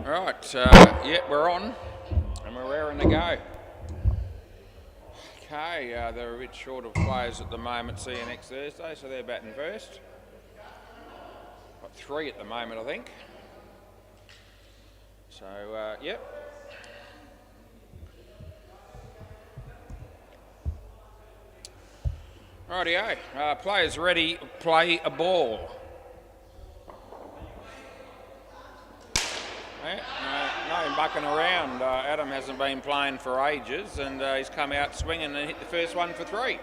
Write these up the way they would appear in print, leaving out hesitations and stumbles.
Right, yeah, we're on and we're raring to go. Okay, they're a bit short of players at the moment, see you next Thursday, so they're batting first. Got 3 at the moment, I think. So, yep. Rightio, players ready, play a ball. Yeah, no mucking around. Adam hasn't been playing for ages and he's come out swinging and hit the first one for 3.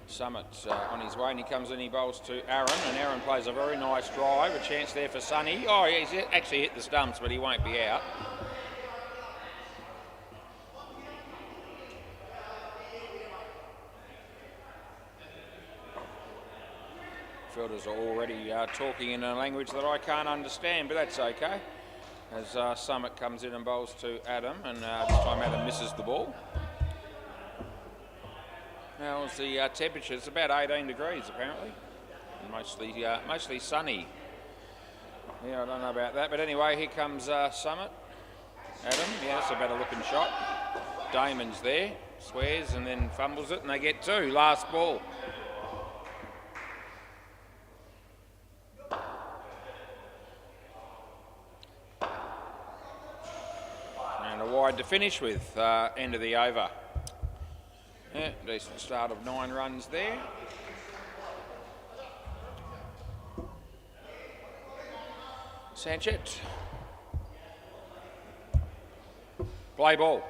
Summit on his way and he comes in, he bowls to Aaron and Aaron plays a very nice drive, a chance there for Sonny. Oh, yeah, he's actually hit the stumps but he won't be out. Fielders are already talking in a language that I can't understand, but that's okay. As Summit comes in and bowls to Adam, and this time Adam misses the ball. How's the temperature? It's about 18 degrees apparently, and mostly sunny. Yeah, I don't know about that, but anyway, here comes Summit. Adam, yeah, that's a better looking shot. Damon's there, swears and then fumbles it, and they get 2. Last ball. Wide to finish with, end of the over. Yeah, decent start of 9 runs there. Sanchez. Play ball.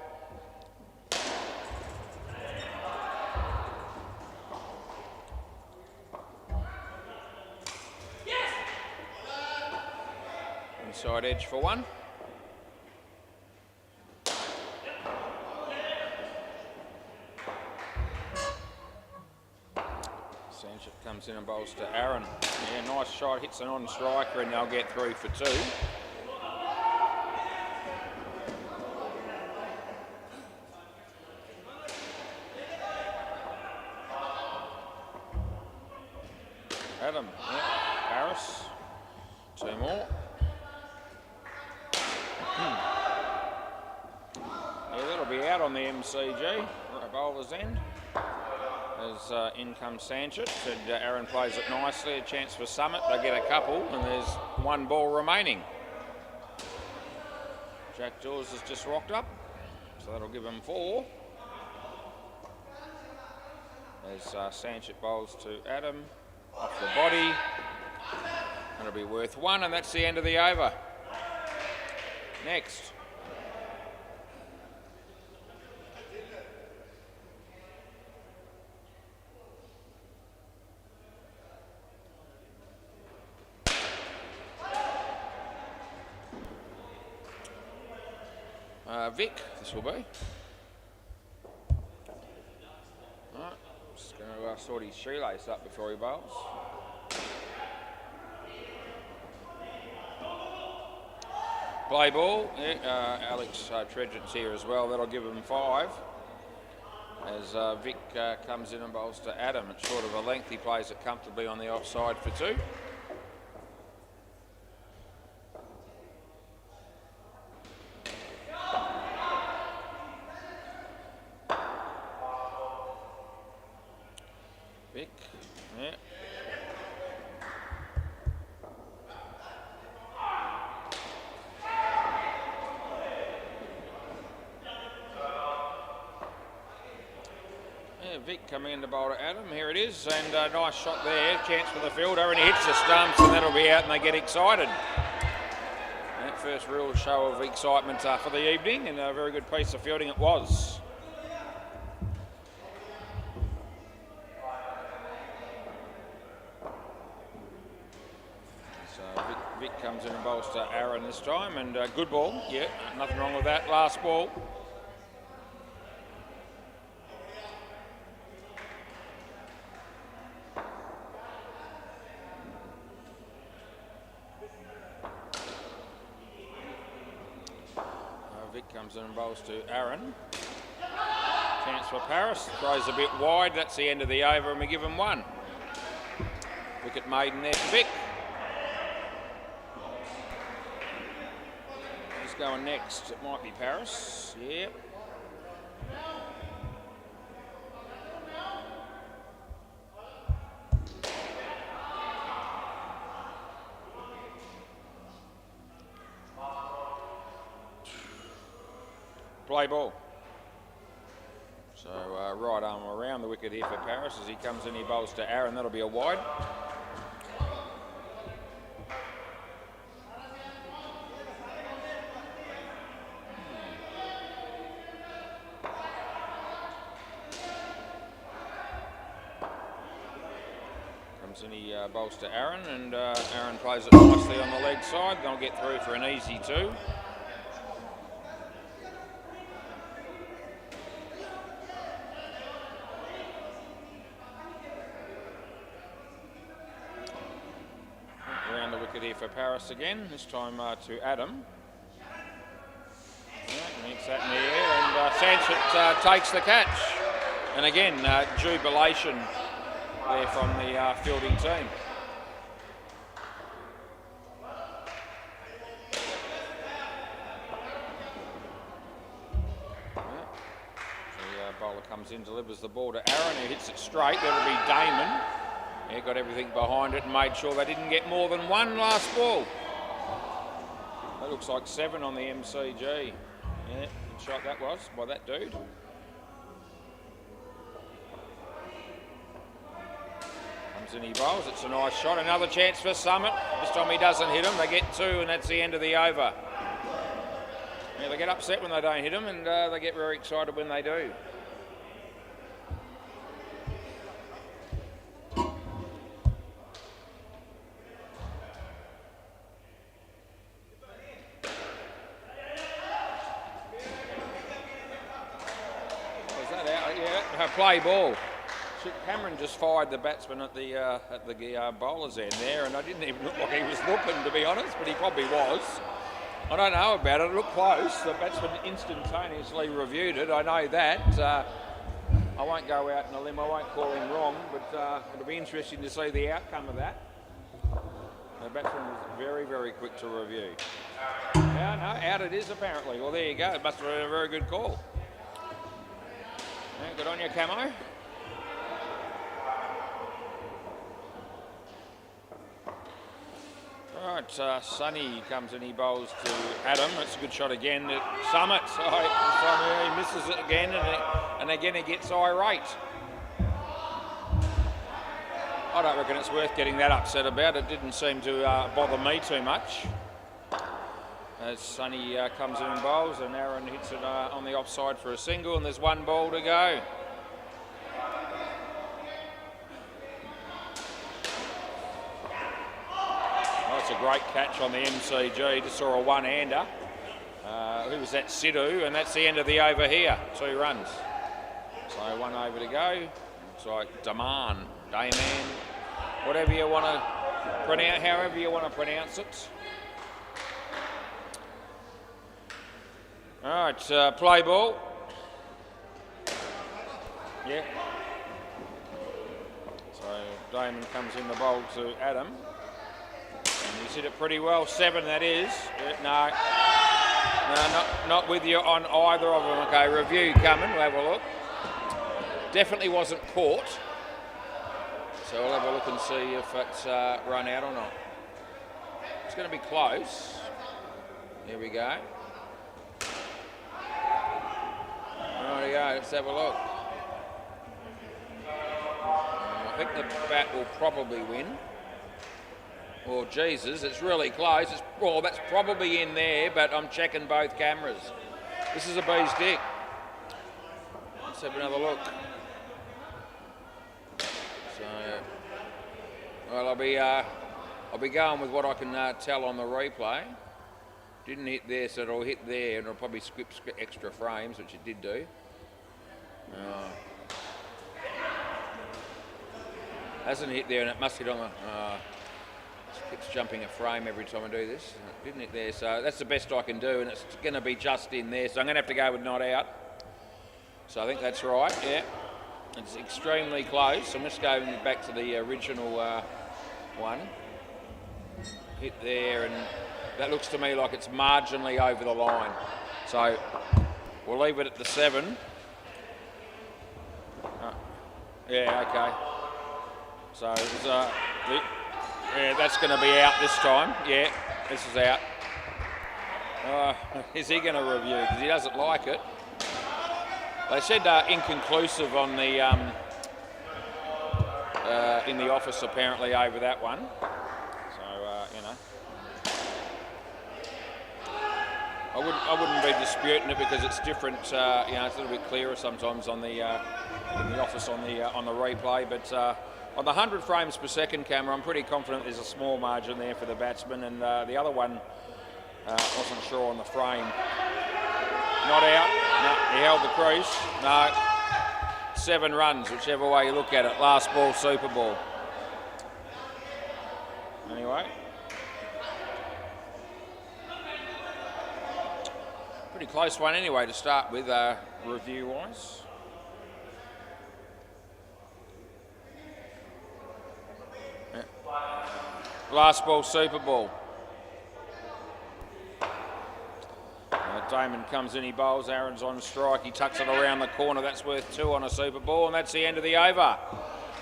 Yes. Inside edge for 1. Comes in and bowls to Aaron. Yeah, nice shot, hits an on-striker and they'll get 3 for 2. Adam, yeah, Harris, 2 more. Yeah, that'll be out on the MCG, right bowler's end. As in comes Sanchez, and Aaron plays it nicely, a chance for Summit, they get a couple and there's 1 ball remaining. Jack Dawes has just rocked up, so that'll give him 4. As Sanchez bowls to Adam, off the body, that'll be worth 1 and that's the end of the over. Next. Vic, this will be. Right, just going to sort his shoelace up before he bowls. Play ball, yeah, Alex Tredgent's here as well, that'll give him 5. As Vic comes in and bowls to Adam, it's short of a length, he plays it comfortably on the offside for 2. Vic, yeah. Vic coming in to bowl to Adam, here it is, and a nice shot there, chance for the fielder, and he hits the stumps and that'll be out and they get excited. That first real show of excitement for the evening, and a very good piece of fielding it was. Vic comes in and bowls to Aaron this time, and good ball, yeah, nothing wrong with that, last ball. Vic comes in and bowls to Aaron. chance for Paris. Throws a bit wide. That's the end of the over, and we give them one. Wicket maiden there for Vic. Who's going next? It might be Paris. Yeah. Play ball. So right arm around the wicket here for Paris as he comes in, he bowls to Aaron. That'll be a wide. Comes in, he bowls to Aaron, and Aaron plays it nicely on the leg side. They'll get through for an easy two. Here for Paris again, this time to Adam. Yeah, hits that in the air, and Sanchit takes the catch. And again, jubilation there from the fielding team. The bowler comes in, delivers the ball to Aaron, who hits it straight. That'll be Damon. Yeah, got everything behind it and made sure they didn't get more than one last ball. That looks like 7 on the MCG. Yeah, good shot that was by that dude. Comes in, he bowls. It's a nice shot. Another chance for Summit. This time he doesn't hit them. They get 2, and that's the end of the over. Yeah, they get upset when they don't hit them, and they get very excited when they do. Play ball. Cameron just fired the batsman at the bowler's end there, and I didn't even look like he was looking, to be honest, but he probably was. I don't know about it. It looked close. The batsman instantaneously reviewed it. I know that. I won't go out on a limb. I won't call him wrong, but it'll be interesting to see the outcome of that. The batsman was very, very quick to review. Yeah, no, out it is apparently. Well, there you go. It must have been a very good call. Yeah, good on you, Camo. Right, Sonny comes in, he bowls to Adam. That's a good shot again at Summit. So he misses it again, and again he gets irate. I don't reckon it's worth getting that upset about. It didn't seem to bother me too much. As Sonny comes in and bowls, and Aaron hits it on the offside for a single, and there's 1 ball to go. That's a great catch on the MCG. Just saw a one-hander. Who was that? Sidhu, and that's the end of the over here. 2 runs. So 1 over to go. Looks like Damon, whatever you want to pronounce, however you want to pronounce it. All right, play ball. Yeah. So Damon comes in the bowl to Adam. And he's hit it pretty well. 7, that is. No, not with you on either of them. Okay, review coming. We'll have a look. Definitely wasn't caught. So we'll have a look and see if it's run out or not. It's going to be close. Here we go. There we go, let's have a look. I think the bat will probably win. Oh, Jesus, it's really close. Well, that's probably in there, but I'm checking both cameras. This is a bee's dick. Let's have another look. So, well, I'll be going with what I can tell on the replay. Didn't hit there, so it'll hit there, and it'll probably skip extra frames, which it did do. Hasn't hit there, and it must hit on the... keeps jumping a frame every time I do this. It didn't hit there, so that's the best I can do, and it's going to be just in there, so I'm going to have to go with not out. So I think that's right, yeah. It's extremely close. I'm just going back to the original one. Hit there, and that looks to me like it's marginally over the line. So we'll leave it at the 7. Yeah, okay. So it's, yeah, that's going to be out this time. Yeah, this is out. Is he going to review? Because he doesn't like it. They said inconclusive on the in the office apparently over that one. So you know, I wouldn't be disputing it because it's different. You know, it's a little bit clearer sometimes on the in the office on the replay, but. On the 100 frames per second camera, I'm pretty confident there's a small margin there for the batsman, and the other one wasn't sure on the frame. Not out. No, he held the crease. No. 7 runs, whichever way you look at it. Last ball, super ball. Anyway. Pretty close one anyway to start with, review-wise. Last ball, super ball. Damon comes in, he bowls, Aaron's on strike, he tucks it around the corner, that's worth 2 on a super ball, and that's the end of the over.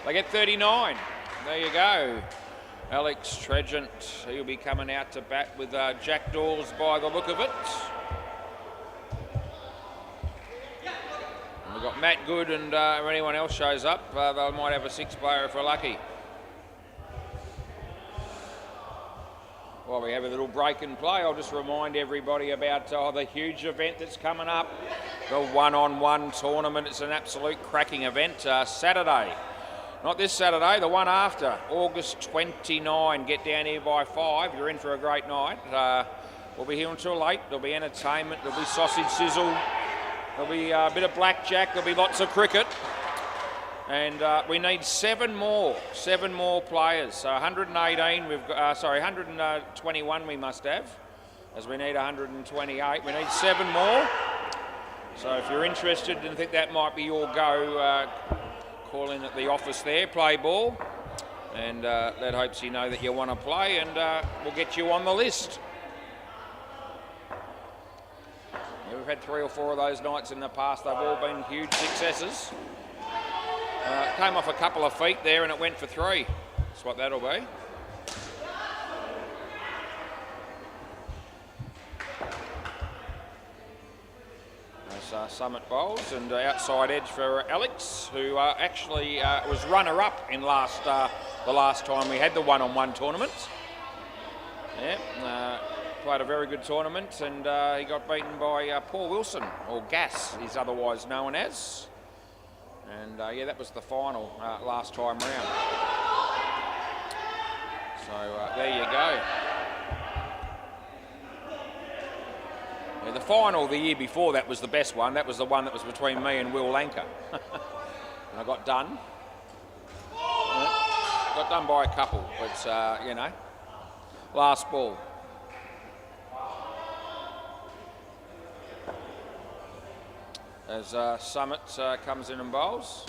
They get 39. There you go. Alex Tregent, he'll be coming out to bat with Jack Dawes by the look of it. And we've got Matt Good, and if anyone else shows up, they might have a 6 player if we're lucky. While we have a little break and play, I'll just remind everybody about the huge event that's coming up, the one-on-one tournament. It's an absolute cracking event. Saturday, not this Saturday, the one after, August 29. Get down here by 5. You're in for a great night. We'll be here until late. There'll be entertainment. There'll be sausage sizzle. There'll be a bit of blackjack. There'll be lots of cricket. And we need 7 more players. So 118, we've got, 121 we must have, as we need 128. We need 7 more. So if you're interested and think that might be your go, call in at the office there, play ball, and that hopes you know that you want to play, and we'll get you on the list. Yeah, we've had 3 or 4 of those nights in the past. They've all been huge successes. Came off a couple of feet there and it went for 3. That's what that'll be. There's Summit bowls and outside edge for Alex, who actually was runner-up in the last time we had the one-on-one tournament. Yeah, played a very good tournament, and he got beaten by Paul Wilson, or Gas, he's otherwise known as. And yeah, that was the final last time round. So there you go. Yeah, the final the year before that was the best one. That was the one that was between me and Will Lanker. And I got done. Yeah, got done by a couple, but you know, last ball. As Summit comes in and bowls,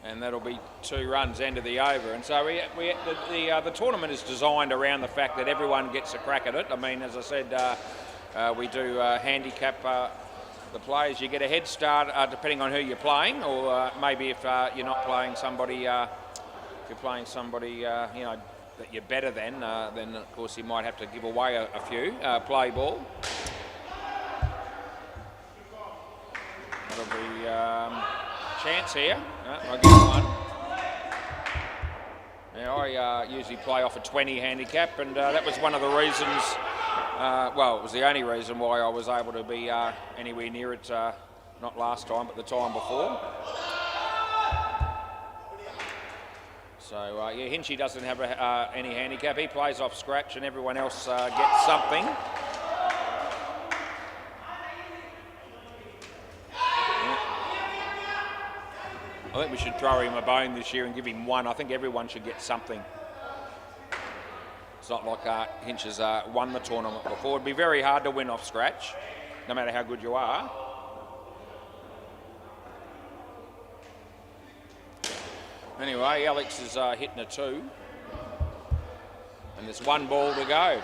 and that'll be 2 runs, end of the over. And so the tournament is designed around the fact that everyone gets a crack at it. I mean, as I said, we do handicap the players. You get a head start depending on who you're playing, or maybe if you're not playing somebody, if you're playing somebody, you know, that you're better than of course you might have to give away a few. Play ball. That'll be chance here. I'll get one. Now I usually play off a 20 handicap, and that was one of the reasons, well, it was the only reason why I was able to be anywhere near it, not last time, but the time before. So, yeah, Hinchy doesn't have any handicap. He plays off scratch, and everyone else gets something. I think we should throw him a bone this year and give him 1. I think everyone should get something. It's not like Hinch has won the tournament before. It'd be very hard to win off scratch, no matter how good you are. Anyway, Alex is hitting a 2. And there's 1 ball to go.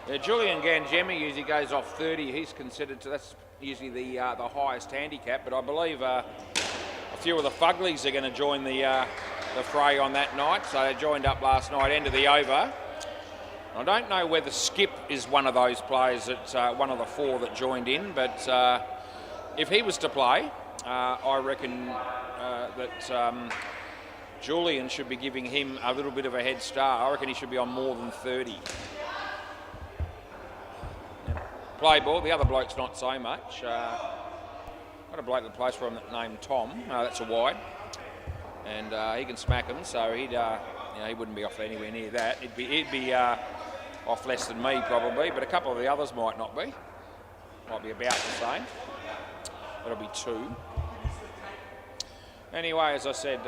Yeah, Julian Gangemi usually goes off 30. He's considered that's usually the highest handicap, but I believe a few of the Fuglies are going to join the fray on that night. So they joined up last night, end of the over. I don't know whether Skip is one of those players that one of the 4 that joined in, but if he was to play, I reckon that Julian should be giving him a little bit of a head start. I reckon he should be on more than 30. Play ball, the other bloke's not so much. Got a bloke that plays for him named Tom. That's a wide, and he can smack him. So he'd, he wouldn't be off anywhere near that. He'd be off less than me probably, but a couple of the others might not be. Might be about the same. That'll be 2. Anyway, as I said,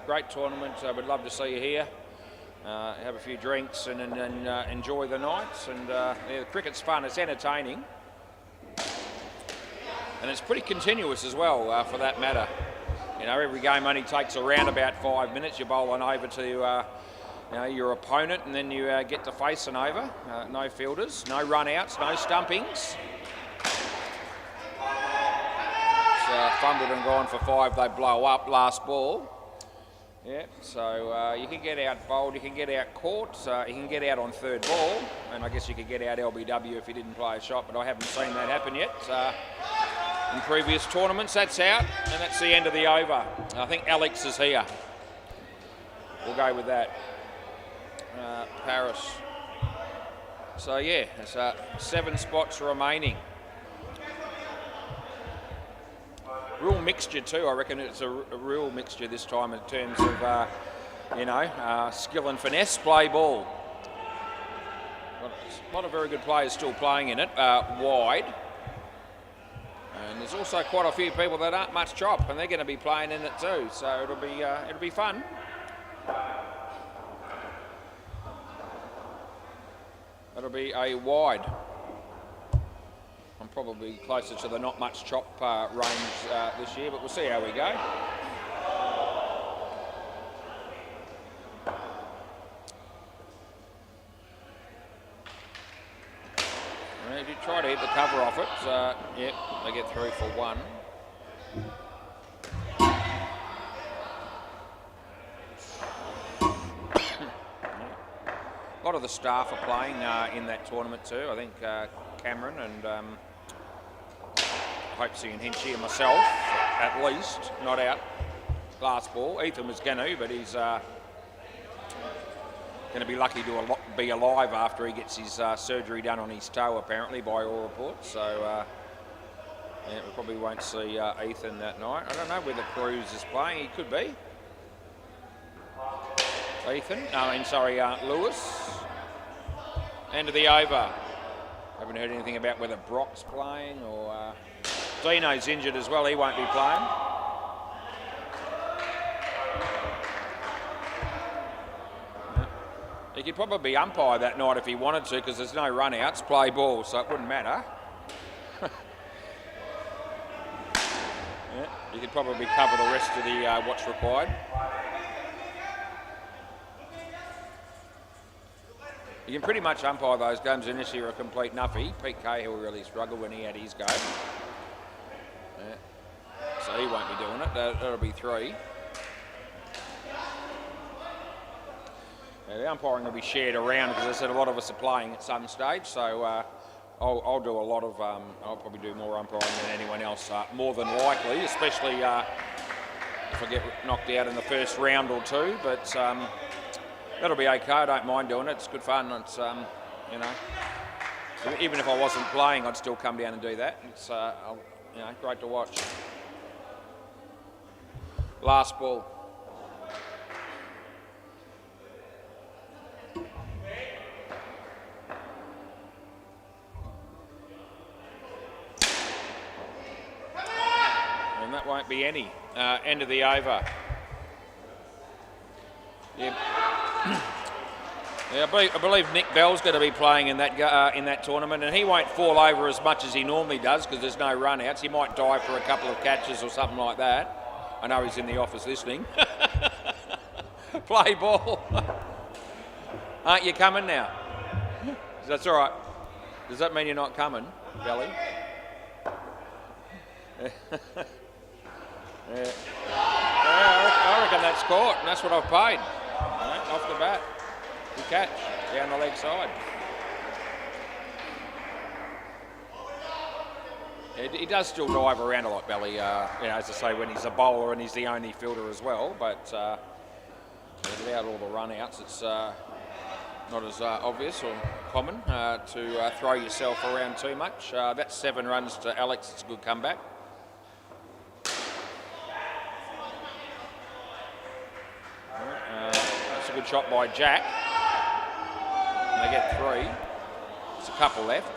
great tournament. We'd love to see you here. Have a few drinks and enjoy the nights. And the cricket's fun. It's entertaining, and it's pretty continuous as well, for that matter. Every game only takes around about 5 minutes. You bowl an over to your opponent, and then you get to face an over. No fielders, no run-outs, no stumpings. Fumbled and gone for 5. They blow up last ball. Yeah, so you can get out bowled, you can get out caught, you can get out on 3rd ball, and I guess you could get out LBW if you didn't play a shot, but I haven't seen that happen yet. In previous tournaments, that's out, and that's the end of the over. I think Alex is here. We'll go with that. Paris. So yeah, there's 7 spots remaining. Real mixture too. I reckon it's a real mixture this time in terms of, skill and finesse. Play ball. A lot of very good players still playing in it. Wide. And there's also quite a few people that aren't much chop, and they're going to be playing in it too. So it'll be fun. It'll be a wide. I'm probably closer to the not much chop range this year, but we'll see how we go. If you try to hit the cover off it, yep, they get through for 1. A lot of the staff are playing in that tournament too. I think Cameron and Hopesy and Hinchy and myself, at least, not out last ball. Ethan was going to, but he's going to be lucky to be alive after he gets his surgery done on his toe, apparently, by all reports. So, we probably won't see Ethan that night. I don't know whether Cruz is playing. He could be. Lewis. End of the over. Haven't heard anything about whether Brock's playing or... Dino's injured as well. He won't be playing. He could probably umpire that night if he wanted to, because there's no run-outs. Play ball, so it wouldn't matter. He could probably cover the rest of the what's required. You can pretty much umpire those games unless you're a complete nuffy. Pete Cahill really struggled when he had his go. So he won't be doing it. That'll be 3. The umpiring will be shared around because I said a lot of us are playing at some stage. So I'll do a lot of. I'll probably do more umpiring than anyone else. More than likely, especially if I get knocked out in the first round or 2. But that'll be okay. I don't mind doing it. It's good fun. It's even if I wasn't playing, I'd still come down and do that. It's great to watch. Last ball. And that won't be any. End of the over. Yeah. Yeah, I believe Nick Bell's going to be playing in that tournament, and he won't fall over as much as he normally does because there's no run-outs. He might dive for a couple of catches or something like that. I know he's in the office listening. Play ball. Aren't you coming now? That's all right. Does that mean you're not coming, Belly? Yeah. I reckon that's caught, and that's what I've paid. Yeah, off the bat. Good catch down the leg side. He does still dive around a lot, Belly, as I say, when he's a bowler and he's the only fielder as well, but without all the run-outs, it's not as obvious or common to throw yourself around too much. That's 7 runs to Alex. It's a good comeback. That's a good shot by Jack. And they get 3. There's a couple left.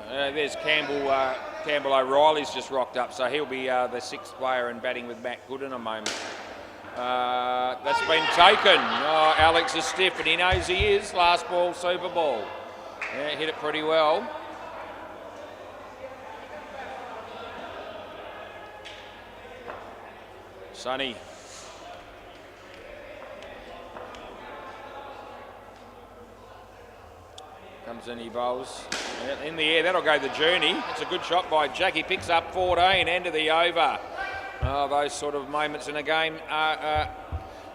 There's Campbell O'Reilly's just rocked up, so he'll be the 6th player and batting with Matt Good in a moment. That's been taken. Oh, Alex is stiff, and he knows he is. Last ball, super ball. Yeah, hit it pretty well. Sonny. Comes in, he bowls. In the air, that'll go the journey. It's a good shot by Jack. He picks up 14, end of the over. Oh, those sort of moments in a game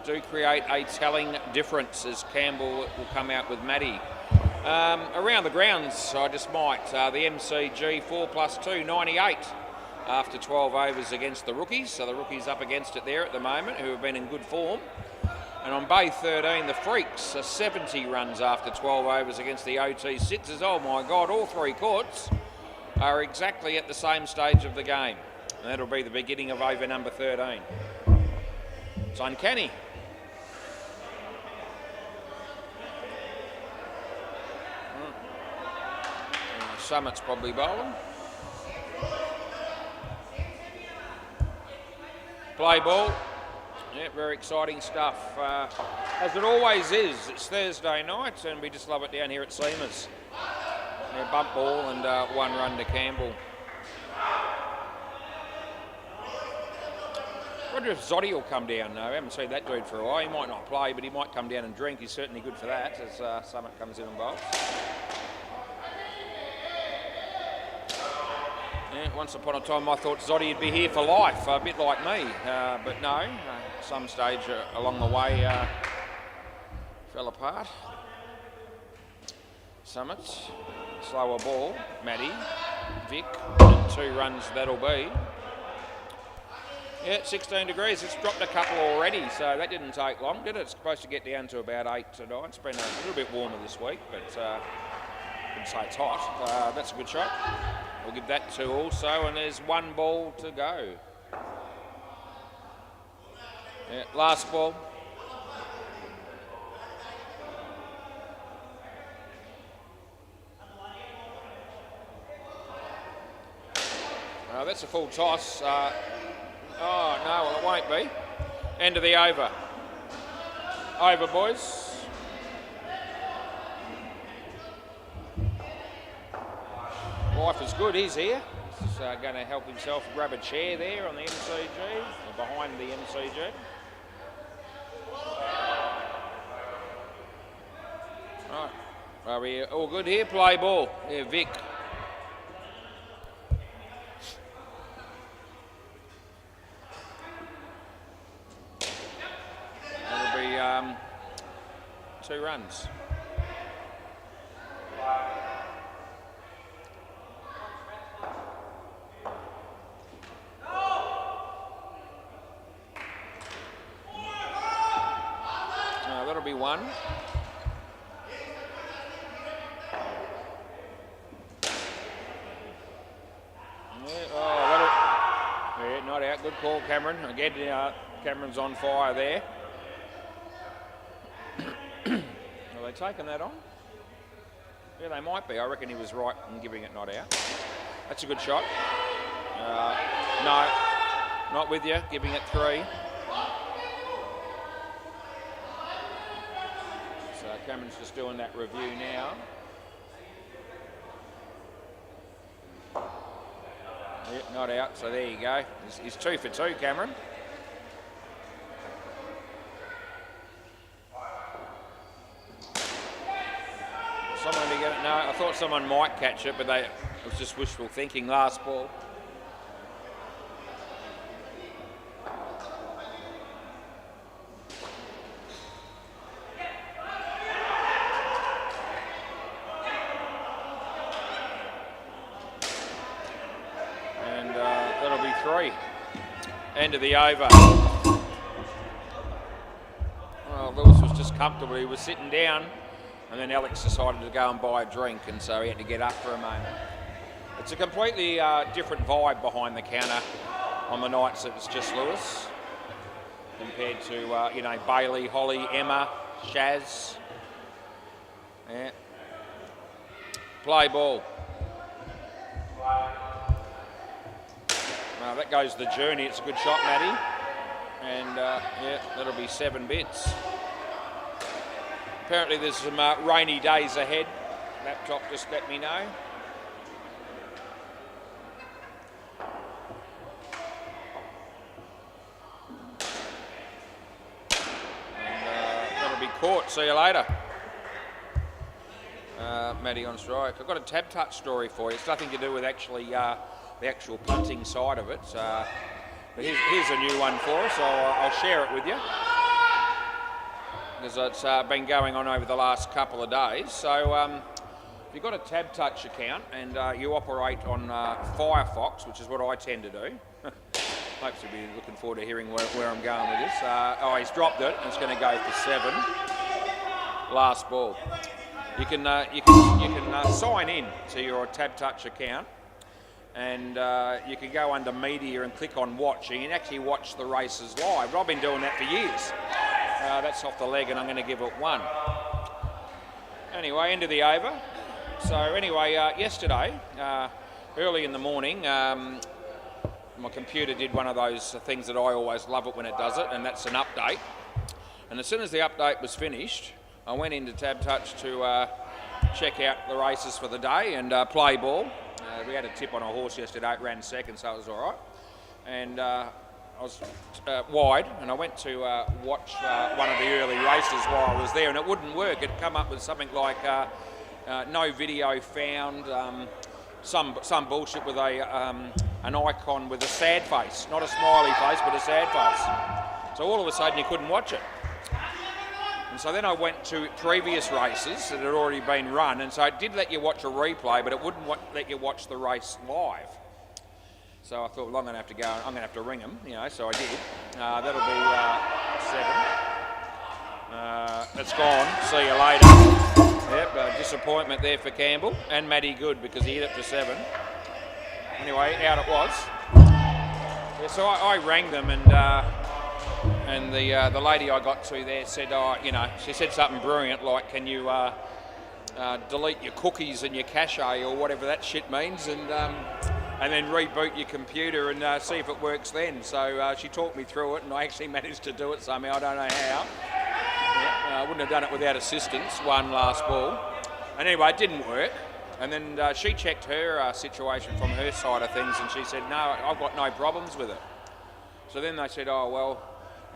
do create a telling difference as Campbell will come out with Matty. Around the grounds, I just might. The MCG 4+2, 98 after 12 overs against the rookies. So the rookies up against it there at the moment, who have been in good form. And on Bay 13, the Freaks are 70 runs after 12 overs against the OT Sitzers. Oh my God, all 3 courts are exactly at the same stage of the game. And that'll be the beginning of over number 13. It's uncanny. Summit's probably bowling. Play ball. Yeah, very exciting stuff. As it always is, it's Thursday night and we just love it down here at Seamers. Yeah, bump ball and 1 run to Campbell. I wonder if Zoddy will come down. I haven't seen that dude for a while. He might not play, but he might come down and drink. He's certainly good for that as Summit comes in and bowls. Yeah, once upon a time I thought Zoddy would be here for life, a bit like me, but no, some stage along the way fell apart. Summit, slower ball, Matty, Vic, 2 runs that'll be. Yeah, 16 degrees, it's dropped a couple already, so that didn't take long, did it? It's supposed to get down to about 8 tonight. It's been a little bit warmer this week, but I wouldn't say it's hot. That's a good shot. We'll give that 2 also, and there's 1 ball to go. Yeah, last ball. That's a full toss. Oh, no, well, it won't be. End of the over. Over, boys. Life is good, he's here. He's going to help himself grab a chair there on the MCG, or behind the MCG. Right, are we all good here? Play ball. Yeah, Vic. That'll be 2 runs. That'll be 1. Yeah, not out. Good call, Cameron. Again, Cameron's on fire there. Are they taking that on? Yeah, they might be. I reckon he was right in giving it not out. That's a good shot. No, not with you. Giving it 3. So Cameron's just doing that review now. Yeah, not out, so there you go. He's 2 for 2, Cameron. Someone to get it? No, I thought someone might catch it, but it was just wishful thinking. Last ball. And that'll be 3. End of the over. Well, Lewis was just comfortable. He was sitting down. And then Alex decided to go and buy a drink, and so he had to get up for a moment. It's a completely different vibe behind the counter on the nights that it's just Lewis, compared to, you know, Bailey, Holly, Emma, Shaz. Yeah. Play ball. That goes the journey. It's a good shot, Matty. And, yeah, that'll be 7 bits. Apparently there's some rainy days ahead. Laptop just let me know. And that'll be caught. See you later. Matty on strike. I've got a tab touch story for you. It's nothing to do with actually the actual punting side of it. But here's a new one for us. I'll share it with you, because it's been going on over the last couple of days. So if you've got a Tab Touch account and you operate on Firefox, which is what I tend to do, hopes you'll be looking forward to hearing where I'm going with this. Oh, he's dropped it, and it's going to go for 7. Last ball. You can sign in to your Tab Touch account, and you can go under media and click on watch. You can actually watch the races live. I've been doing that for years. That's off the leg, and I'm going to give it 1. Anyway, end of the over. So anyway, yesterday, early in the morning, my computer did one of those things that I always love it when it does it, and that's an update. And as soon as the update was finished, I went into Tab Touch to check out the races for the day and play ball. We had a tip on a horse yesterday. It ran second, so it was all right. And I was wide, and I went to watch one of the early races while I was there, and it wouldn't work. It'd come up with something like no video found, some bullshit with an icon with a sad face, not a smiley face, but a sad face. So all of a sudden you couldn't watch it. And so then I went to previous races that had already been run, and so it did let you watch a replay, but it wouldn't let you watch the race live. So I thought, well, I'm going to have to go. I'm going to have to ring them, you know. So I did. That'll be 7. It's gone. See you later. Yep, disappointment there for Campbell and Matty Good, because he hit it for 7. Anyway, out it was. Yeah, so I rang them, and the lady I got to there said, oh, you know, she said something brilliant like, can you delete your cookies and your cache or whatever that shit means, and then reboot your computer and see if it works then. So she talked me through it, and I actually managed to do it somehow. I don't know how. I wouldn't have done it without assistance. One last ball. And anyway, it didn't work. And then she checked her situation from her side of things, and she said, no, I've got no problems with it. So then they said, oh, well,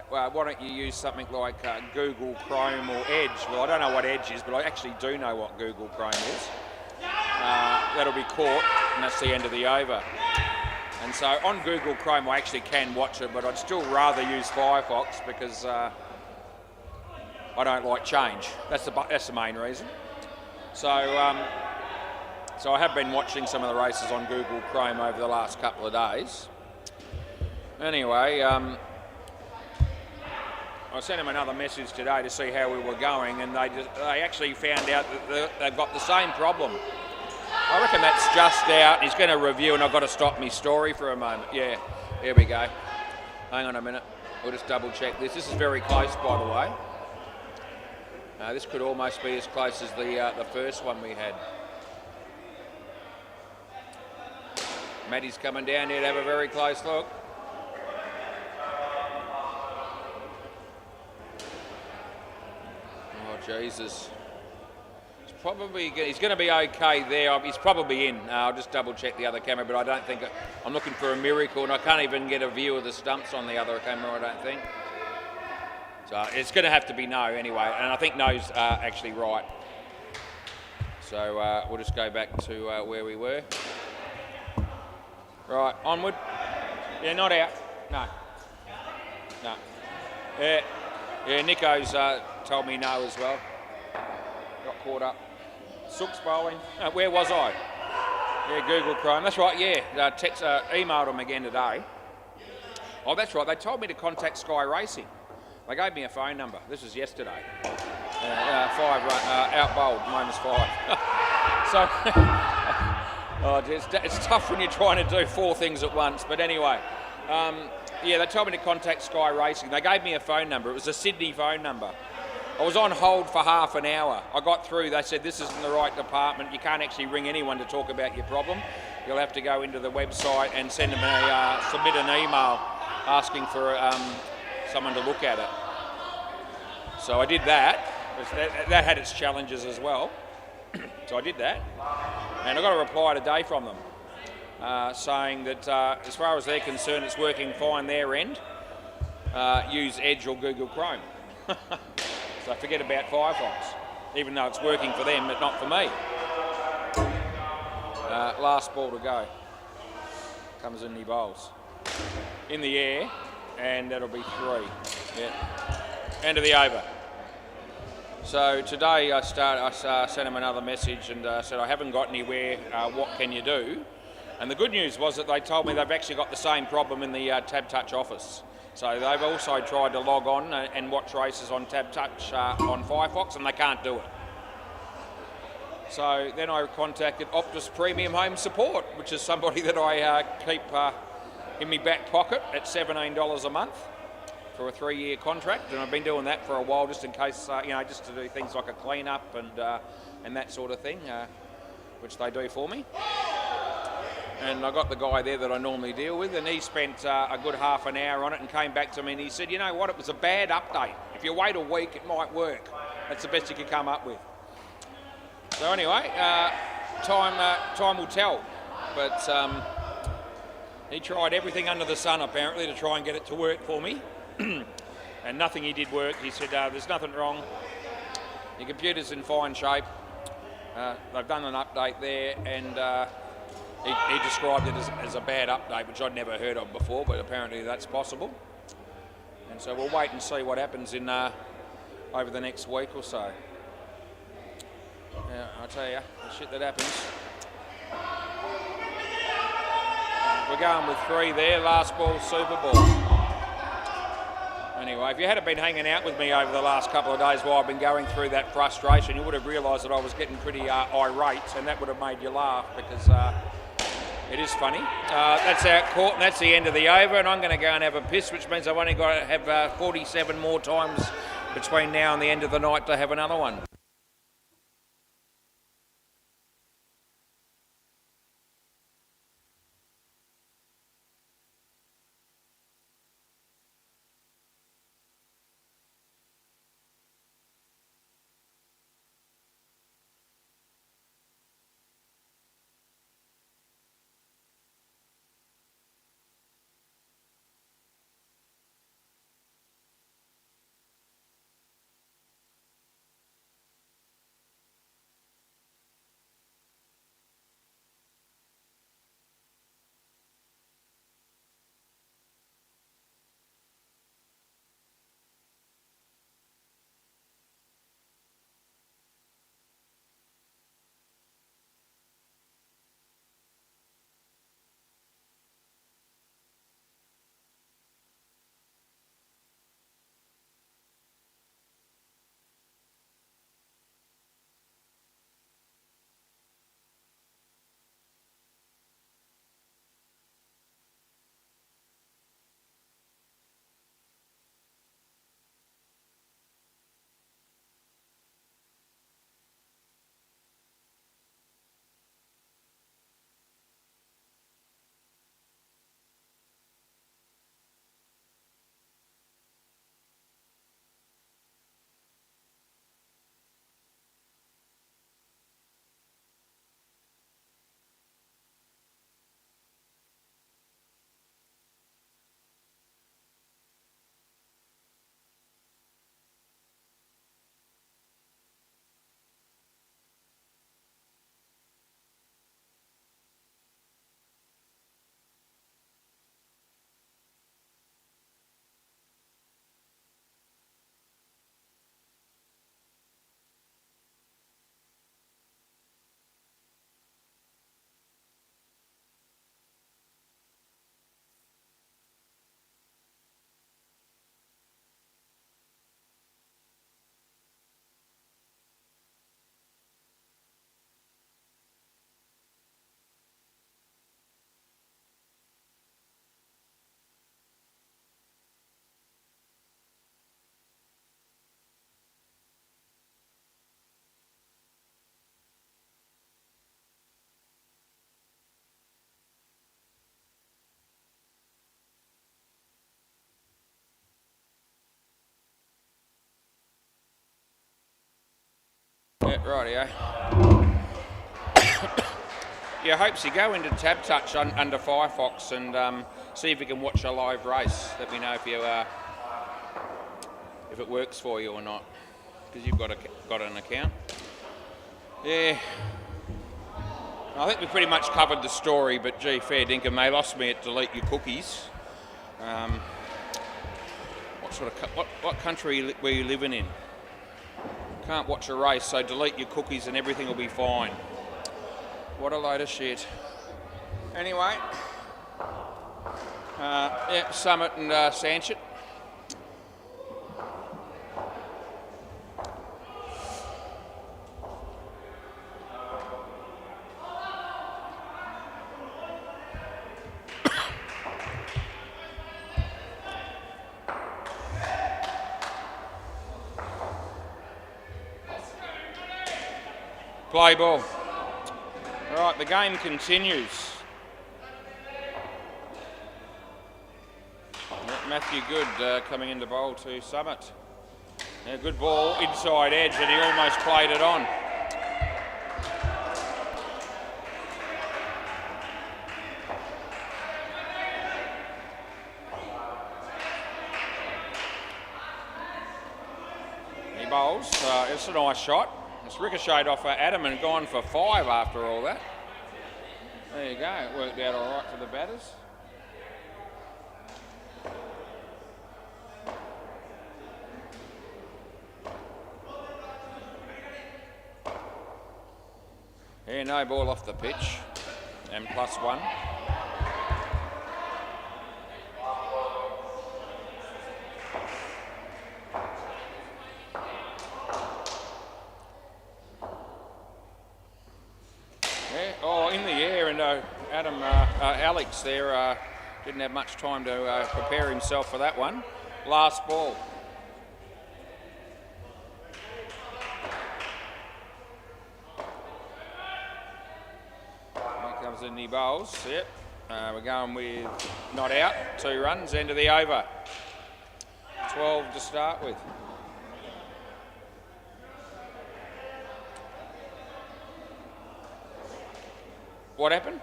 why don't you use something like Google Chrome or Edge? Well, I don't know what Edge is, but I actually do know what Google Chrome is. That'll be caught, and that's the end of the over. And so on Google Chrome I actually can watch it, but I'd still rather use Firefox because I don't like change. That's the main reason. So so I have been watching some of the races on Google Chrome over the last couple of days. Anyway, I sent them another message today to see how we were going, and they actually found out that they've got the same problem. I reckon that's just out. He's going to review, and I've got to stop me story for a moment. Yeah, here we go. Hang on a minute. We'll just double check this. This is very close, by the way. This could almost be as close as the first one we had. Matty's coming down here to have a very close look. Oh, Jesus. It's he's going to be okay there. He's probably in. I'll just double check the other camera, but I don't think I'm looking for a miracle, and I can't even get a view of the stumps on the other camera. I don't think. So it's going to have to be no anyway, and I think no's actually right. So we'll just go back to where we were. Right, onward. Yeah, not out. No. No. Yeah, Nico's told me no as well. Got caught up. Sook's bowling. Where was I? Yeah, Google Chrome. That's right, yeah. Emailed them again today. Oh, that's right. They told me to contact Sky Racing. They gave me a phone number. This was yesterday. 5 out bowled, -5. So, it's tough when you're trying to do 4 things at once. But anyway, yeah, they told me to contact Sky Racing. They gave me a phone number. It was a Sydney phone number. I was on hold for half an hour. I got through. They said, this isn't the right department. You can't actually ring anyone to talk about your problem. You'll have to go into the website and send them submit an email asking for someone to look at it. So I did that. That had its challenges as well. So I did that. And I got a reply today from them saying that as far as they're concerned, it's working fine their end. Use Edge or Google Chrome. So forget about Firefox, even though it's working for them, but not for me. Last ball to go. Comes in the bowls. In the air, and that'll be 3. Yeah. End of the over. So today I sent him another message and said, I haven't got anywhere, what can you do? And the good news was that they told me they've actually got the same problem in the Tab Touch office. So they've also tried to log on and watch races on Tab Touch on Firefox, and they can't do it. So then I contacted Optus Premium Home Support, which is somebody that I keep in my back pocket at $17 a month for a 3-year contract, and I've been doing that for a while just in case, just to do things like a clean-up and that sort of thing, which they do for me. And I got the guy there that I normally deal with, and he spent a good half an hour on it and came back to me and he said, you know what, it was a bad update. If you wait a week, it might work. That's the best you could come up with. So anyway, time will tell. But he tried everything under the sun, apparently, to try and get it to work for me. And nothing he did work. He said, there's nothing wrong. Your computer's in fine shape. They've done an update there, and he described it as a bad update, which I'd never heard of before, but apparently that's possible. And so we'll wait and see what happens in over the next week or so. Yeah, I tell you, the shit that happens. We're going with 3 there, last ball, Super Ball. Anyway, if you hadn't been hanging out with me over the last couple of days while I've been going through that frustration, you would have realised that I was getting pretty irate, and that would have made you laugh because it is funny. That's our court, and that's the end of the over, and I'm going to go and have a piss, which means I've only got to have 47 more times between now and the end of the night to have another one. Yeah, rightio. Yeah, hopes you go into Tab Touch under Firefox and see if you can watch a live race. Let me know if it works for you or not, because you've got an account. Yeah. I think we pretty much covered the story, but gee, fair dinkum, they lost me at delete your cookies. What country were you living in? Can't watch a race, so delete your cookies and everything will be fine. What a load of shit. Anyway, yeah, Summit and Sanchet. Play ball. Right, the game continues. Matthew Good coming into bowl to Summit. Yeah, good ball, inside edge, and he almost played it on. He bowls. It's a nice shot. It's ricocheted off Adam and gone for 5 after all that. There you go, it worked out all right for the batters. Yeah, no ball off the pitch, and +1. In the air, and Alex there didn't have much time to prepare himself for that one. Last ball. Here comes in the bowls. Yep. We're going with not out, 2 runs, end of the over. 12 to start with. What happened?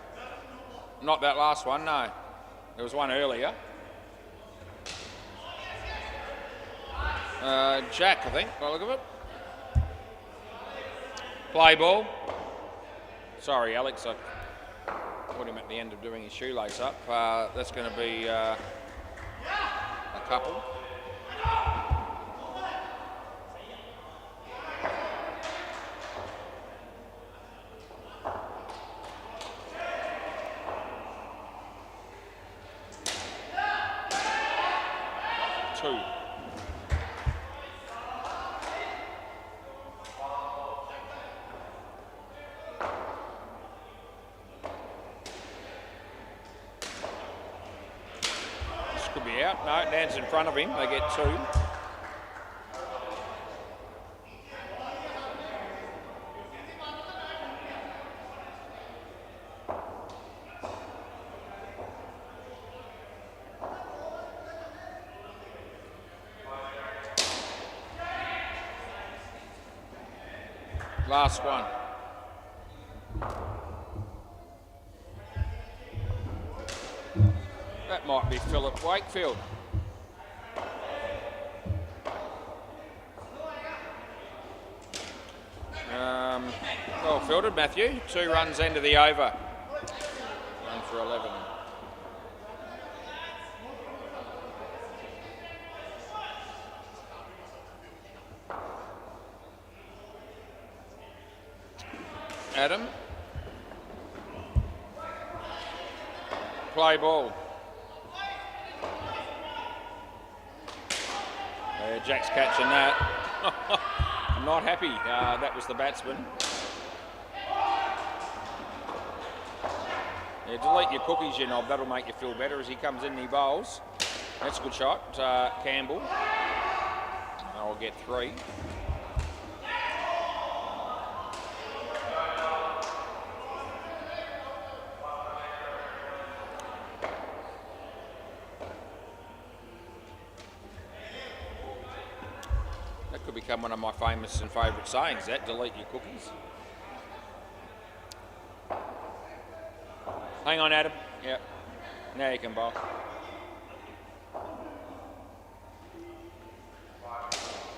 Not that last one, no. There was one earlier. Jack, I think, by the look of it. Play ball. Sorry, Alex, I put him at the end of doing his shoelace up. That's going to be a couple. Could be out. No, Dan's in front of him. They get 2. Last one. That might be Philip Wakefield. Well fielded, Matthew. 2 runs into the over. 1 for 11. Adam. Play ball. Jack's catching that. I'm not happy. That was the batsman. Yeah, delete your cookies, you knob. That'll make you feel better as he comes in and he bowls. That's a good shot. Campbell. I'll get 3. become one of my famous and favourite sayings, that, delete your cookies. Hang on, Adam. Yep. Now you can bowl.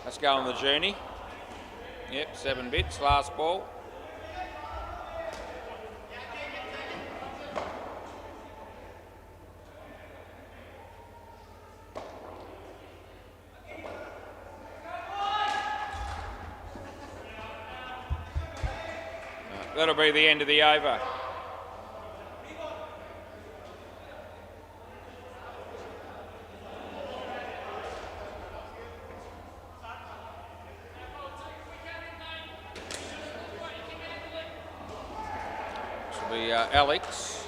Let's go on the journey. Yep, 7 bits, last ball. That'll be the end of the over. This will be Alex.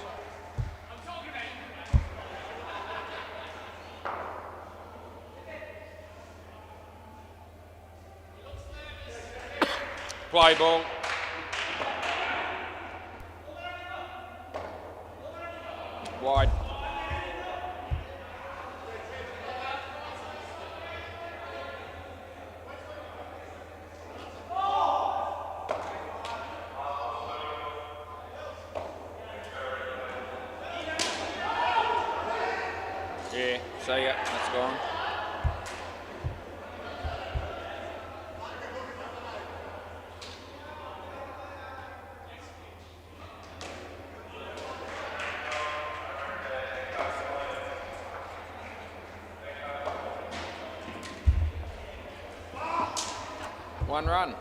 Play ball. Wide. Yeah, see ya, that's gone. One run.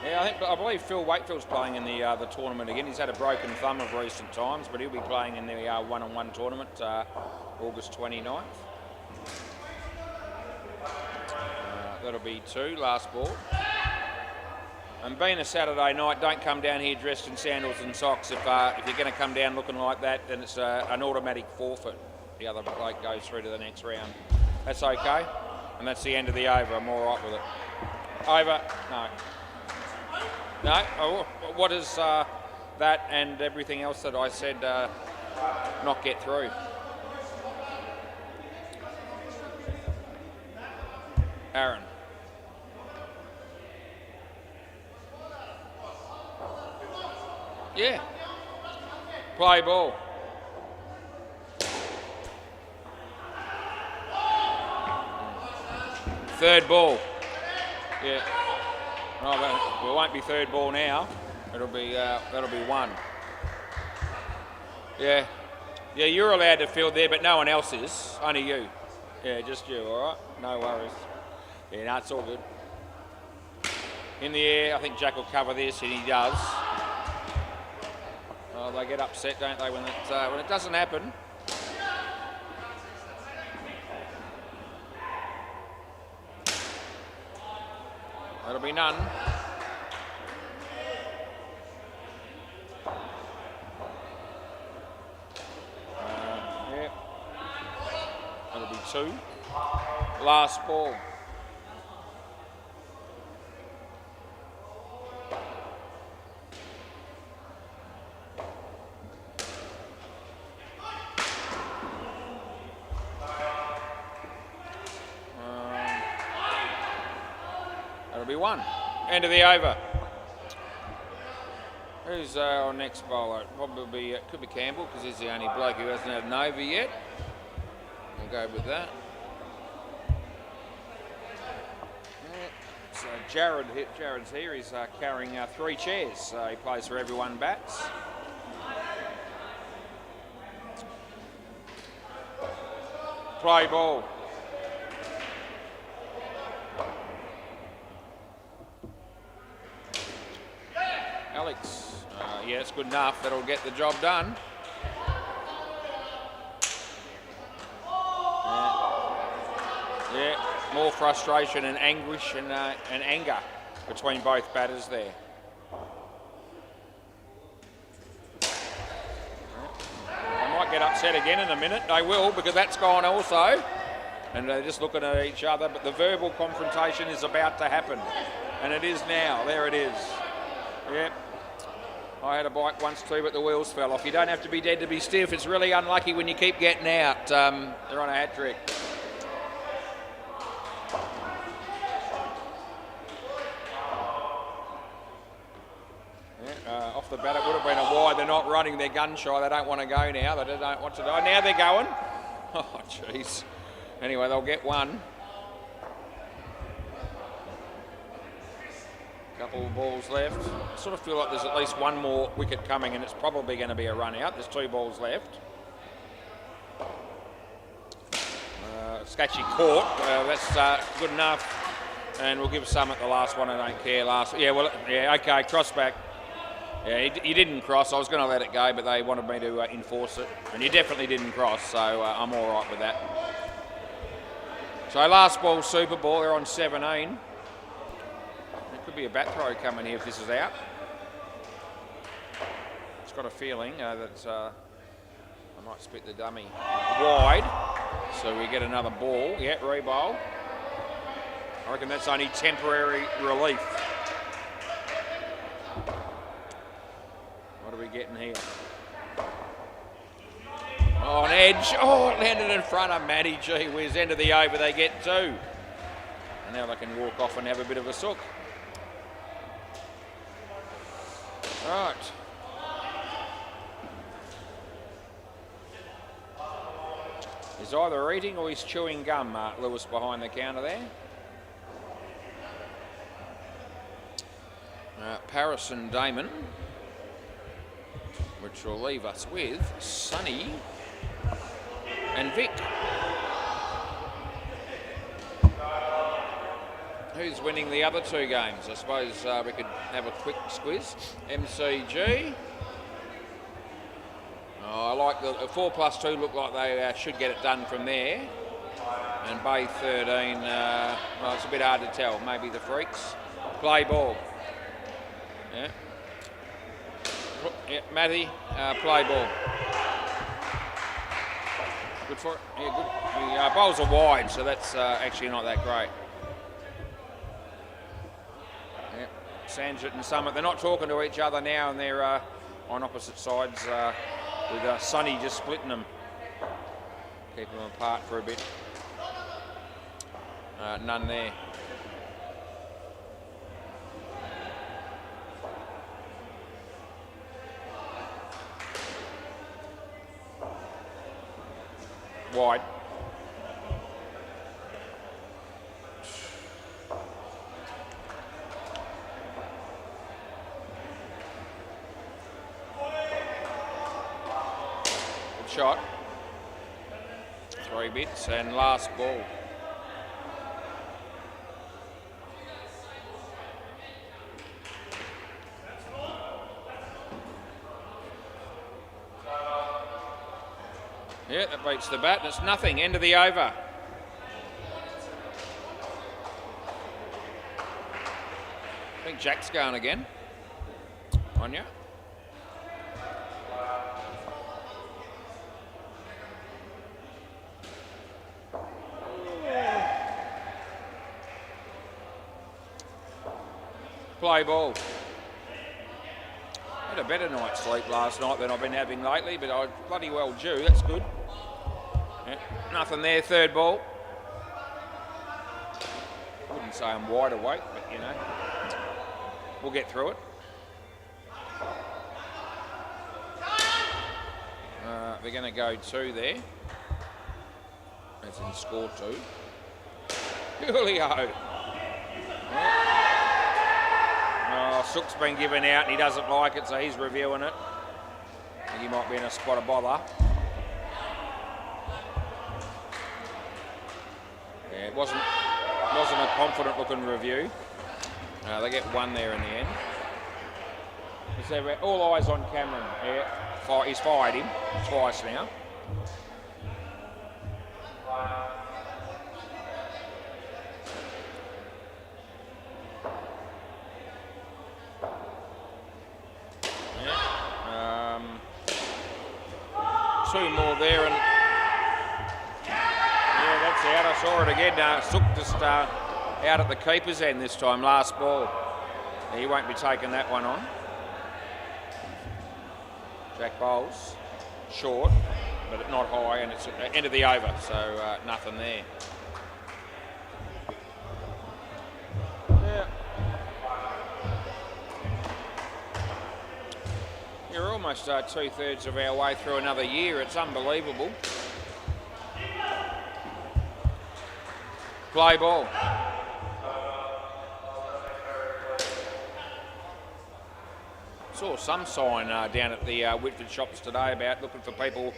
Yeah, I believe Phil Wakefield's playing in the tournament again. He's had a broken thumb of recent times, but he'll be playing in the one-on-one tournament August 29th. That'll be 2, last ball. And being a Saturday night, don't come down here dressed in sandals and socks. If you're going to come down looking like that, then it's an automatic forfeit. The other bloke goes through to the next round. That's okay. And that's the end of the over. I'm all right with it. Over? No. No? Oh, what does that and everything else that I said not get through? Aaron. Yeah. Play ball. Third ball. Yeah. Oh, well, it won't be third ball now. It'll be that'll be 1. Yeah. Yeah, you're allowed to field there, but no one else is. Only you. Yeah, just you. All right. No worries. Yeah, no, it's all good. In the air, I think Jack will cover this, and he does. Oh, they get upset, don't they, when it doesn't happen. That'll be none. Yeah. That'll be 2. Last ball. That'll be 1. End of the over. Who's our next bowler? Probably it could be Campbell because he's the only bloke who hasn't had an over yet. We'll go with that. So Jared's here. He's carrying 3 chairs. So he plays for everyone bats. Play ball. Alex. Yeah, it's good enough. That'll get the job done. Yeah, more frustration and anguish and anger between both batters there. They might get upset again in a minute. They will, because that's gone also. And they're just looking at each other. But the verbal confrontation is about to happen. And it is now. There it is. Yep. I had a bike once too, but the wheels fell off. You don't have to be dead to be stiff. It's really unlucky when you keep getting out. They're on a hat trick. they're not running, they're gun shy. They don't want to go now. They don't want to go. Now they're going. Oh, jeez. Anyway, they'll get one. Couple of balls left. I sort of feel like there's at least one more wicket coming, and it's probably going to be a run out. There's 2 balls left. Sketchy caught. That's good enough. And we'll give Summit the last one. I don't care. Okay, cross back. Yeah, he didn't cross. I was going to let it go, but they wanted me to enforce it. And you definitely didn't cross, so I'm all right with that. So last ball, super ball. They're on 17. There could be a bat throw coming here if this is out. It's got a feeling that I might spit the dummy wide. So we get another ball. Yeah, re-bowl. I reckon that's only temporary relief. What are we getting here? Oh, an edge. Oh, it landed in front of Matty. Gee whiz, end of the over, they get 2. And now they can walk off and have a bit of a sook. Right. He's either eating or he's chewing gum, Mark Lewis behind the counter there. Paris and Damon, which will leave us with Sonny and Vic. Who's winning the other 2 games? I suppose we could have a quick squiz. MCG. Oh, I like the 4+2 look like they should get it done from there. And Bay 13, well, it's a bit hard to tell. Maybe the Freaks. Play ball. Yeah. Yeah, Matty, play ball. Good for it. Yeah, good. The bowls are wide, so that's actually not that great. Yeah. Sanjit and Summit, they're not talking to each other now, and they're on opposite sides with Sonny just splitting them. Keeping them apart for a bit. None there. Wide. Good shot. 3 bits and last ball. Yeah, that beats the bat, and it's nothing. End of the over. I think Jack's going again. On you. Play ball. Had a better night's sleep last night than I've been having lately, but I was bloody well due. That's good. Yeah, nothing there. 3rd ball. Wouldn't say I'm wide awake, but you know, we'll get through it. They're going to go 2 there. That's in score 2. Julio. Yeah. Oh, Sook's been given out and he doesn't like it, so he's reviewing it. I think he might be in a spot of bother. Yeah, it wasn't a confident looking review. They get 1 there in the end. So all eyes on Cameron. Yeah, he's fired him twice now. Yeah. 2 more there, and yeah, that's out. I saw it again. Sook just out at the keeper's end this time. Last ball. He won't be taking that one on. Jack bowls short, but not high, and it's end of the over, so nothing there. Yeah. You're almost almost 2/3 of our way through another year. It's unbelievable. Play ball. Saw some sign down at the Whitford shops today about looking for people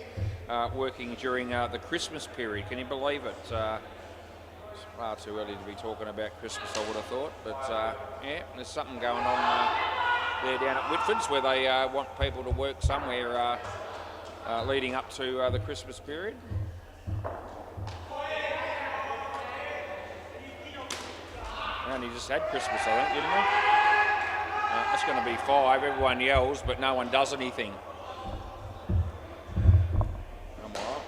working during the Christmas period. Can you believe it? It's far too early to be talking about Christmas, I would have thought. But yeah, there's something going on there down at Whitford's where they want people to work somewhere leading up to the Christmas period. We only just had Christmas, I think, didn't we? It's going to be 5. Everyone yells, but no one does anything. I'm all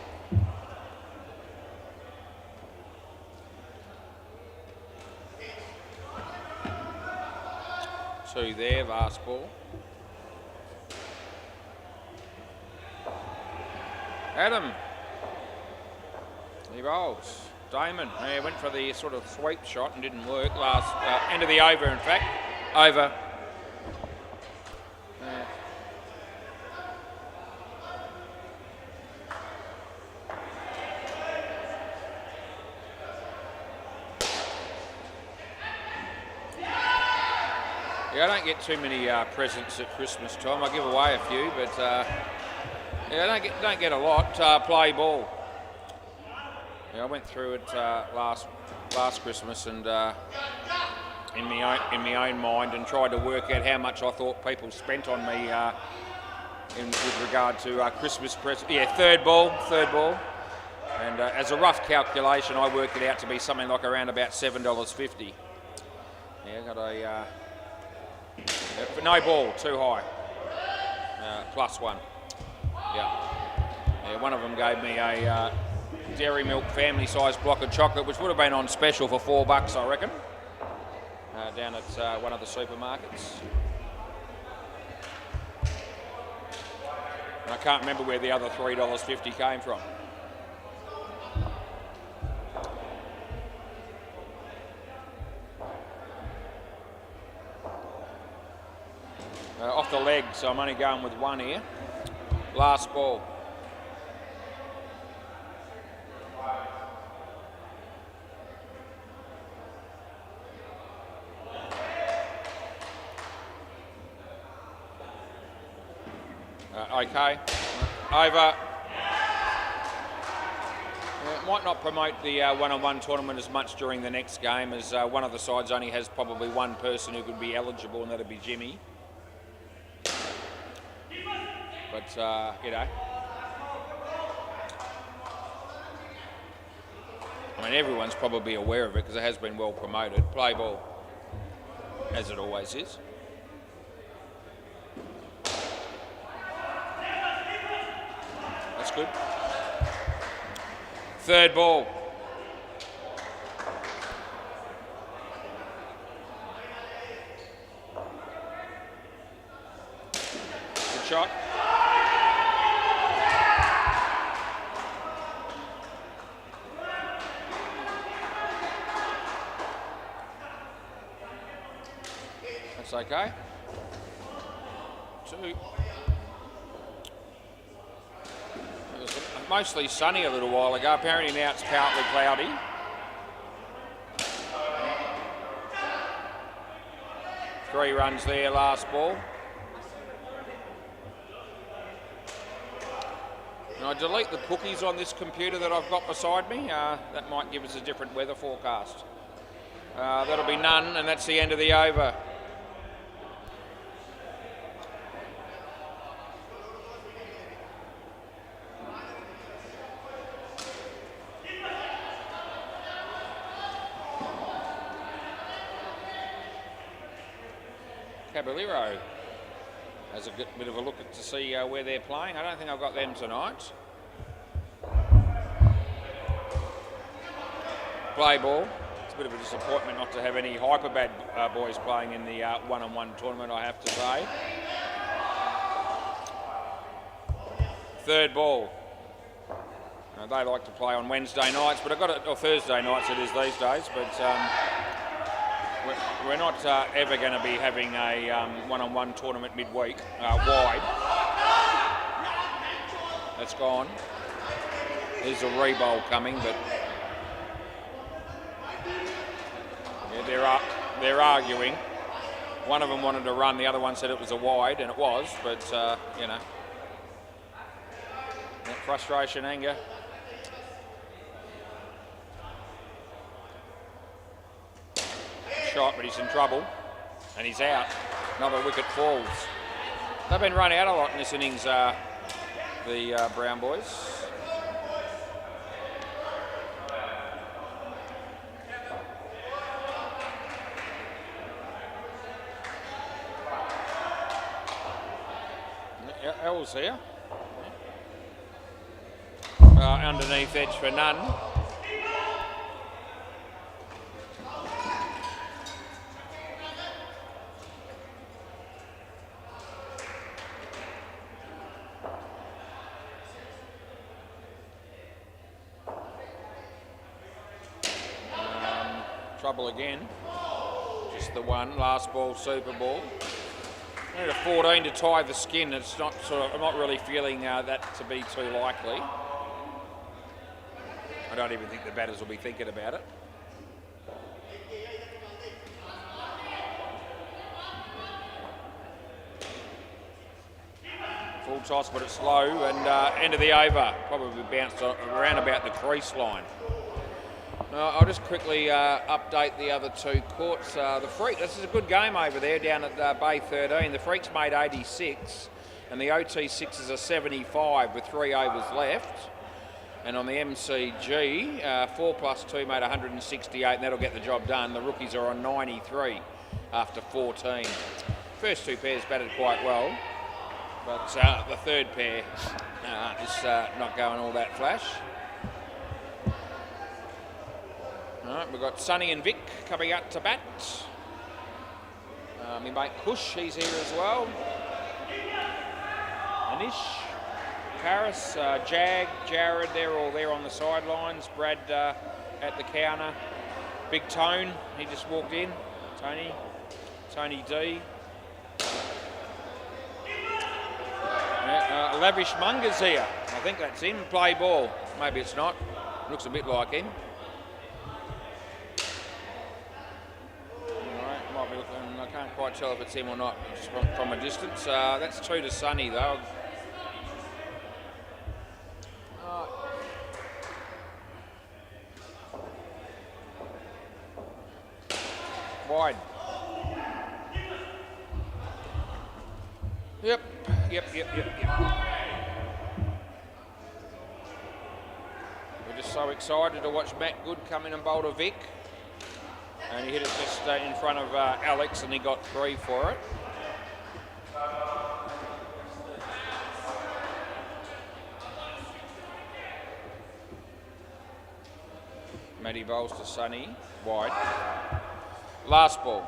right. 2 there, last ball. Adam. He bowls. Damon, he went for the sort of sweep shot and didn't work. Last end of the over, in fact. Over. Yeah, I don't get too many presents at Christmas time. I give away a few, but yeah, I don't get a lot. Play ball. Yeah, I went through it last Christmas and in my own mind and tried to work out how much I thought people spent on me with regard to Christmas presents. Yeah, third ball. And as a rough calculation, I worked it out to be something like around about $7.50. Yeah, got a no ball, too high. +1. Yeah, one of them gave me a Dairy Milk family-sized block of chocolate, which would have been on special for $4, I reckon, down at one of the supermarkets. And I can't remember where the other $3.50 came from. Off the leg, so I'm only going with 1 here. Last ball. Okay, over. It might not promote the one-on-one tournament as much during the next game, as one of the sides only has probably one person who could be eligible, and that'd be Jimmy. But, you know, I mean, everyone's probably aware of it because it has been well promoted. Play ball, as it always is. That's good. Third ball. Good shot. That's okay. 2. It was mostly sunny a little while ago. Apparently now it's partly cloudy. Three runs there, last ball. And I delete the cookies on this computer that I've got beside me. That might give us a different weather forecast. That'll be none, and that's the end of the over. Caballero has a bit of a look to see where they're playing. I don't think I've got them tonight. Play ball. It's a bit of a disappointment not to have any Hyperbad boys playing in the one-on-one tournament, I have to say. Third ball. They like to play on Wednesday nights, but or Thursday nights it is these days, but we're not ever going to be having a one-on-one tournament midweek wide. gone. There's a re-bowl coming, but yeah, they're arguing. One of them wanted to run, the other one said it was a wide, and it was, but you know, frustration, anger. Shot, but he's in trouble, and he's out. Another wicket falls. They've been run out a lot in this innings, the Brown boys. L's here. Underneath edge for none. Trouble again. Just the one. Last ball, super ball. Need a 14 to tie the skin. It's not I'm not really feeling that to be too likely. I don't even think the batters will be thinking about it. Full toss, but it's low, and end of the over. Probably bounced around about the crease line. I'll just quickly update the other two courts. The Freak, this is a good game over there down at Bay 13. The Freaks made 86 and the OT6s are 75 with 3 overs left. And on the MCG, 4 plus 2 made 168 and that'll get the job done. The Rookies are on 93 after 14. First two pairs batted quite well, but the third pair is not going all that flash. All right, we've got Sonny and Vic coming out to bat. My mate Kush, he's here as well. Anish, Paris, Jag, Jared, they're all there on the sidelines. Brad at the counter. Big Tone, he just walked in. Tony D. Lavish Munger's here. I think that's him. Play ball. Maybe it's not. Looks a bit like him. I can't quite tell if it's him or not from a distance. That's 2 to Sonny though. Wide. Yep. We're just so excited to watch Matt Good come in and bowl to Vic. And he hit it just in front of Alex and he got 3 for it. Matty bowls to Sonny, wide. Last ball.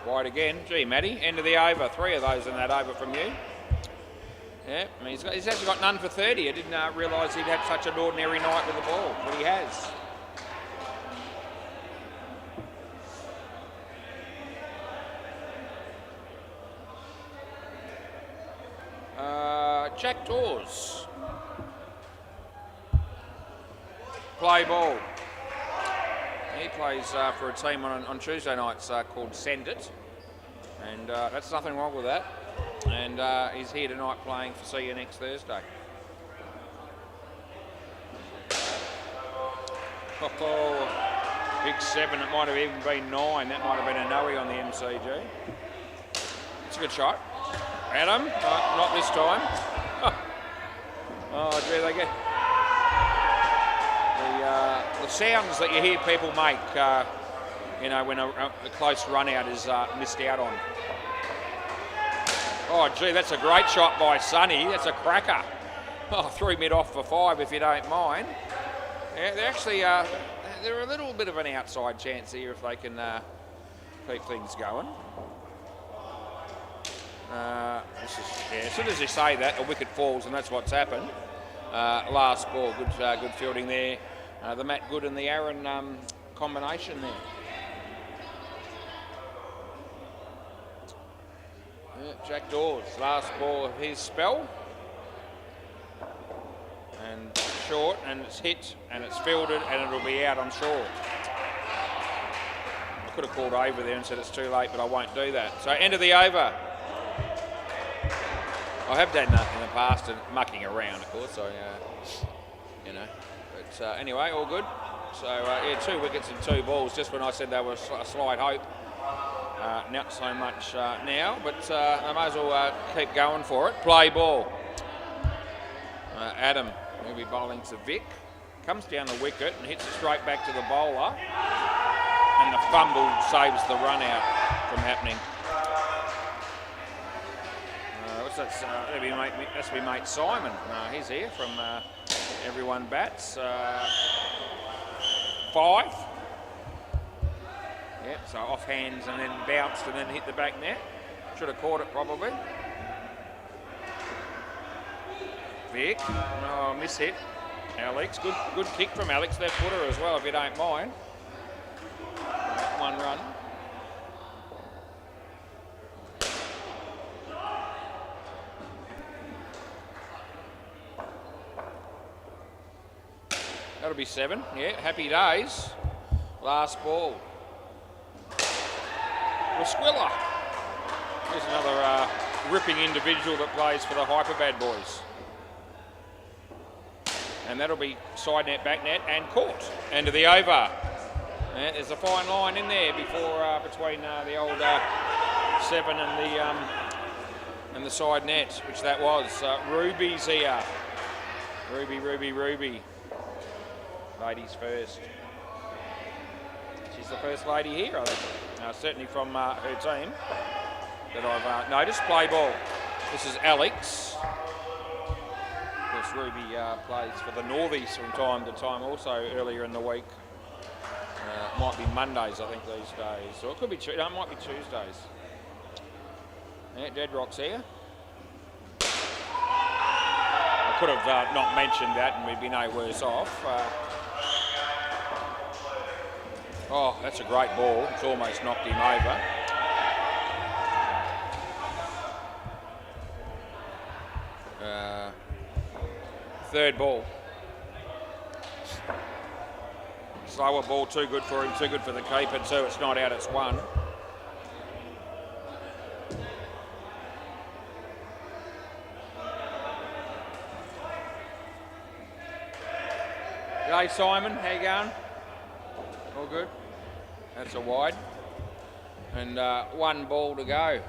Wide again. Gee, Matty, end of the over. 3 of those in that over from you. Yeah, I mean, he's actually got none for 30. I didn't realise he'd had such an ordinary night with the ball, but he has. Jack Dawes. Play ball. He plays for a team on Tuesday nights called Send It. And that's nothing wrong with that. And he's here tonight playing for See You next Thursday. Oh, big 7. It might have even been 9. That might have been a no-y on the MCG. It's a good shot. Adam, not this time. Oh, gee, they get the sounds that you hear people make, you know, when a close run out is missed out on. Oh, gee, that's a great shot by Sonny. That's a cracker. Oh, threw mid off for 5 if you don't mind. Yeah, they're actually they're a little bit of an outside chance here if they can keep things going. As soon as you say that, a wicket falls, and that's what's happened. Last ball, good fielding there. the Matt Good and the Aaron combination there. Yeah, Jack Dawes, last ball of his spell. And short, and it's hit, and it's fielded, and it'll be out, I'm sure. I could have called over there and said it's too late, but I won't do that. So end of the over. I have done that in the past, and mucking around, of course. You know. But anyway, all good. So yeah, 2 wickets and 2 balls. Just when I said there was a slight hope, not so much now. But I might as well keep going for it. Play ball. Adam. He'll be bowling to Vic. Comes down the wicket and hits it straight back to the bowler. And the fumble saves the run out from happening. What's that? That's my mate Simon. He's here from Everyone Bats. 5. Yep, so off hands and then bounced and then hit the back net. Should have caught it probably. Vic, no, miss hit. Alex, good kick from Alex, left footer as well, if you don't mind. 1 run. That'll be 7. Yeah, happy days. Last ball. Squiller. Here's another ripping individual that plays for the Hyperbad boys. And that'll be side net, back net, and caught. End of the over. And there's a fine line in there before between the old 7 and the side net, which that was. Ruby's here. Ruby. Ladies first. She's the first lady here, I think. Certainly from her team that I've noticed. Play ball. This is Alex. Of course, Ruby plays for the Northies from time to time, also earlier in the week. Might be Mondays, I think, these days. Or it could be, it might be Tuesdays. Yeah, Dead Rock's here. I could have not mentioned that and we'd be no worse off. Oh, that's a great ball. It's almost knocked him over. Third ball. Slower ball, too good for him, too good for the keeper, so it's not out, it's 1. G'day Simon, how you going? All good? That's a wide. And 1 ball to go.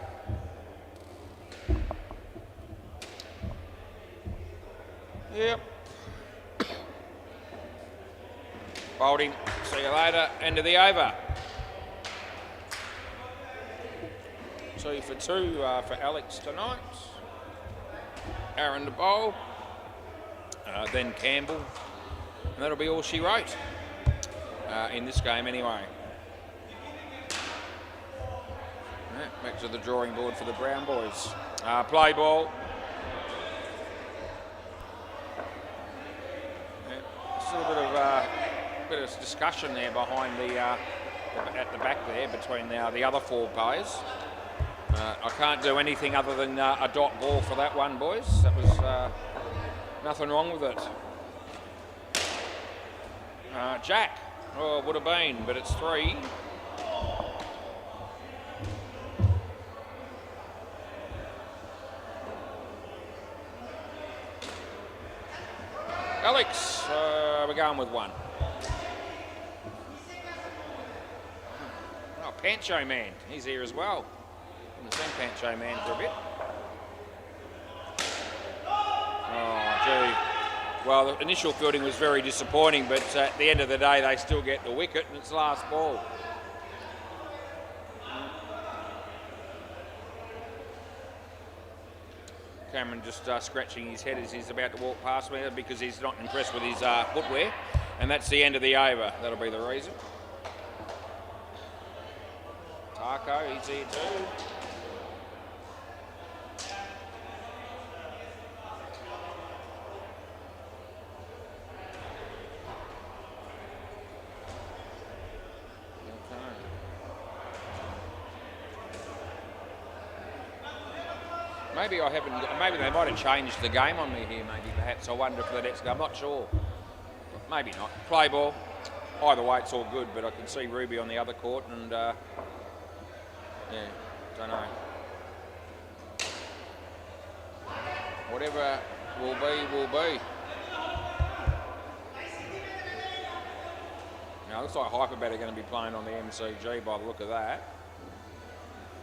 Yep. Bowled him. See you later. End of the over. 2 for 2 for Alex tonight. Aaron to bowl. Then Campbell. And that'll be all she wrote in this game anyway. Back to the drawing board for the Brown boys. Play ball. Still a bit of discussion there behind at the back there between the other 4 players. I can't do anything other than a dot ball for that one, boys. That was nothing wrong with it. Jack, oh, it would have been, but it's 3. Alex, we're going with 1. Oh, Pancho Man, he's here as well. Haven't seen Pancho Man for a bit. Oh, gee. Well, the initial fielding was very disappointing, but at the end of the day, they still get the wicket, and it's last ball. Cameron just scratching his head as he's about to walk past me because he's not impressed with his footwear. And that's the end of the over. That'll be the reason. Taco, he's here too. Maybe I haven't. Maybe they might have changed the game on me here. Maybe perhaps I wonder for the next game. I'm not sure. Maybe not. Play ball. Either way, it's all good. But I can see Ruby on the other court, and yeah, don't know. Whatever will be, will be. Now, it looks like Hyperbet are going to be playing on the MCG by the look of that,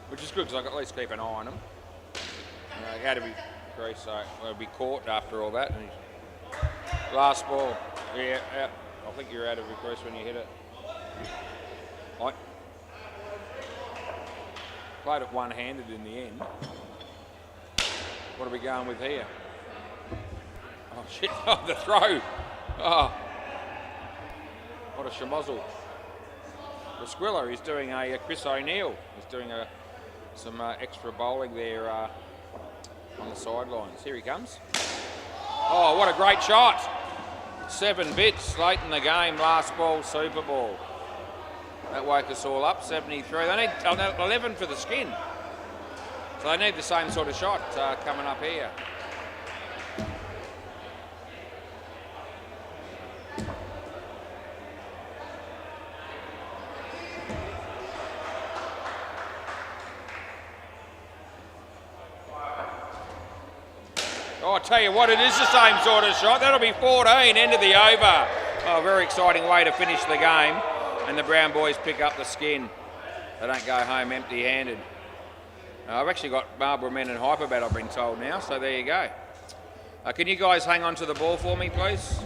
which is good because I can at least keep an eye on them. Out of his crease, so they'll be caught after all that. And last ball, yeah, out. I think you're out of your crease when you hit it. I played it one-handed in the end. What are we going with here? Oh shit! Oh, the throw! Oh, what a schmozzle! The Squiller is doing a Chris O'Neill. He's doing some extra bowling there on the sidelines. Here he comes. Oh, what a great shot! 7 bits late in the game. Last ball, Super Ball. That woke us all up. 73. They need 11 for the skin. So they need the same sort of shot coming up here. Oh, I tell you what, it is the same sort of shot. That'll be 14, end of the over. Oh, very exciting way to finish the game. And the Brown boys pick up the skin. They don't go home empty-handed. I've actually got Marlborough Men and Hyperbet, I've been told now, so there you go. Can you guys hang on to the ball for me, please?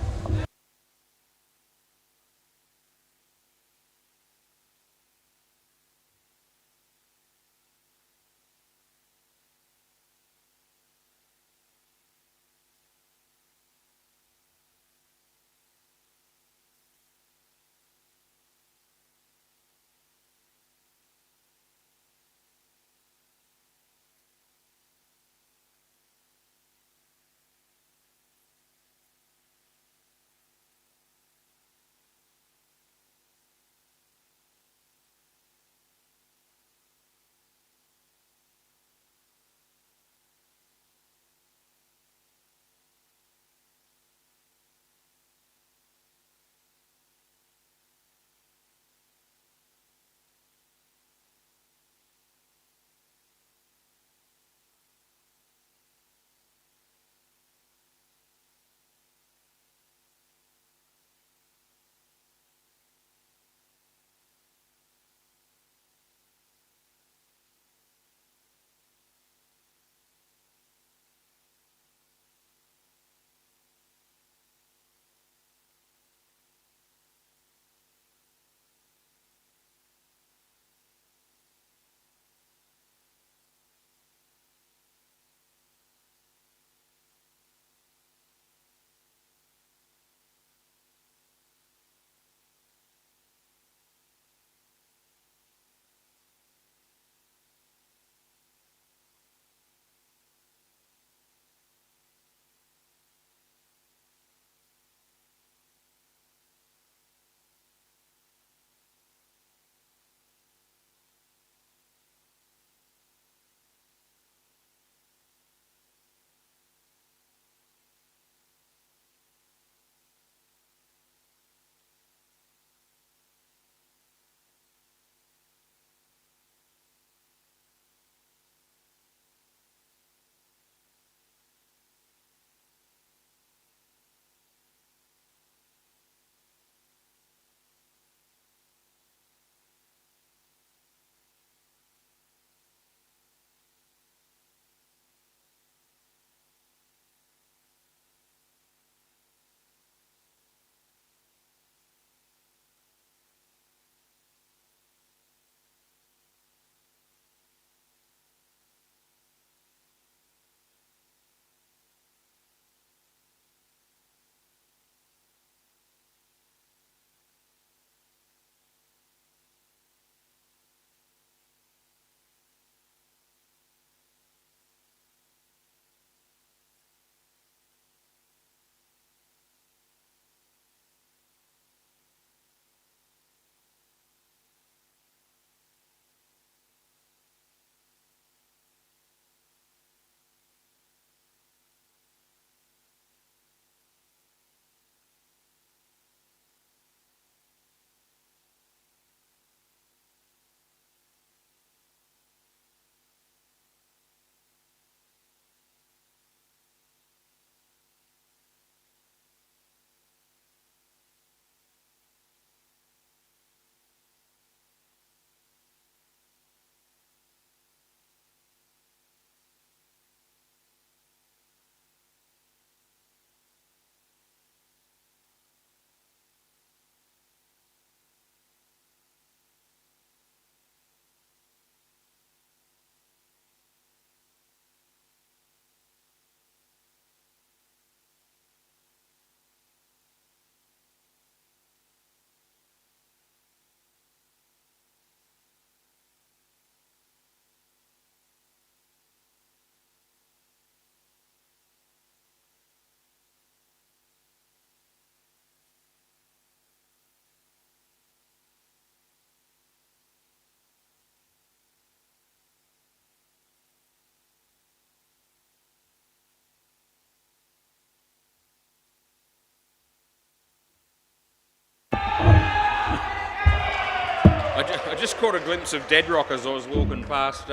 I just caught a glimpse of Deadrock as I was walking past,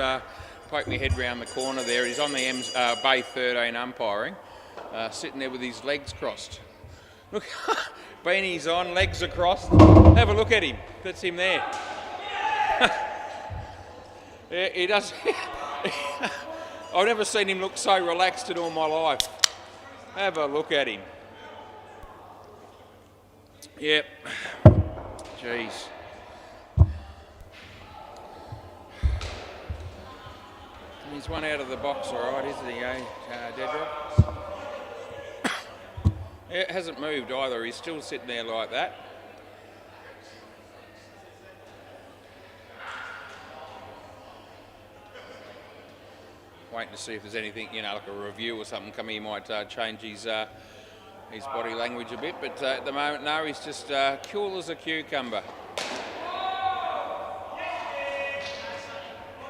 poked my head round the corner there. He's on the Bay 13 umpiring, sitting there with his legs crossed. Look, beanies on, legs across. Have a look at him. That's him there. Yeah, he does. I've never seen him look so relaxed in all my life. Have a look at him. Yep. Jeez. He's one out of the box, all right, isn't he, Dedra? Yeah, it hasn't moved either. He's still sitting there like that. Waiting to see if there's anything, like a review or something coming. He might change his body language a bit, but at the moment, no, he's just cool as a cucumber.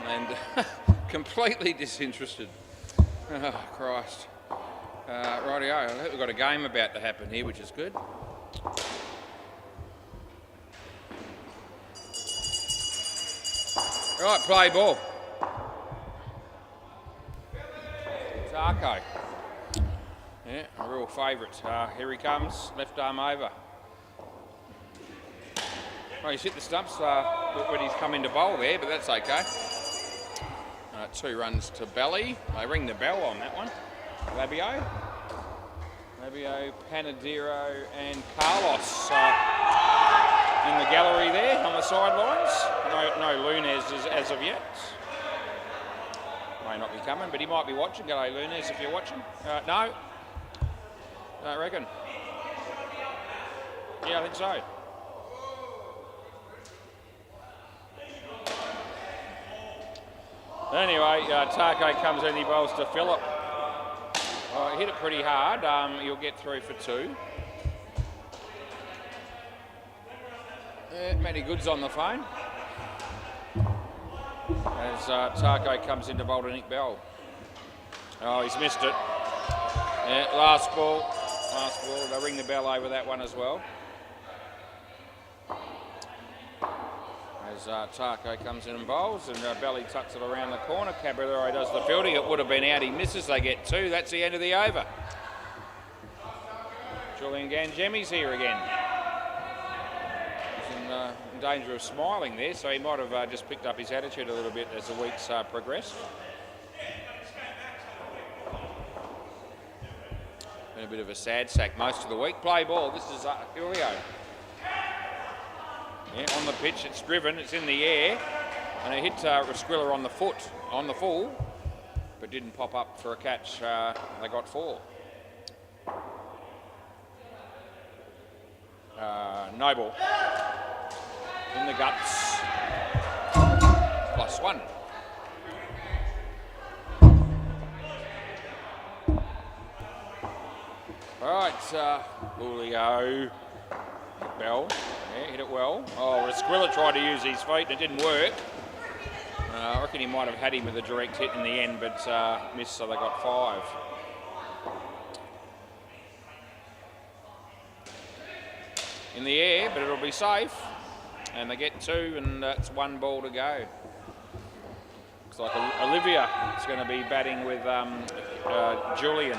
And completely disinterested. Oh, Christ. Rightio, I think we've got a game about to happen here, which is good. Right, play ball. Zarko. Yeah, a real favourite. Here he comes, left arm over. Well, he's hit the stumps when he's come into bowl there, but that's okay. 2 runs to Belly. They ring the bell on that one. Labio, Panadero and Carlos in the gallery there on the sidelines. No Lunes as of yet. May not be coming, but he might be watching. G'day Lunes if you're watching. No, don't reckon. Yeah, I think so. Anyway, Tarko comes in, he bowls to Phillip. He hit it pretty hard. You'll get through for 2. Matty Good's on the phone. As Tarko comes in to bowl to Nick Bell. Oh, he's missed it. Yeah, last ball. They'll ring the bell over that one as well. As Tarko comes in and bowls, and Belly tucks it around the corner. Caballero does the fielding. It would have been out. He misses. They get 2. That's the end of the over. Julian Gangemi's here again. He's in danger of smiling there, so he might have just picked up his attitude a little bit as the weeks progressed. Been a bit of a sad sack most of the week. Play ball. This is Julio. Yeah, on the pitch, it's driven, it's in the air, and it hit Rasquilla on the foot, on the full, but didn't pop up for a catch. They got 4. Noble in the guts, +1. All right, Julio. Bell, yeah, hit it well. Oh, Rasquilla tried to use his feet and it didn't work. I reckon he might have had him with a direct hit in the end, but missed, so they got 5. In the air, but it'll be safe. And they get 2, and it's 1 ball to go. Looks like Olivia is going to be batting with Julian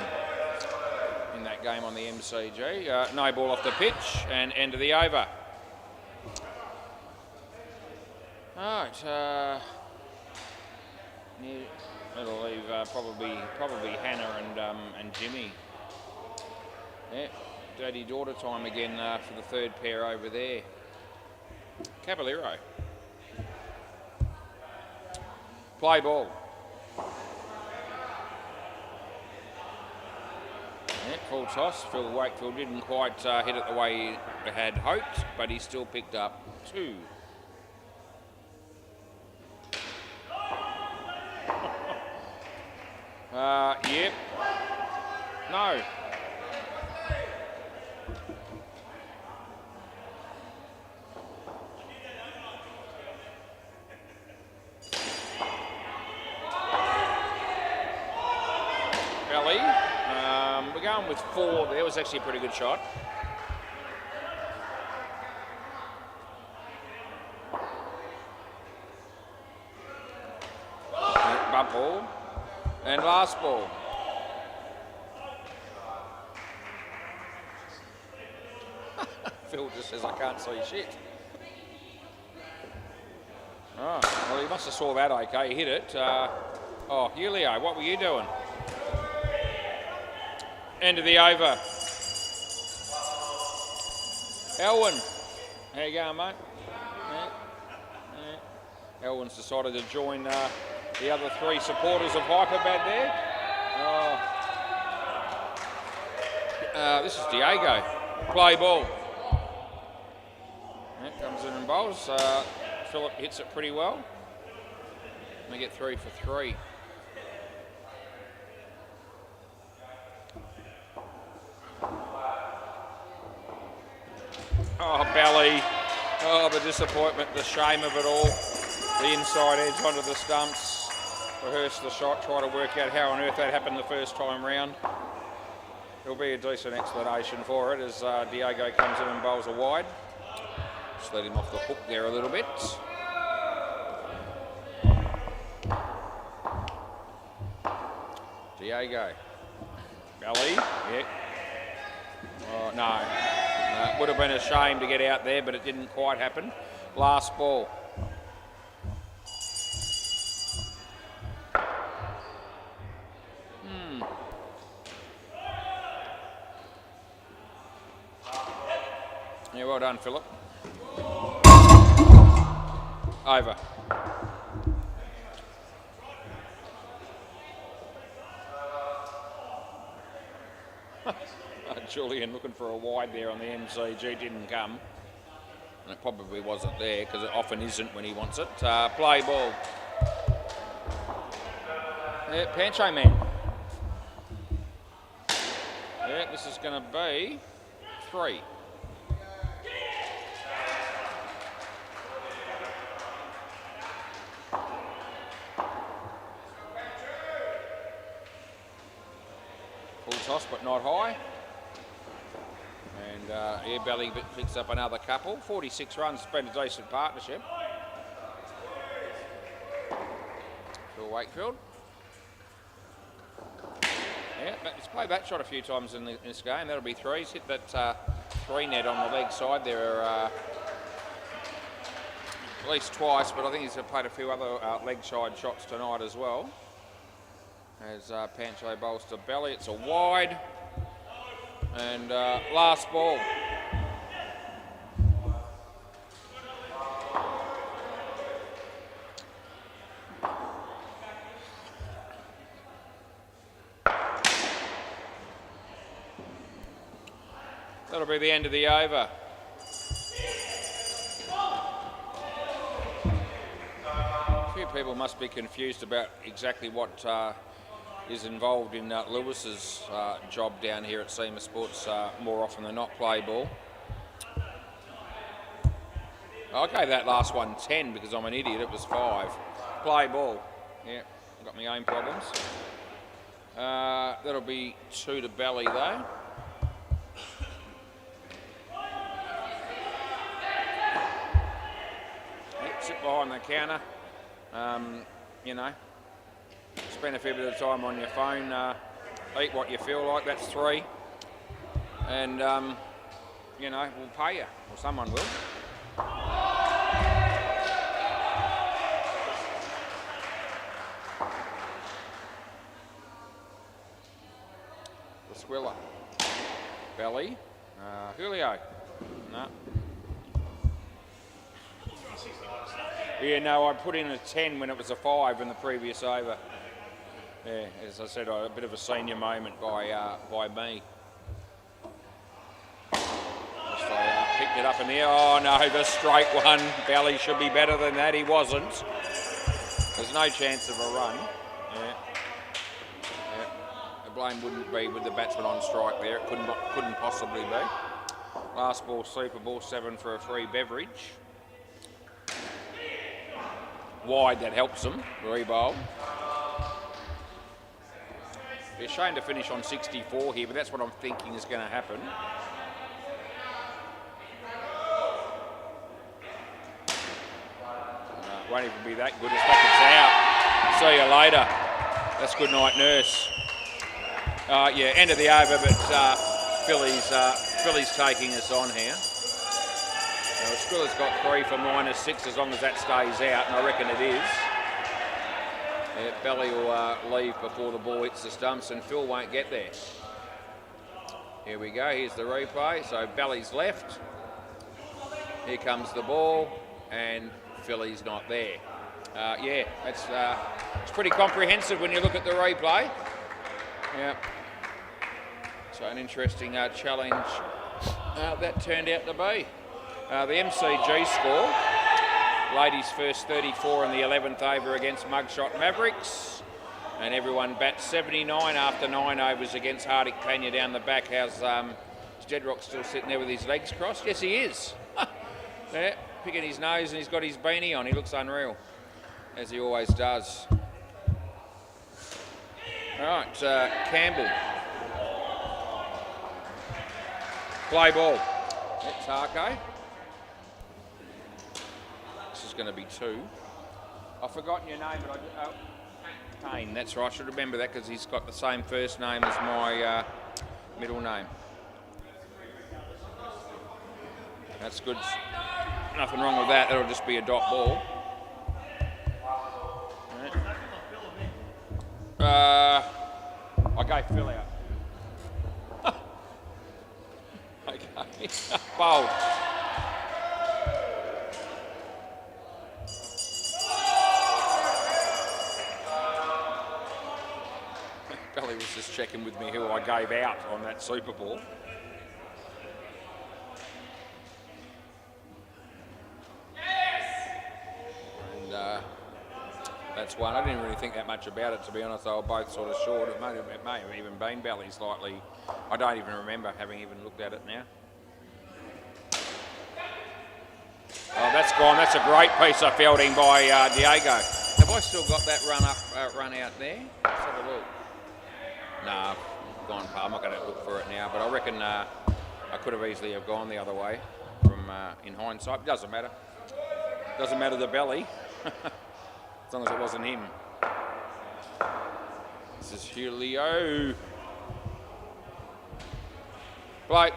in that game on the MCG. No ball off the pitch and end of the over. Alright, yeah, that'll leave probably Hannah and Jimmy. Yeah, daddy-daughter time again for the 3rd pair over there. Caballero. Play ball. Yeah, full toss. Phil Wakefield didn't quite hit it the way he had hoped, but he still picked up 2. Yep. No. Belly. We're going with 4 there. Was actually a pretty good shot. jump ball. And last ball. Phil just says I can't see shit. Oh, well, he must have saw that okay. He hit it. Oh, Julio, what were you doing? End of the over. Elwyn, how you going, mate? Elwyn's decided to join the other three supporters of Hyperbad there. This is Diego. Play ball. Comes in and bowls. Philip hits it pretty well. They get 3 for 3. Oh, Belly. Oh, the disappointment, the shame of it all. The inside edge onto the stumps. Rehearse the shot, try to work out how on earth that happened the first time round. There'll be a decent explanation for it as Diego comes in and bowls a wide. Just let him off the hook there a little bit. Diego. Belly. Yeah. Oh, no. It would have been a shame to get out there, but it didn't quite happen. Last ball. Yeah, well done, Philip. Over. Julian looking for a wide there on the MCG, didn't come. And it probably wasn't there because it often isn't when he wants it. Play ball. Yeah, Pancho man. Yeah, this is going to be 3. Full toss, but not high. And Air Belly picks up another couple. 46 runs, it's been a decent partnership. Phil Wakefield. Yeah, he's played that shot a few times in this game. That'll be 3. He's hit that 3 net on the leg side there at least twice, but I think he's played a few other leg side shots tonight as well. As Pancho bowls to Belly, it's a wide. And last ball. That'll be the end of the over. A few people must be confused about exactly what is involved in Lewis's job down here at SEMA Sports more often than not. Play ball. I gave that last one 10 because I'm an idiot. It was 5. Play ball. Yeah, I've got my own problems. That'll be 2 to Belly though. Yeah, sit behind the counter. You know. Spend a fair bit of time on your phone, eat what you feel like, that's 3. And, you know, we'll pay you, or someone will. The Squiller. Belly. Julio. No. Yeah, no, I put in a 10 when it was a 5 in the previous over. Yeah, as I said, a bit of a senior moment by me. Just picked it up in the air. Oh no, the straight one. Belly should be better than that. He wasn't. There's no chance of a run. Yeah. The blame wouldn't be with the batsman on strike there. It couldn't possibly be. Last ball, Super Ball, 7 for a free beverage. Wide, that helps them. Rebowl. Be a shame to finish on 64 here, but that's what I'm thinking is going to happen. Won't even be that good. It's out. See you later. That's good night, Nurse. Yeah, end of the over, but Philly's taking us on here. Squilla's got 3 for -6 as long as that stays out, and I reckon it is. Yeah, Belly will leave before the ball hits the stumps, and Phil won't get there. Here we go, here's the replay. So Belly's left. Here comes the ball, and Philly's not there. Yeah, it's pretty comprehensive when you look at the replay. Yeah. So an interesting challenge that turned out to be. The MCG score, ladies first 34 in the 11th over against Mugshot Mavericks, and everyone bats 79 after 9 overs against Hardick Pena down the back. How's Jedrock still sitting there with his legs crossed? Yes, he is. Yeah, picking his nose, and he's got his beanie on. He looks unreal, as he always does. All right, Campbell. Play ball. It's Tarko. This is going to be 2. I've forgotten your name, but Kane, that's right. I should remember that because he's got the same first name as my middle name. That's good. Nothing wrong with that. That'll just be a dot ball. I gave Phil out. Okay. Bold. Belly was just checking with me who I gave out on that Super Bowl. And that's one. I didn't really think that much about it, to be honest. They were both sort of short. It may have even been Belly slightly. I don't even remember having even looked at it now. Oh, that's gone. That's a great piece of fielding by Diego. Have I still got that run out there? Let's have a look. No, I've gone. I'm not going to look for it now, but I reckon I could have easily have gone the other way from in hindsight. Doesn't matter. Doesn't matter the Belly. As long as it wasn't him. This is Julio. Blake.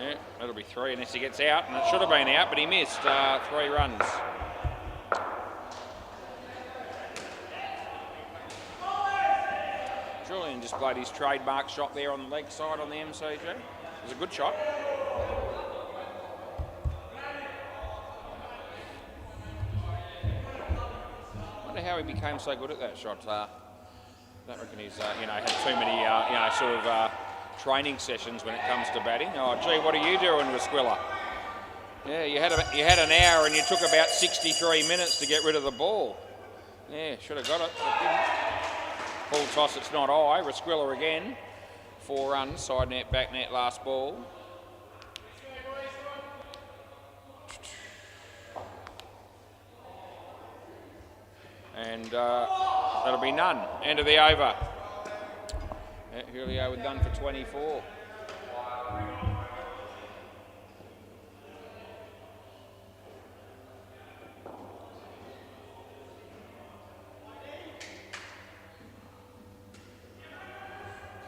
Yeah, that'll be 3 unless he gets out, and it should have been out, but he missed 3 runs. Julian just played his trademark shot there on the leg side on the MCG. It was a good shot. How he became so good at that shot. I don't reckon he's had too many sort of training sessions when it comes to batting. Oh gee, what are you doing with Squilla? Yeah, you had an hour and you took about 63 minutes to get rid of the ball. Yeah, should have got it, but didn't. Full toss, it's not high. Squilla again. 4 runs, side net, back net, last ball. And that'll be none. End of the over. Yeah, Julio was done for 24.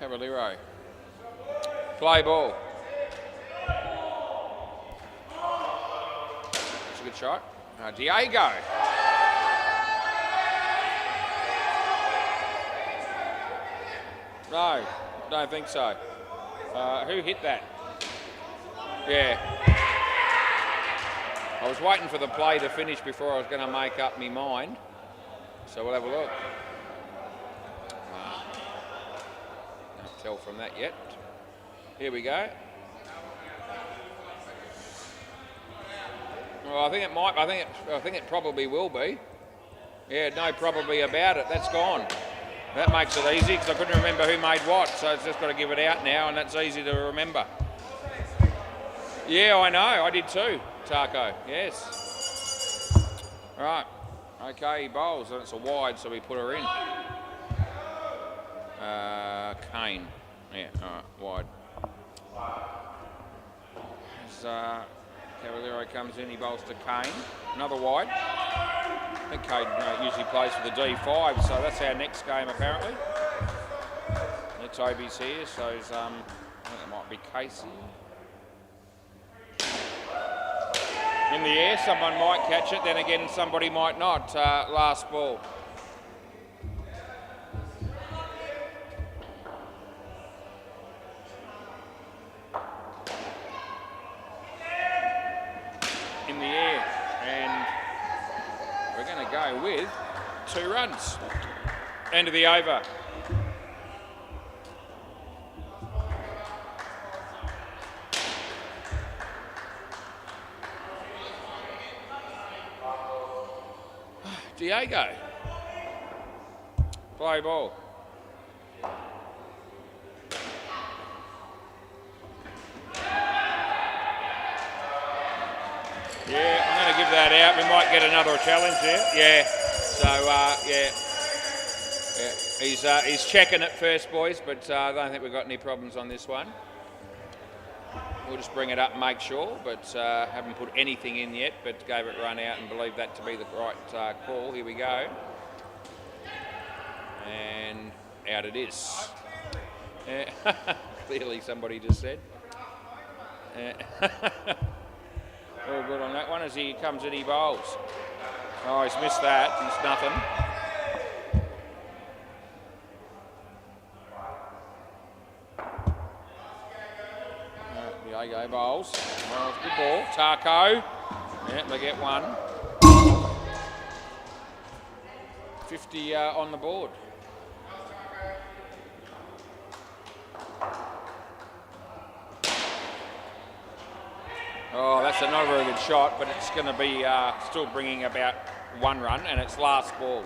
Cavallero. Play ball. That's a good shot. Diego. No, don't think so. Who hit that? Yeah. I was waiting for the play to finish before I was going to make up my mind. So we'll have a look. Can't tell from that yet. Here we go. Well, I think it might. I think it probably will be. Yeah, no, probably about it. That's gone. That makes it easy because I couldn't remember who made what, so it's just got to give it out now, and that's easy to remember. Yeah, I know. I did too, Tarko. Yes. Right. Okay, he bowls, and it's a wide, so we put her in. Kane. Yeah, all right, wide. As Cavallero comes in, he bowls to Kane. Another wide. I think Cade usually plays for the D5, so that's our next game apparently. Toby's here, so I think it might be Casey. In the air, someone might catch it, then again somebody might not. Last ball. In the air, and we're going to go with 2 runs. End of the over. Diego. Play ball. Yeah, I'm going to give that out. We might get another challenge here. Yeah. So, yeah. He's checking it first, boys, but I don't think we've got any problems on this one. We'll just bring it up and make sure, but haven't put anything in yet, but gave it run out and believe that to be the right call. Here we go. And out it is. Clearly somebody just said. All good on that one as he comes in, he bowls. Oh, he's missed that. He's nothing. Diego bowls. Oh, good ball. Tarko. Yeah, they get one. 50 on the board. Oh, that's not a very good shot, but it's going to be still bringing about 1 run, and it's last ball.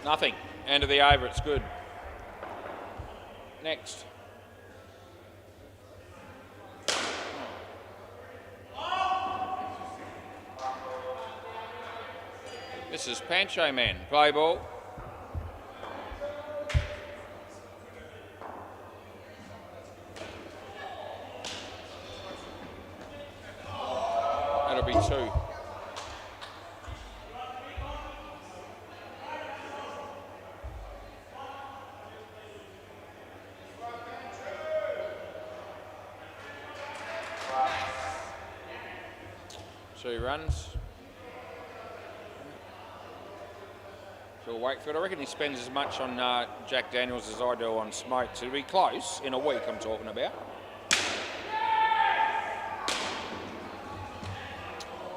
Nothing. End of the over. It's good. Next. This is Pancho Man. Play ball. That'll be 2. Two runs. Phil Wakefield. I reckon he spends as much on Jack Daniels as I do on Smoke. So it'll be close in a week, I'm talking about.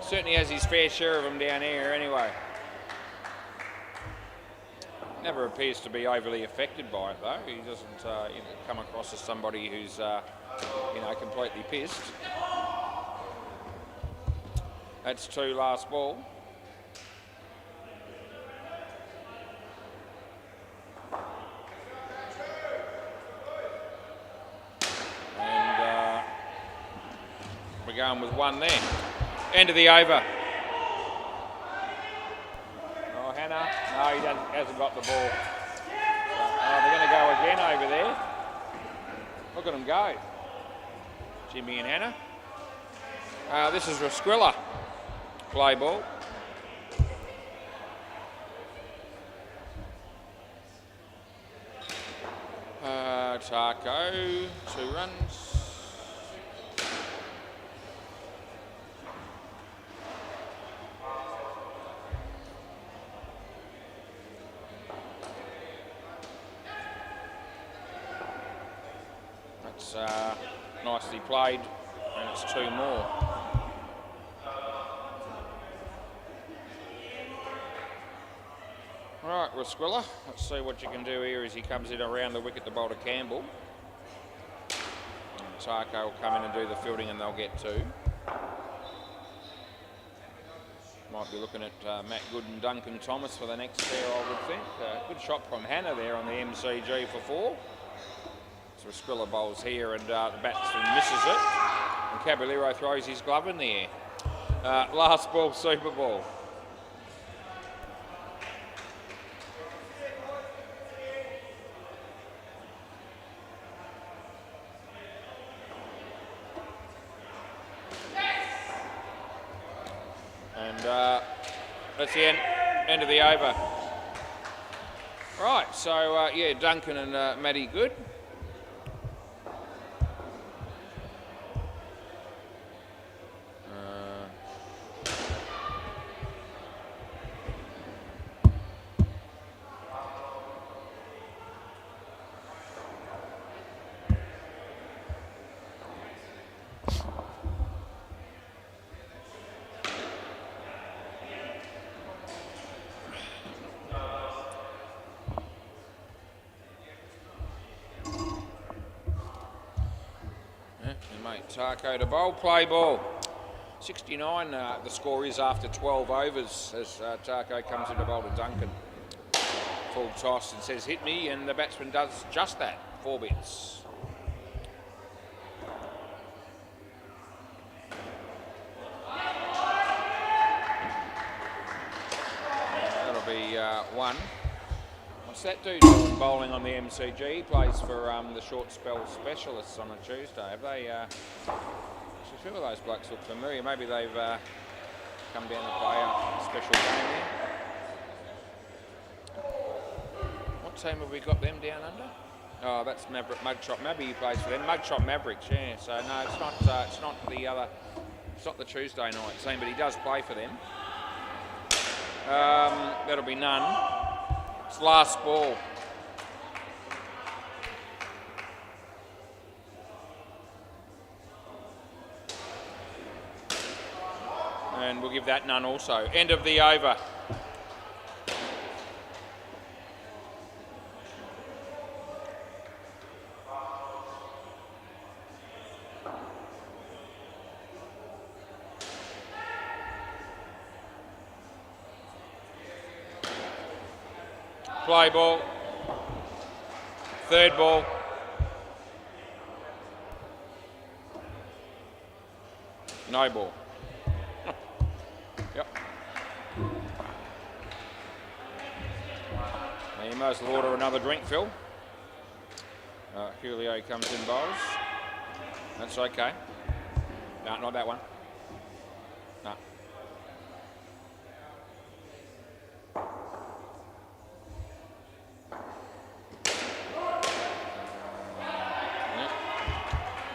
Certainly has his fair share of them down here anyway. Never appears to be overly affected by it though. He doesn't come across as somebody who's completely pissed. That's 2 last ball. And we're going with 1 there. End of the over. Oh, Hannah. No, he hasn't got the ball. Oh, they're going to go again over there. Look at them go. Jimmy and Hannah. This is Rasquilla. Play ball. Tarko, 2 runs. That's nicely played, and it's 2 more. All right, Rasquilla, let's see what you can do here as he comes in around the wicket to bowl to Campbell. And Tarko will come in and do the fielding and they'll get 2. Might be looking at Matt Good and Duncan Thomas for the next pair, I would think. Good shot from Hannah there on the MCG for 4. So Rasquilla bowls here and the batsman misses it. And Caballero throws his glove in the air. Last ball, super ball. That's the end of the over. Right, so yeah, Duncan and Matty good. Mate, Tarko to bowl, play ball. 69 the score is after 12 overs as Tarko comes into bowl to Duncan. Full toss and says hit me, and the batsman does just that. 4 bits. That'll be 1. What's that dude doing bowling on the MCG? He plays for the short spell specialists on a Tuesday. Have they? A few of those blokes look familiar. Maybe they've come down to play a special game here. What team have we got them down under? Oh, that's Mugshot. Maybe he plays for them. Mugshot Mavericks. Yeah. So no, it's not. It's not the other. It's not the Tuesday night team, but he does play for them. That'll be none. It's last ball. And we'll give that none also. End of the over. Play ball. Third ball. No ball. Yep. Now you might as well order another drink, Phil. Julio comes in bowls. That's okay. No, not that one. No.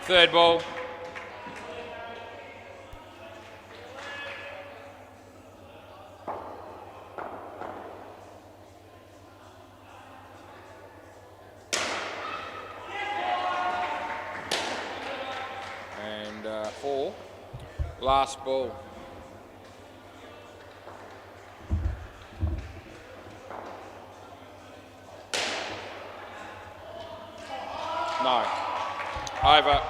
Third ball. And 4. Last ball. No. Over.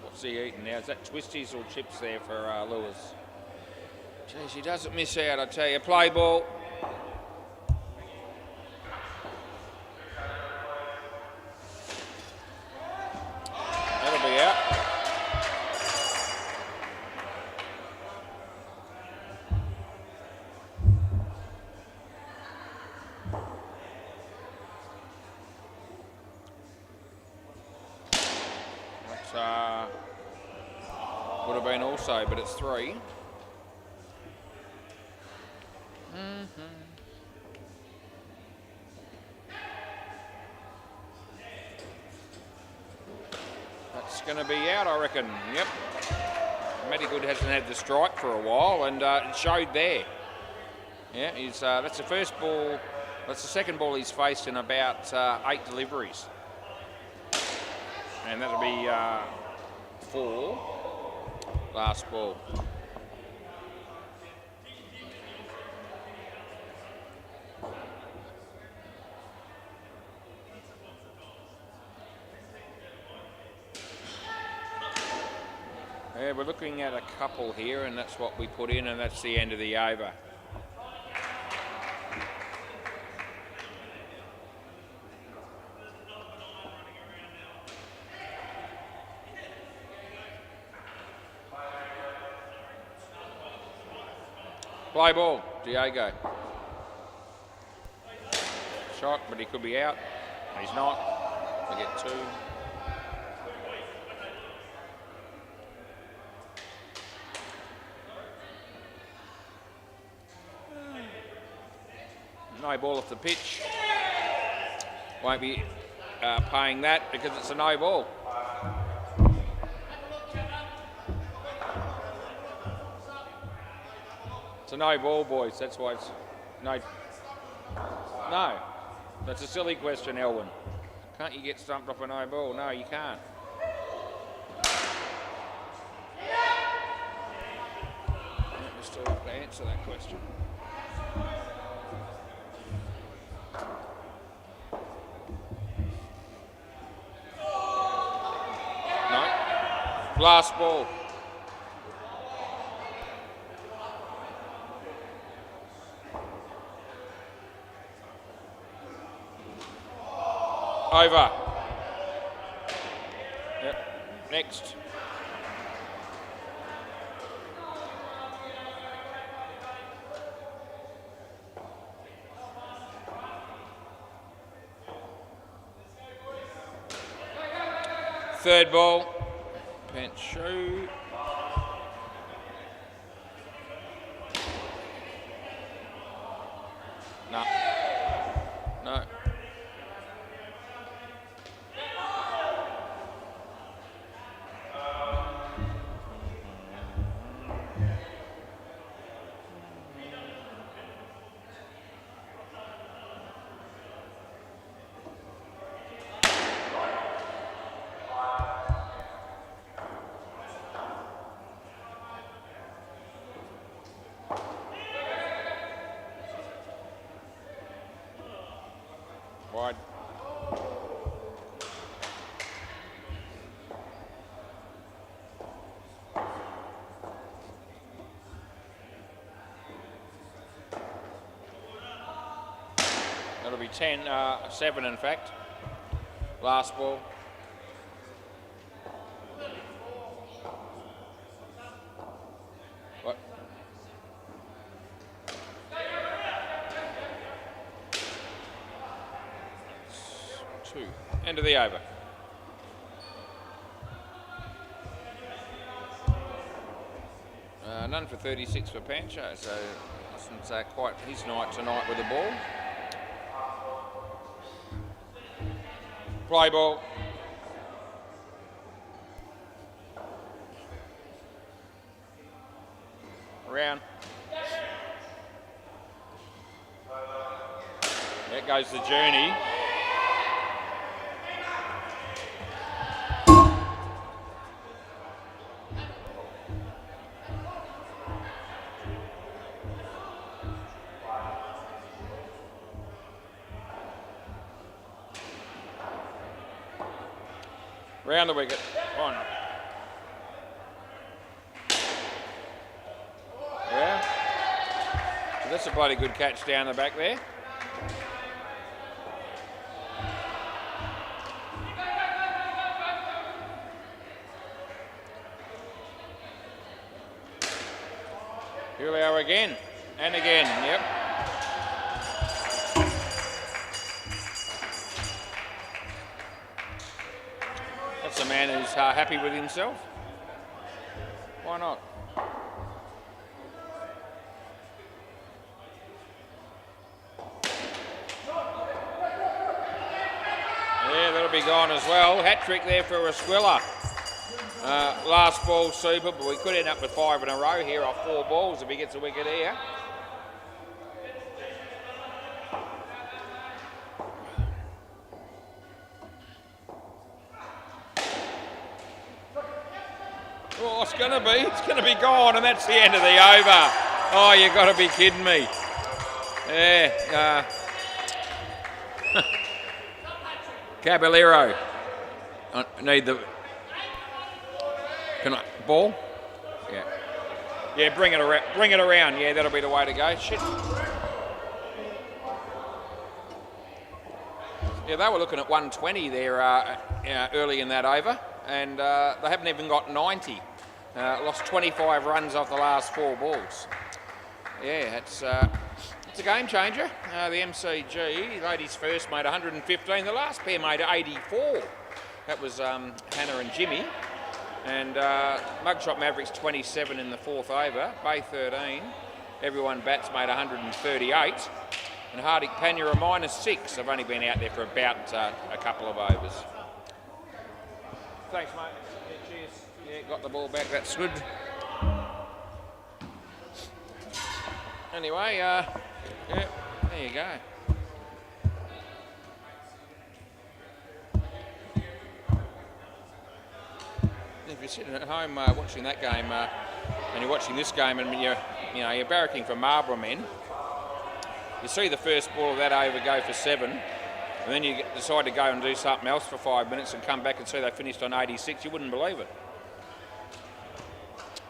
What's he eating now? Is that twisties or chips there for Lewis? Geez, he doesn't miss out, I tell you. Play ball. That'll be out. That would have been also, but it's 3. That's going to be out, I reckon. Yep. Matty Good hasn't had the strike for a while, and it showed there. Yeah, he's that's the first ball. That's the second ball he's faced in about 8 deliveries, and that'll be 4. Last ball. Yeah, we're looking at a couple here, and that's what we put in, and that's the end of the over. Play ball, Diego. Shot, but he could be out. He's not. We get 2. No ball off the pitch. Won't be paying that because it's a no ball. It's a no ball, boys. That's why it's no. No. That's a silly question, Elwyn. Can't you get stumped off a no ball? No, you can't. We still have to answer that question. No. Last ball. Over. Yep. Next. Third ball. Pancho. No. No. Wide. That'll be 7 in fact. Last ball. What? End of the over. None for 36 for Pancho, so it's quite his night tonight with the ball. Play ball. Around. There goes the journey. Round the wicket. On. Yeah. So that's a bloody good catch down the back there. Here we are again. And again. Yep. That's a man who's happy with himself. Why not? Yeah, that'll be gone as well. Hat trick there for Esquilla. Last ball super, but we could end up with 5 in a row here off 4 balls if he gets a wicket here. Oh, it's going to be gone, and that's the end of the over. Oh, you've got to be kidding me. Yeah. Caballero. I need the... Can I... Ball? Yeah. Yeah, bring it around. Bring it around. Yeah, that'll be the way to go. Shit. Yeah, they were looking at 120 there early in that over, and they haven't even got 90. Lost 25 runs off the last 4 balls. Yeah, it's a game changer. The MCG ladies first made 115. The last pair made 84. That was Hannah and Jimmy. And Mugshot Mavericks 27 in the fourth over. Bay 13. Everyone Bats made 138. And Hardick Panura -6. I've only been out there for about a couple of overs. Thanks, mate. Yeah, cheers. Yeah, got the ball back. That's good. Anyway, yeah, there you go. If you're sitting at home watching that game and you're watching this game and you're barracking for Marlborough men, you see the first ball of that over go for 7, and then you decide to go and do something else for 5 minutes and come back and see they finished on 86. You wouldn't believe it.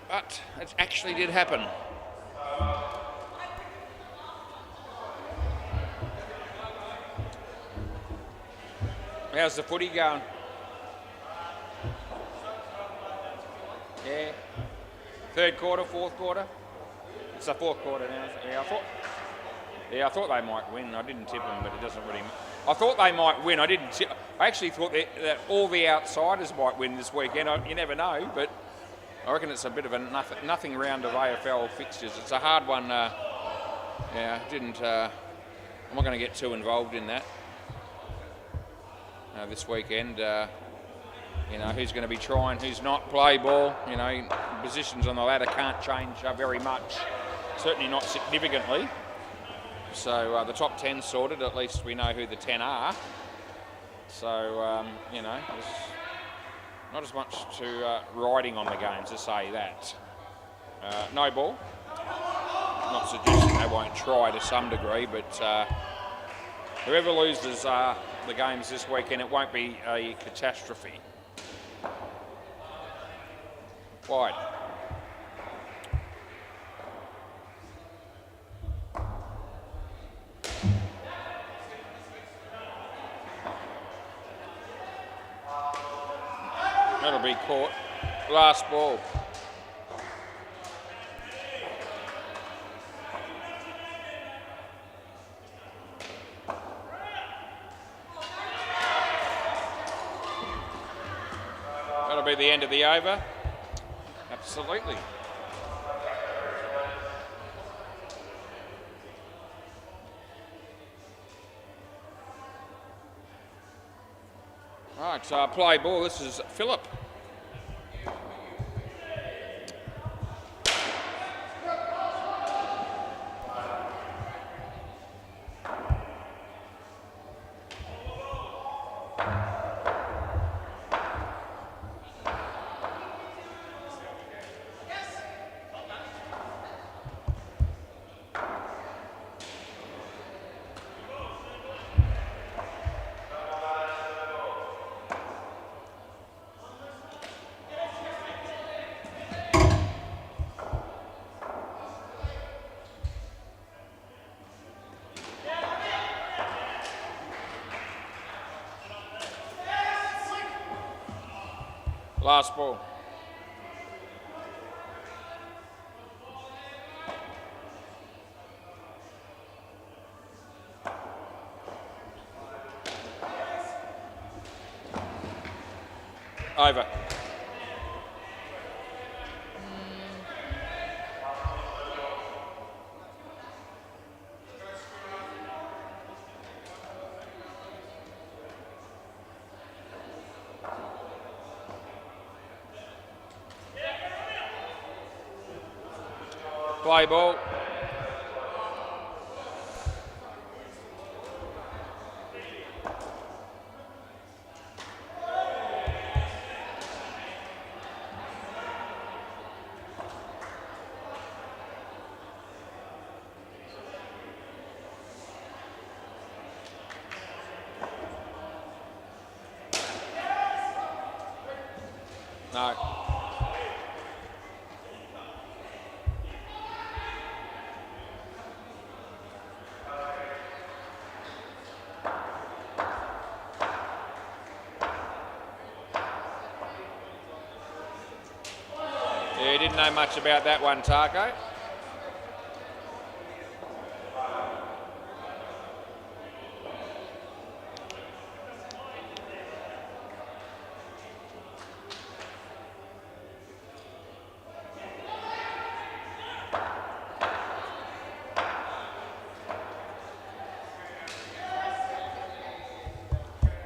But it actually did happen. How's the footy going? Yeah. Third quarter, fourth quarter? It's the fourth quarter now. Yeah, I thought they might win. I didn't tip them, but it doesn't really... I thought they might win. I didn't tip... I actually thought that all the outsiders might win this weekend. You never know, but I reckon it's a bit of a nothing round of AFL fixtures. It's a hard one. Yeah, I'm not going to get too involved in that. This weekend, who's going to be trying, who's not, play ball. Positions on the ladder can't change very much, certainly not significantly. So the top 10 sorted, at least we know who the 10 are. So, there's not as much to riding on the games to say that. No ball. Not suggesting they won't try to some degree, but whoever loses the games this weekend, it won't be a catastrophe. Wide. That'll be caught. Last ball. That'll be the end of the over. Absolutely. Right, so play ball. This is Phillip. Last ball. Over. Play ball. No. Yeah, didn't know much about that one, Tarko.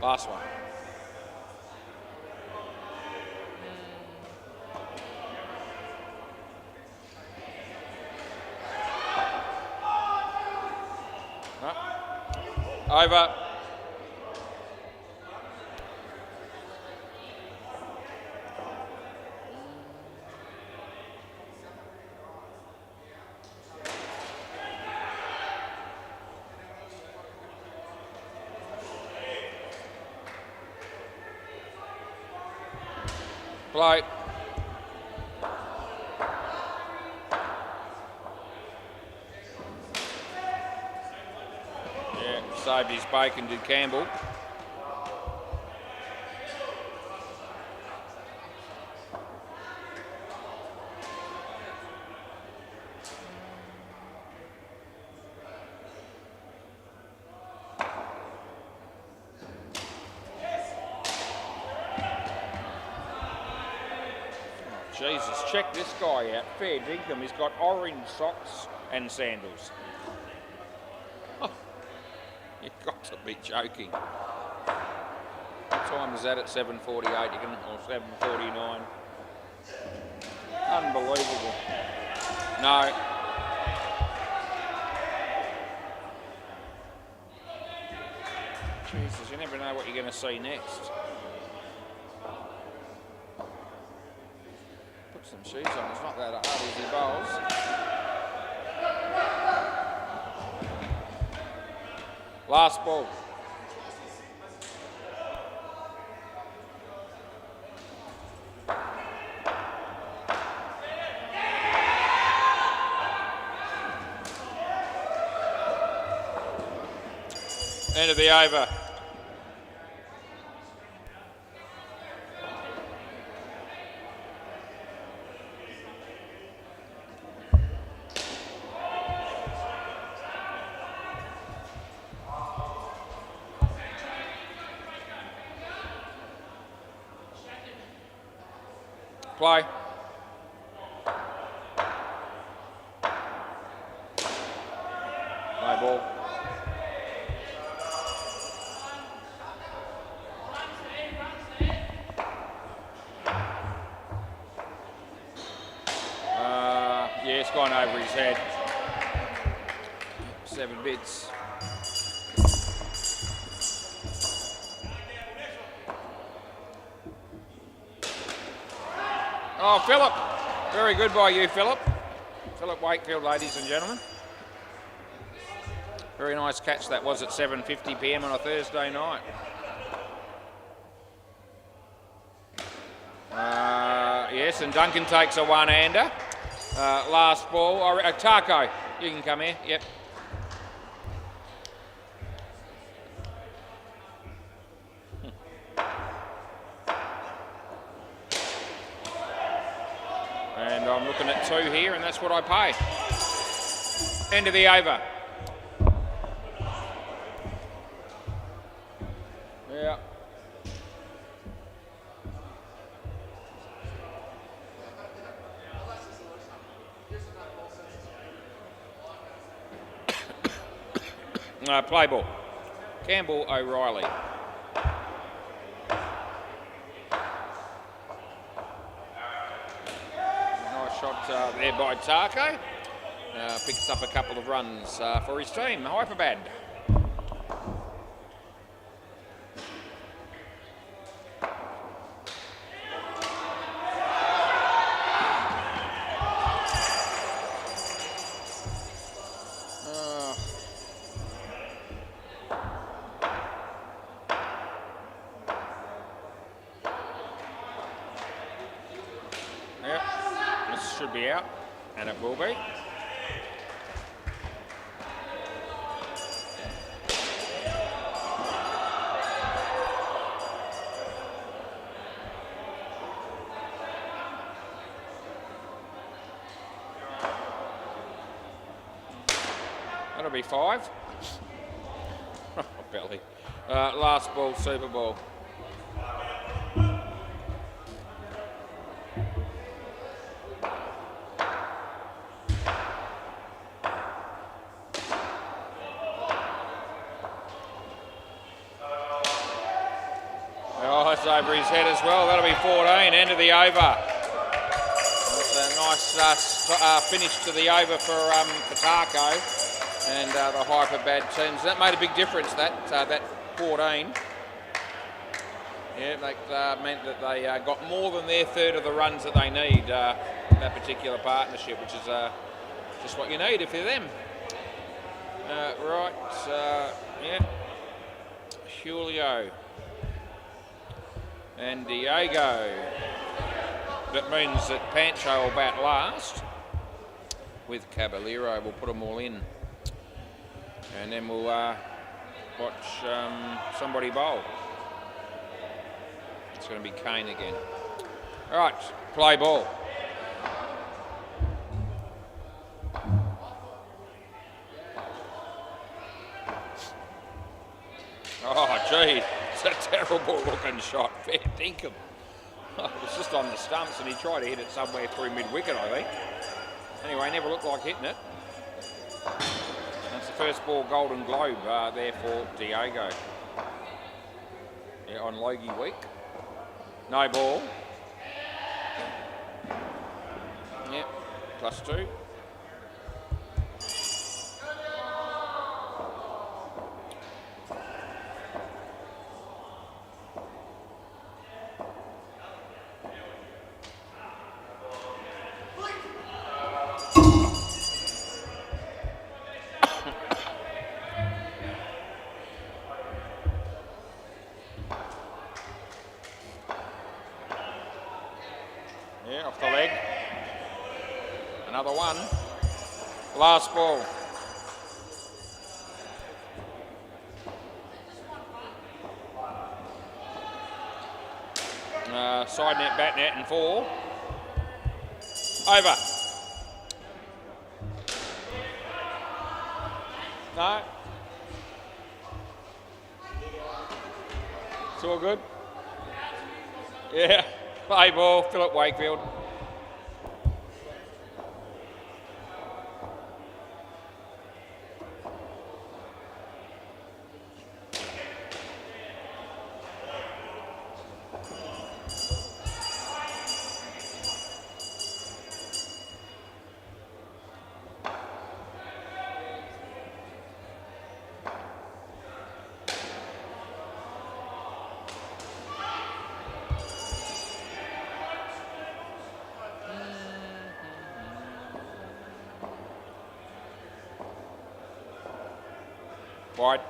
Last one. Over. Play. Yeah, saved his bacon, did Campbell. Jesus, check this guy out. Fair dinkum. He's got orange socks and sandals. Oh, you've got to be joking. What time is that at 7:48? You can, or 7:49? Unbelievable. No. Jesus, you never know what you're going to see next. Some shoes on, it's not that hard as he bowls. Last ball. End of the over. Play. No ball. Yeah, it's gone over his head. 7 bits. Oh, Philip. Very good by you, Philip. Philip Wakefield, ladies and gentlemen. Very nice catch that was at 7:50 p.m. on a Thursday night. Yes, and Duncan takes a one-hander. Last ball. Taco, you can come here. Yep. And I'm looking at 2 here, and that's what I pay. End of the over. Yeah. Play ball. Campbell O'Reilly. Nice shot there by Taco. Picks up a couple of runs for his team, Hyperbad. Yep, this should be out, and it will be. That'll be 5. Oh, belly. Last ball, Super Bowl. over his head as well. That'll be 14, end of the over. That's a nice finish to the over for Taco and the Hyperbad teams. That made a big difference, that 14. Yeah, that meant that they got more than their third of the runs that they need, that particular partnership, which is just what you need if you're them. Yeah. Julio and Diego. That means that Pancho will bat last with Caballero. We'll put them all in. And then we'll watch somebody bowl. It's going to be Kane again. All right, play ball. Oh, gee, it's a terrible looking shot. Fair dinkum. It was just on the stumps and he tried to hit it somewhere through mid-wicket, I think. Anyway, never looked like hitting it. That's the first ball Golden Globe there for Diego. Yeah, on Logie week. No ball. Yep, +2. Yeah, off the leg. Another one. Last ball. Side net, bat net, and 4. Over. No. It's all good. Yeah. Play ball, Philip Wakefield. Wide.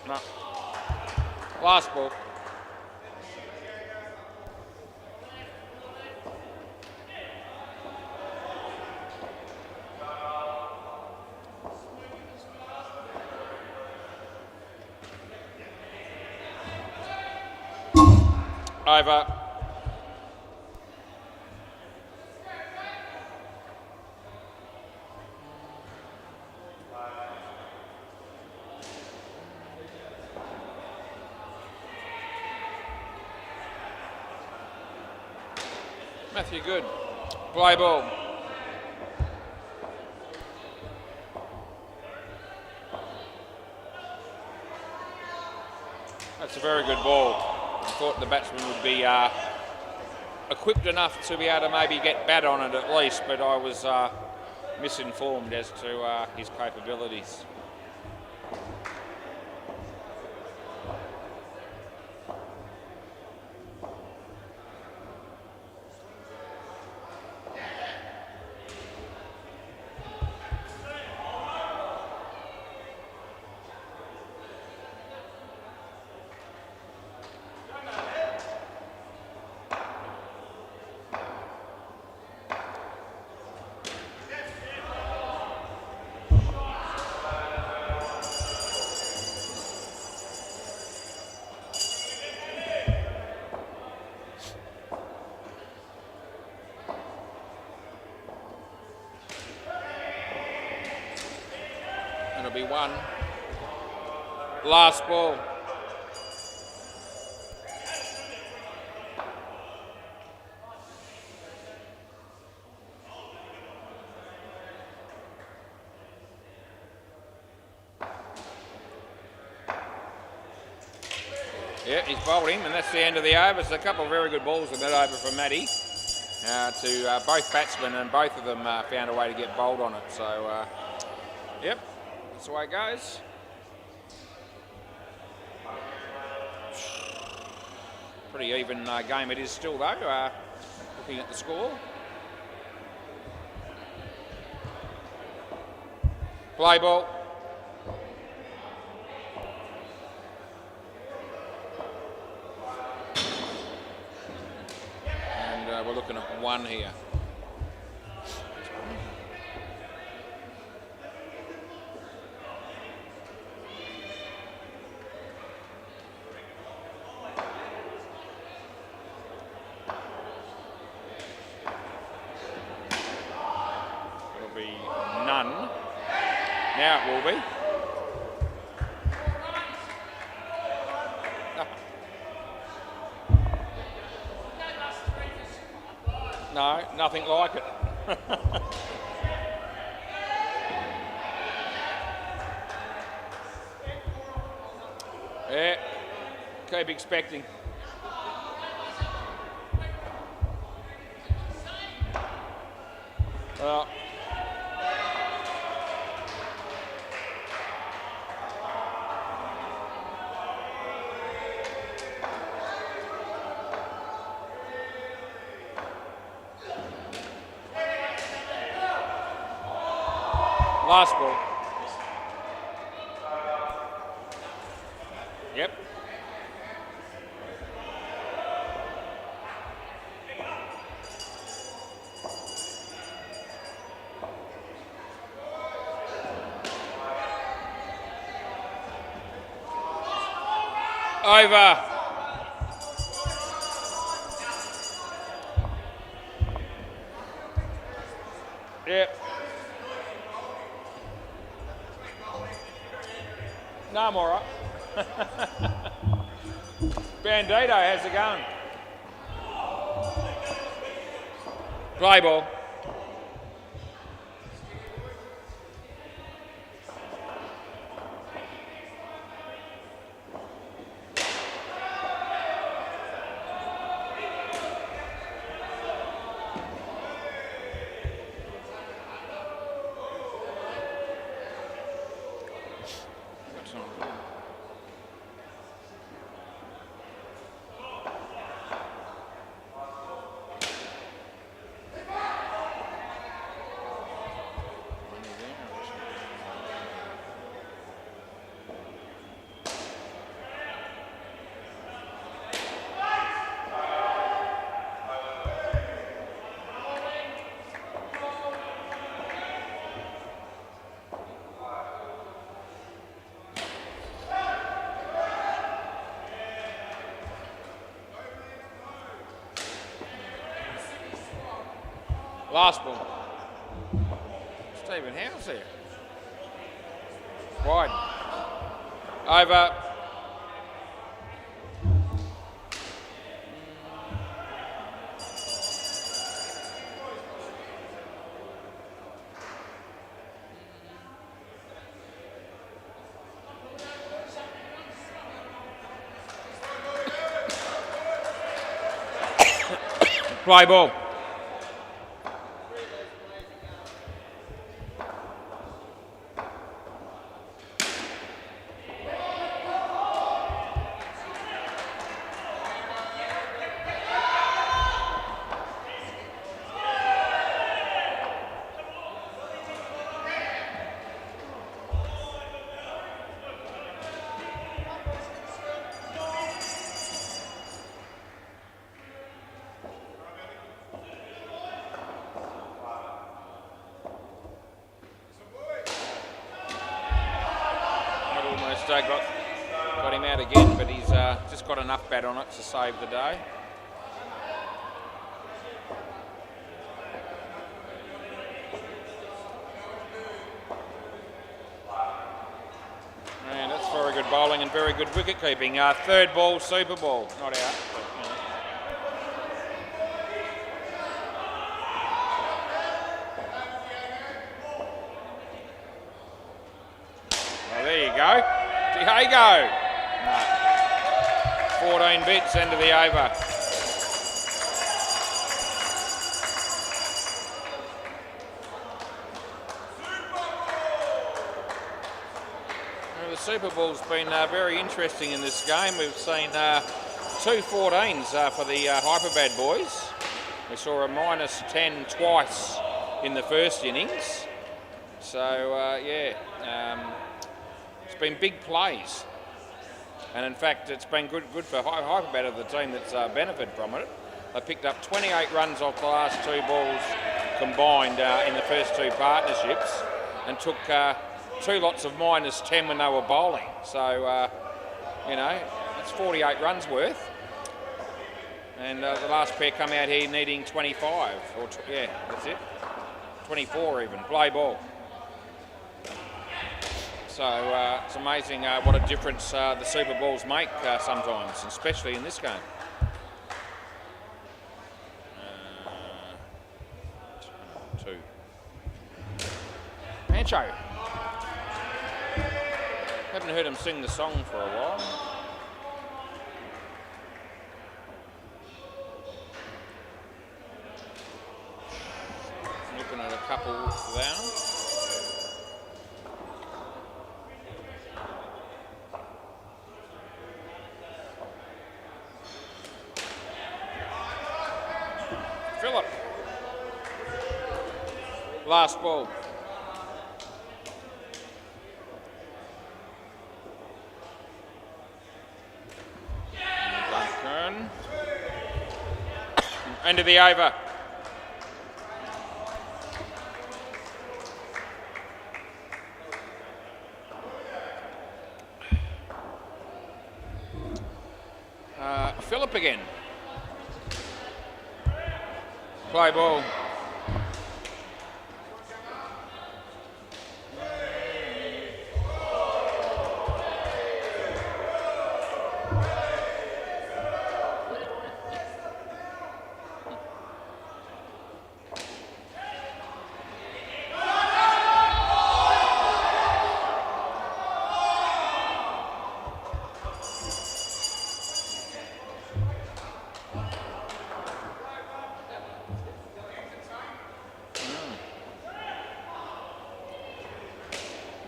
No. Last ball. Over. Matthew Good. Play ball. That's a very good ball. I thought the batsman would be equipped enough to be able to maybe get bat on it at least, but I was misinformed as to his capabilities. It'll be 1. Last ball. Yeah, he's bowled him, and that's the end of the over. So a couple of very good balls in that over from Matty to both batsmen, and both of them found a way to get bowled on it. So, yep, that's the way it goes. Pretty even game it is still, though, looking at the score. Play ball. And we're looking at one here. It'll be none. Now it will be. No, nothing like it. Yeah, keep expecting. Well, last ball. Yep. Over. Yep. No, I'm all right. Bandito, how's it going? Play ball. Last ball. Stephen Howe's there. Wide. Over. Play ball. Got him out again, but he's just got enough bat on it to save the day. And that's very good bowling and very good wicket keeping. Third ball, super ball, not out. But, well, there you go. Diego. No. 14 bits into the over. Well, the Super Bowl's been very interesting in this game. We've seen 2 14s for the Hyperbad boys. We saw a -10 twice in the first innings. So, it's been big plays. And in fact, it's been good for Hyperbad, the team that's benefited from it. They picked up 28 runs off the last 2 balls combined in the first 2 partnerships and took 2 lots of -10 when they were bowling. So, it's 48 runs worth. And the last pair come out here needing 25. That's it. 24 even. Play ball. So it's amazing what a difference the Super Bowls make sometimes, especially in this game. Two. Pancho. Haven't heard him sing the song for a while. Looking at a couple down. Phillip. Last ball. Duncan. Into the over. Phillip again. Play ball.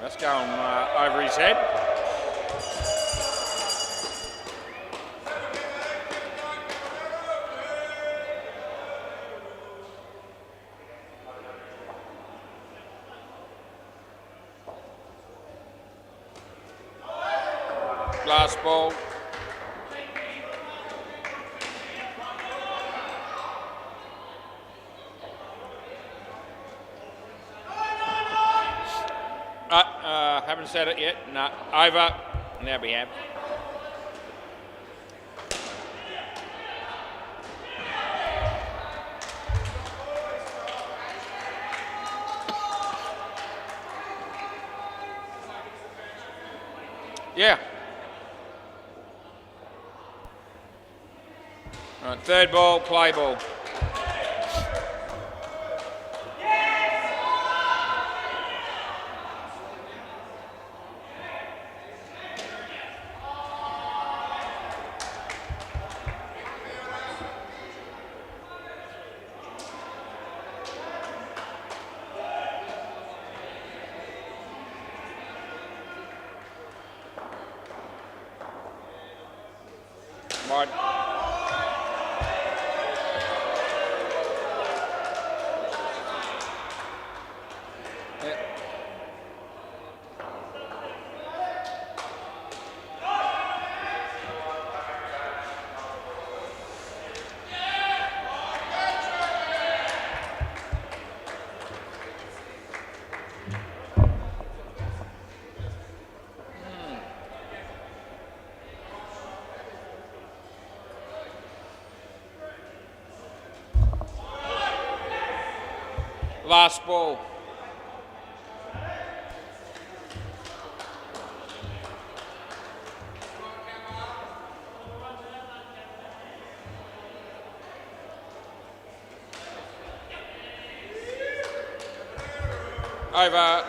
That's going over his head. Last ball. Haven't said it yet. No, over. Now we have. Yeah. All right, third ball, play ball. Right. Yeah. Last ball. Over.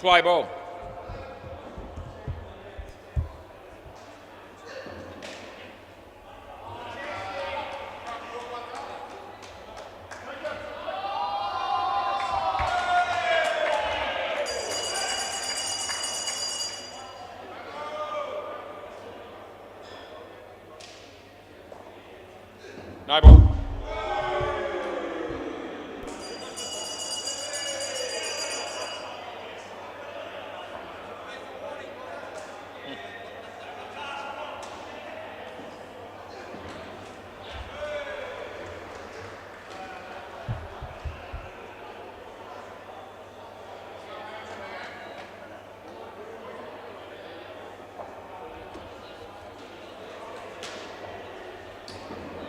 Fly ball. No ball.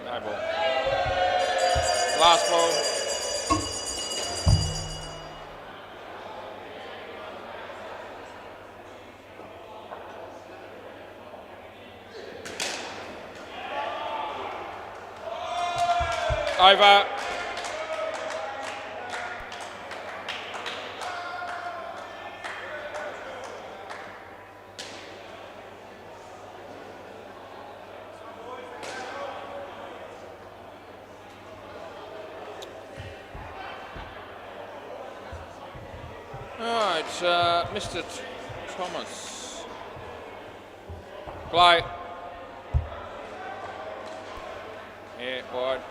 No ball. Last ball. Over. Oh, it's Mr. Thomas. Play. Yeah, wide.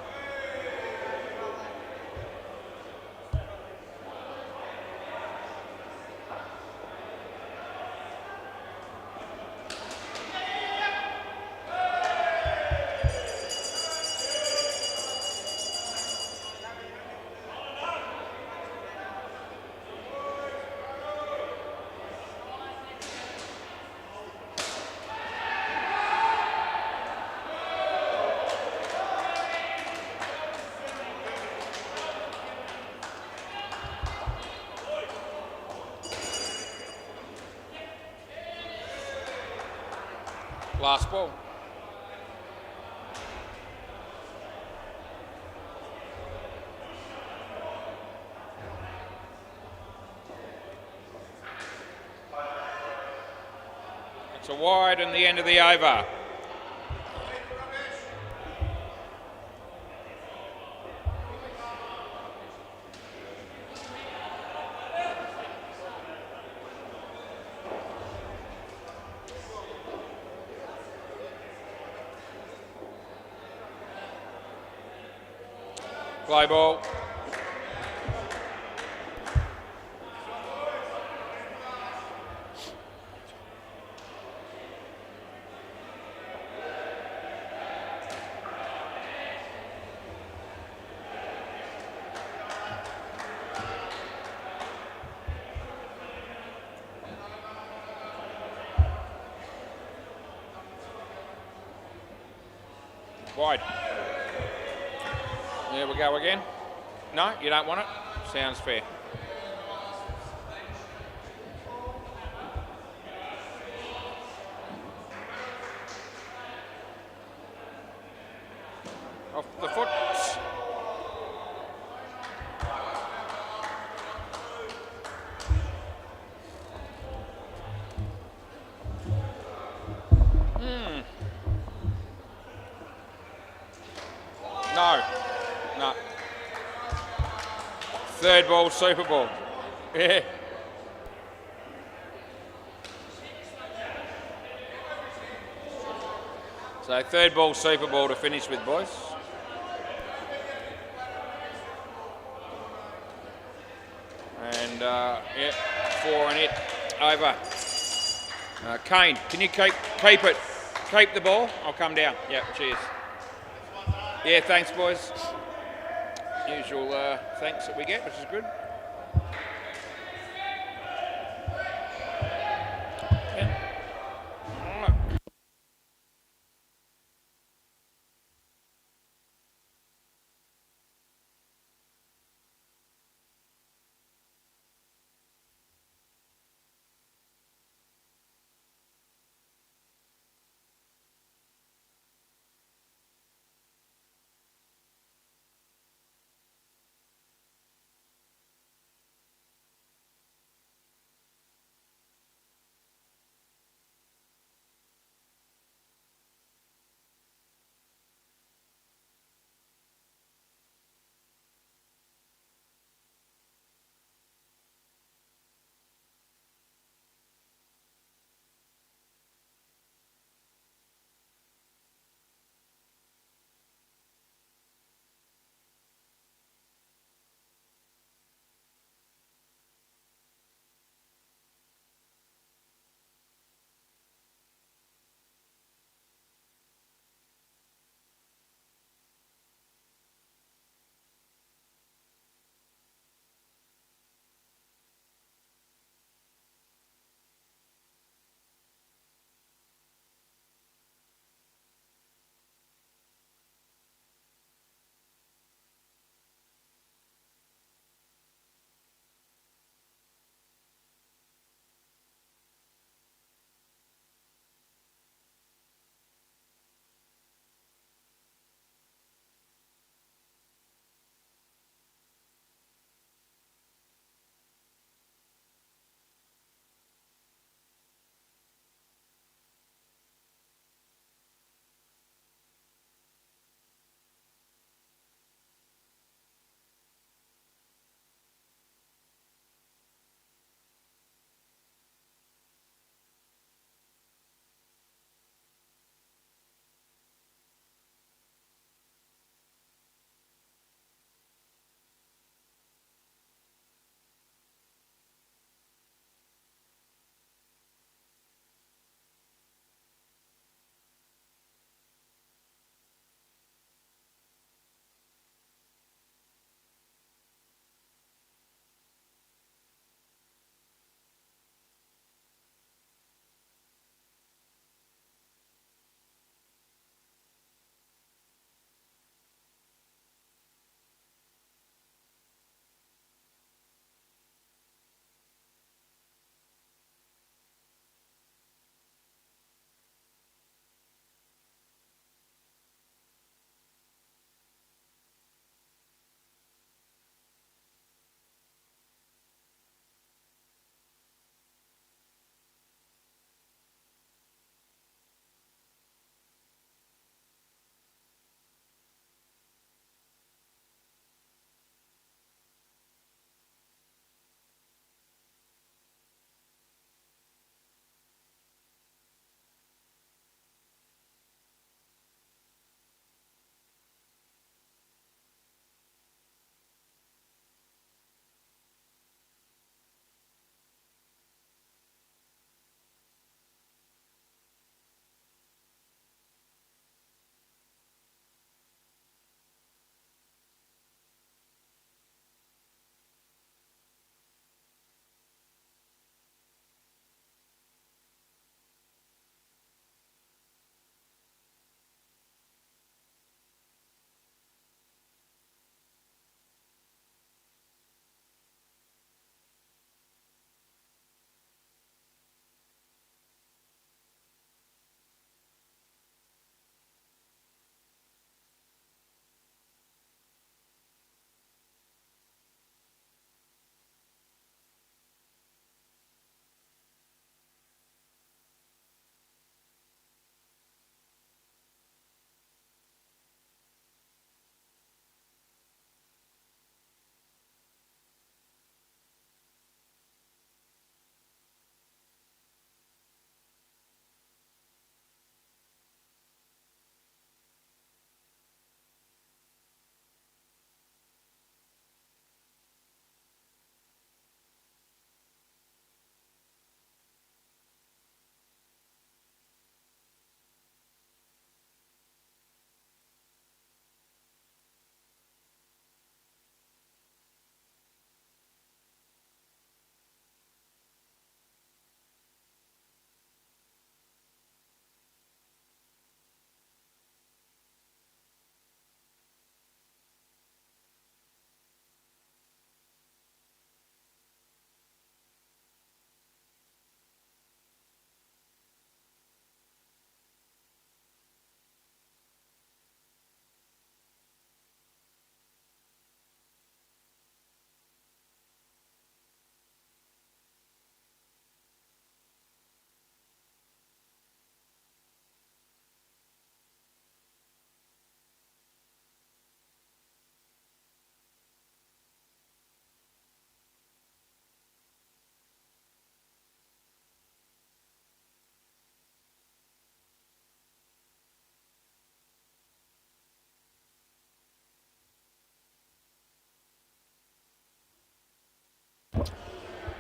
Last ball. It's a wide and the end of the over. Play ball. Wide. There we go again. No, you don't want it? Sounds fair. Off the foot. No. No. Third ball, Super Ball. Yeah. So third ball, Super Ball to finish with, boys. And, yeah, 4 and it. Over. Kane, can you keep it? Keep the ball. I'll come down. Yeah, cheers. Yeah, thanks, boys. Usual thanks that we get, which is good.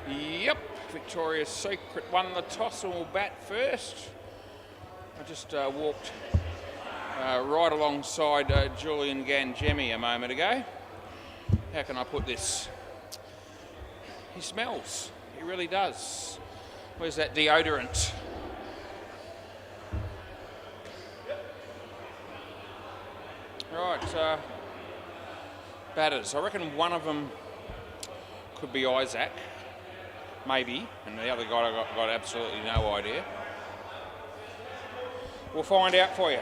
Yep, Victoria's Secret won the toss and will bat first. I just walked right alongside Julian Gangemi a moment ago. How can I put this? He smells. He really does. Where's that deodorant? Right, batters. I reckon one of them could be Isaac, maybe, and the other guy got absolutely no idea. We'll find out for you.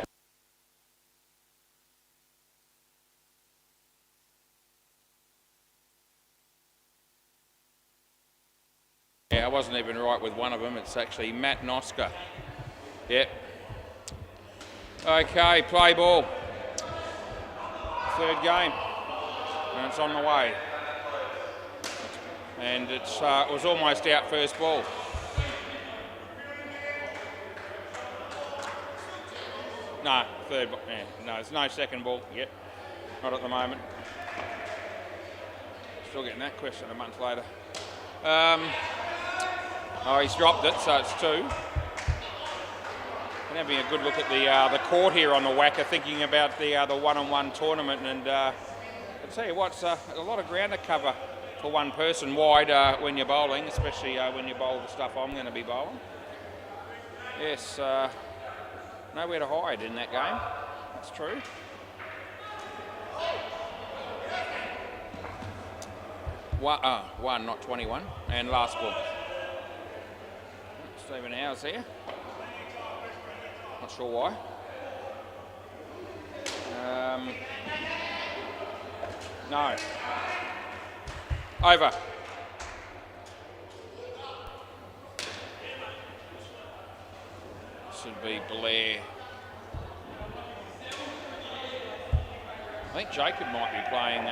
Yeah, I wasn't even right with one of them. It's actually Matt and Oscar. Yep. Okay, play ball. Third game, and it's on the way. And it was almost out first ball. No, third ball. Yeah, no, there's no second ball yet. Not at the moment. Still getting that question a month later. Oh, he's dropped it, so it's 2. And having a good look at the court here on the WACA, thinking about the one-on-one tournament, and I'll tell you what, a lot of ground to cover for one person wide when you're bowling, especially when you bowl the stuff I'm going to be bowling. Yes, nowhere to hide in that game. That's true. One, not 21, and last ball. Stephen Howes here. Not sure why. No. Over. Should be Blair. I think Jacob might be playing.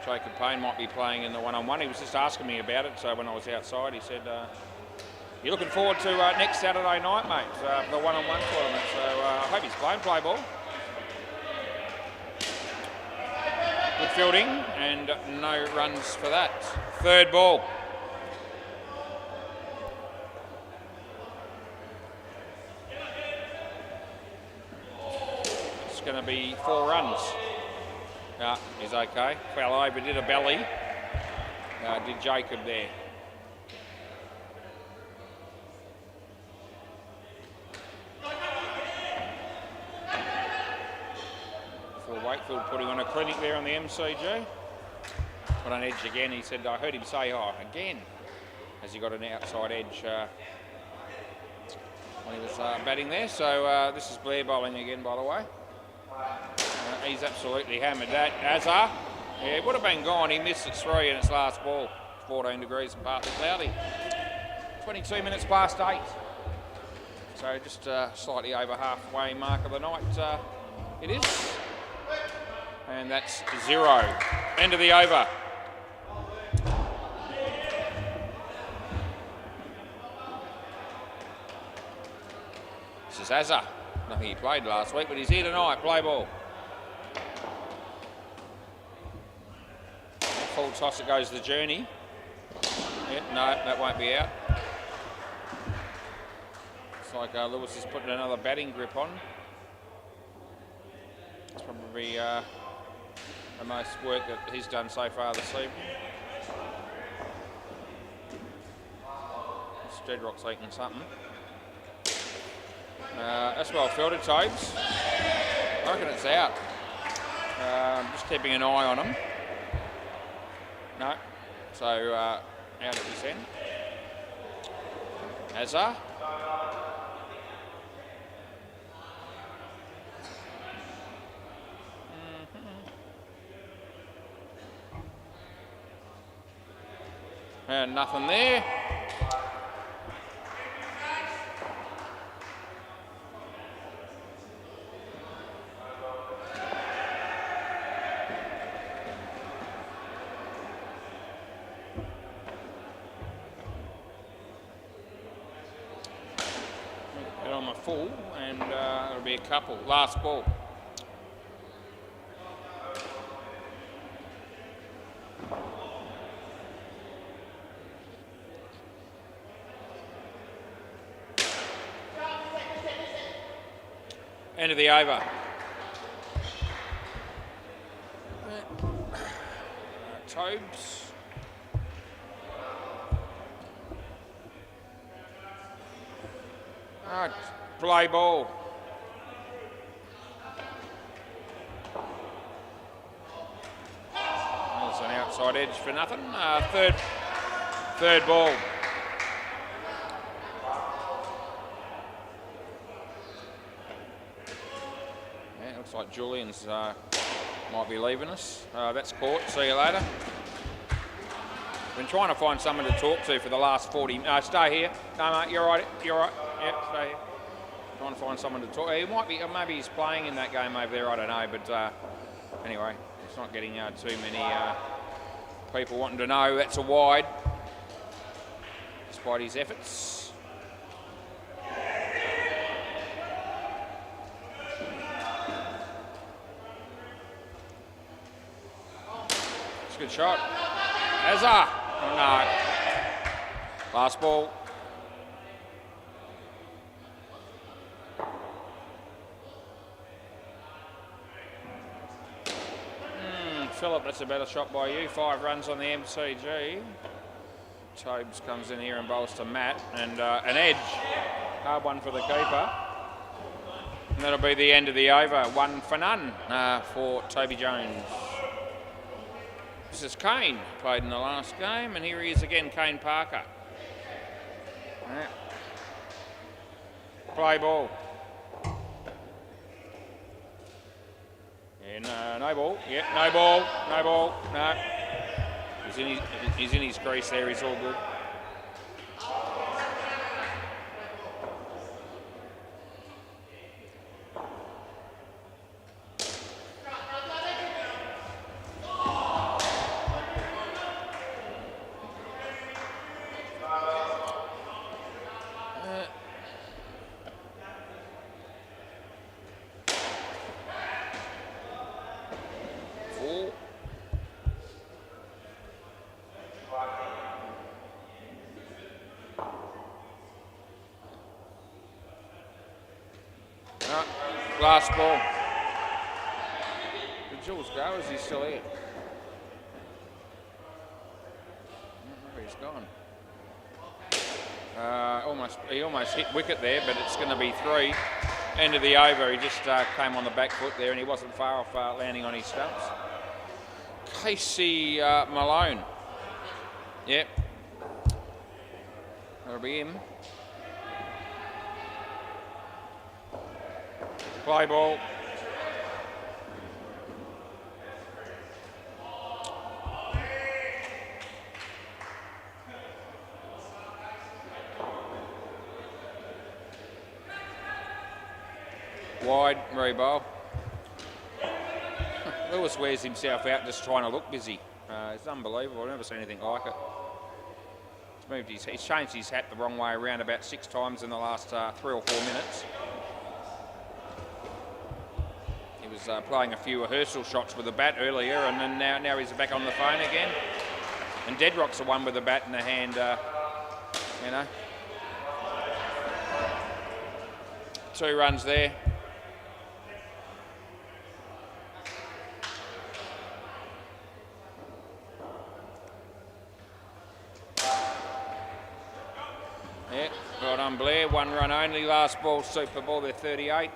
Jacob Payne might be playing in the one-on-one. He was just asking me about it. So when I was outside, he said, "You're looking forward to next Saturday night, mate, the one-on-one tournament." So I hope he's playing play ball. Good fielding and no runs for that. Third ball. It's going to be 4 runs. He's okay. Fell over, did a belly. Did Jacob there. Wakefield putting on a clinic there on the MCG. Got an edge again. He said, I heard him say, oh, again, as he got an outside edge when he was batting there. So this is Blair bowling again, by the way. He's absolutely hammered that. Azar, yeah, it would have been gone. He missed at 3 in its last ball. 14 degrees and partly cloudy. 22 minutes past 8. So just slightly over halfway mark of the night it is. And that's 0. End of the over. This is Azza. I think he played last week, but he's here tonight. Play ball. Full toss, it goes the journey. Yeah, no, that won't be out. It's like Lewis is putting another batting grip on. It's probably the most work that he's done so far this evening. Steadrock's eating something. That's well fielded, Tobes. I reckon it's out. Just keeping an eye on him. No. So out at this end. Azar. And nothing there. Get on my full, and it'll be a couple. Last ball. End of the over. Tobes. Play ball. There's an outside edge for nothing. Third ball. Yeah, looks like Julian's might be leaving us. That's Court. See you later. Been trying to find someone to talk to for the last 40 minutes. Stay here. No, mate, you're right. You're right. Yeah, stay here. Trying to find someone to talk. He might be, maybe he's playing in that game over there. I don't know. But anyway, it's not getting too many people wanting to know. That's a wide, despite his efforts. It's a good shot. Azar. Oh, no. Last ball. Phillip, that's a better shot by you. 5 runs on the MCG. Tobes comes in here and bowls to Matt. And an edge. Hard one for the keeper. And that'll be the end of the over. 1 for none for Toby Jones. This is Kane, played in the last game, and here he is again, Kane Parker. Yeah. Play ball. Yeah, no ball. Yeah, no ball. No ball. No. He's in his crease there. He's all good. Last ball. Did Jules go? Is he still here? Where he's gone. He almost hit wicket there, but it's going to be 3. End of the over. He just came on the back foot there, and he wasn't far off landing on his stumps. Casey Malone. Yep. That'll be him. Play ball. Wide, re-bowl. Lewis wears himself out just trying to look busy. It's unbelievable. I've never seen anything like it. He's changed his hat the wrong way around about 6 times in the last 3 or 4 minutes. Was playing a few rehearsal shots with the bat earlier, and then now he's back on the phone again. And Deadrock's the one with the bat in the hand, you know. 2 runs there. Yeah, well done Blair. 1 run only. Last ball, super ball. They're 38.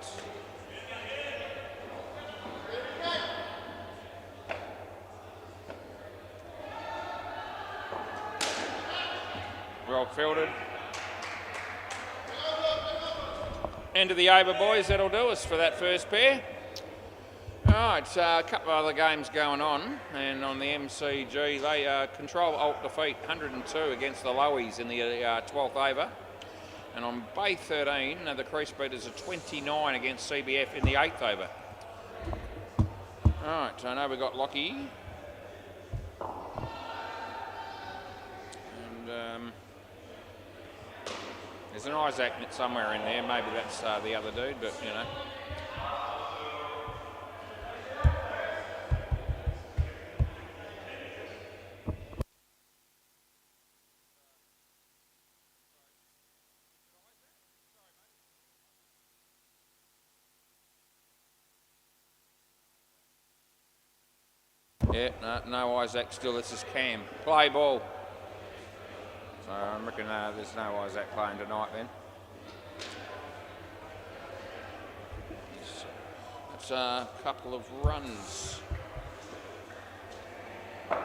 Well fielded. End of the over, boys. That'll do us for that first pair. All right, a couple of other games going on, and on the MCG, they control alt defeat 102 against the Lowies in the 12th over. And on Bay 13, the crease beaters are 29 against CBF in the 8th over. All right, so I know we've got Lockie. And there's an Isaac somewhere in there. Maybe that's the other dude, but you know. Yeah, no Isaac still. This is Cam. Play ball. So I reckon there's no Isaac playing tonight then. It's a couple of runs. All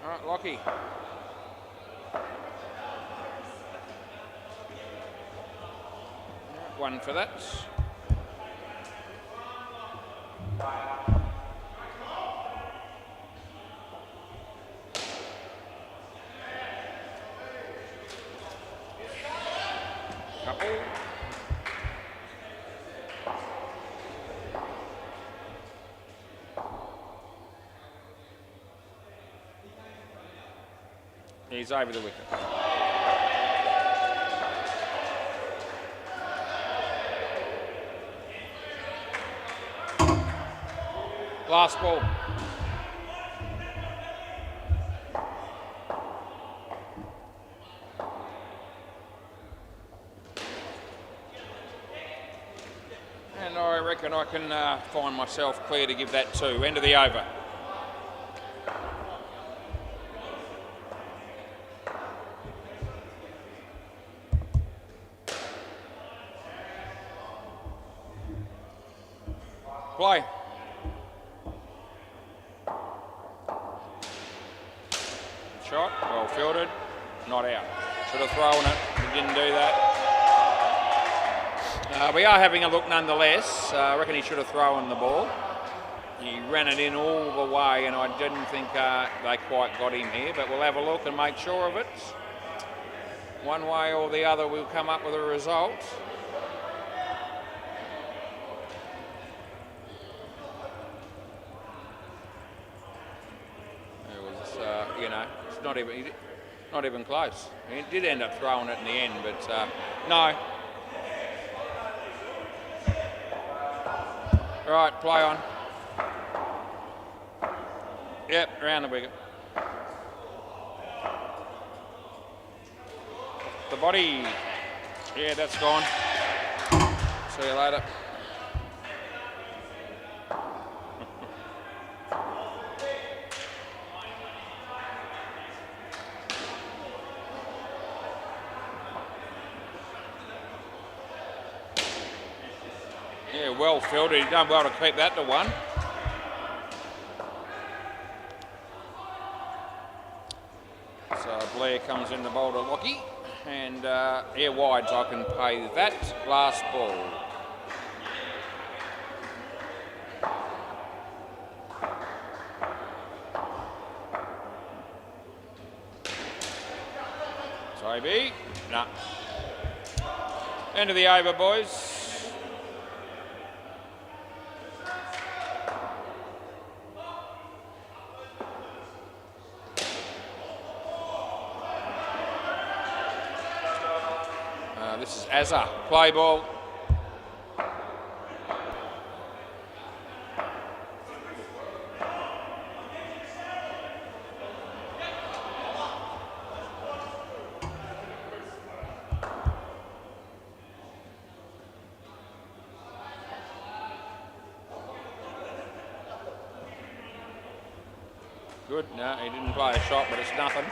right, Lockie. One for that. Couple. He's over the wicket. Last ball. And I reckon I can find myself clear to give that 2. End of the over. Play. Shot, well fielded, not out. Should have thrown it, he didn't do that. We are having a look nonetheless. I reckon he should have thrown the ball. He ran it in all the way and I didn't think they quite got him here, but we'll have a look and make sure of it. One way or the other we'll come up with a result. Not even close. He did end up throwing it in the end, but no. Right, play on. Yep, around the wicket. The body. Yeah, that's gone. See you later. Yeah, well fielded. He's done well to keep that to 1. So Blair comes in the bowl to Lockie. And yeah, wides, I can pay that. Last ball. Toby. No. End of the over, boys. This is Azza. Play ball. Good. No, he didn't play a shot, but it's nothing.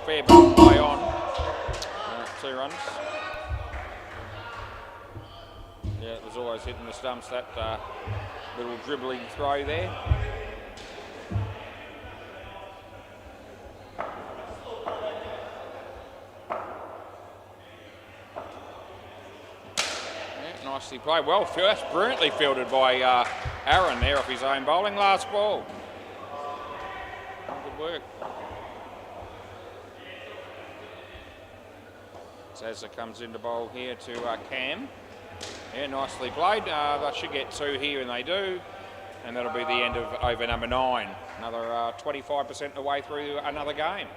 Fair ball play on. 2 runs. Yeah, it was always hitting the stumps, that little dribbling throw there. Yeah, nicely played. Well, that's brilliantly fielded by Aaron there off his own bowling. Last ball. Good work. Zazza comes into bowl here to Cam. Yeah, nicely played. They should get 2 here, and they do. And that'll be the end of over number 9. Another 25% of the way through another game.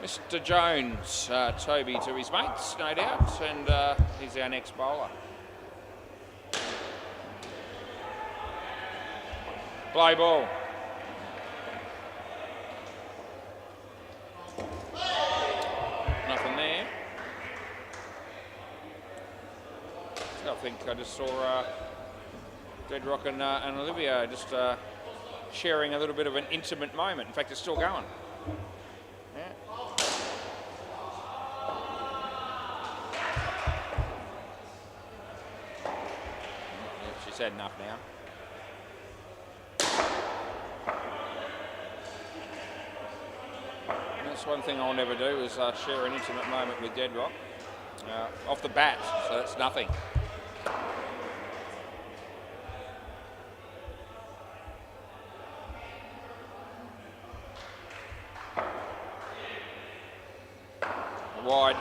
Mr. Jones, Toby to his mates, no doubt, and he's our next bowler. Play ball. Nothing there. I think I just saw Deadrock and Olivia just sharing a little bit of an intimate moment. In fact, it's still going. Yeah. She's had enough now. And that's one thing I'll never do is share an intimate moment with Deadrock off the bat, so that's nothing. Wide.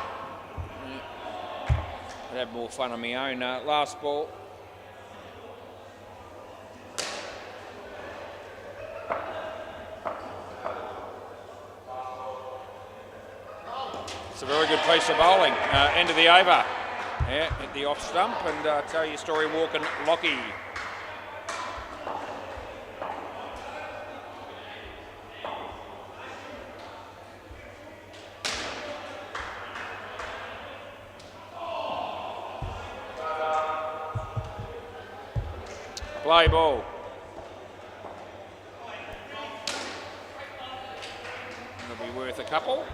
I'd have more fun on my own. Last ball. It's a very good piece of bowling. End of the over. Yeah, hit the off stump and tell your story walking Lockie. Play ball. It'll be worth a couple.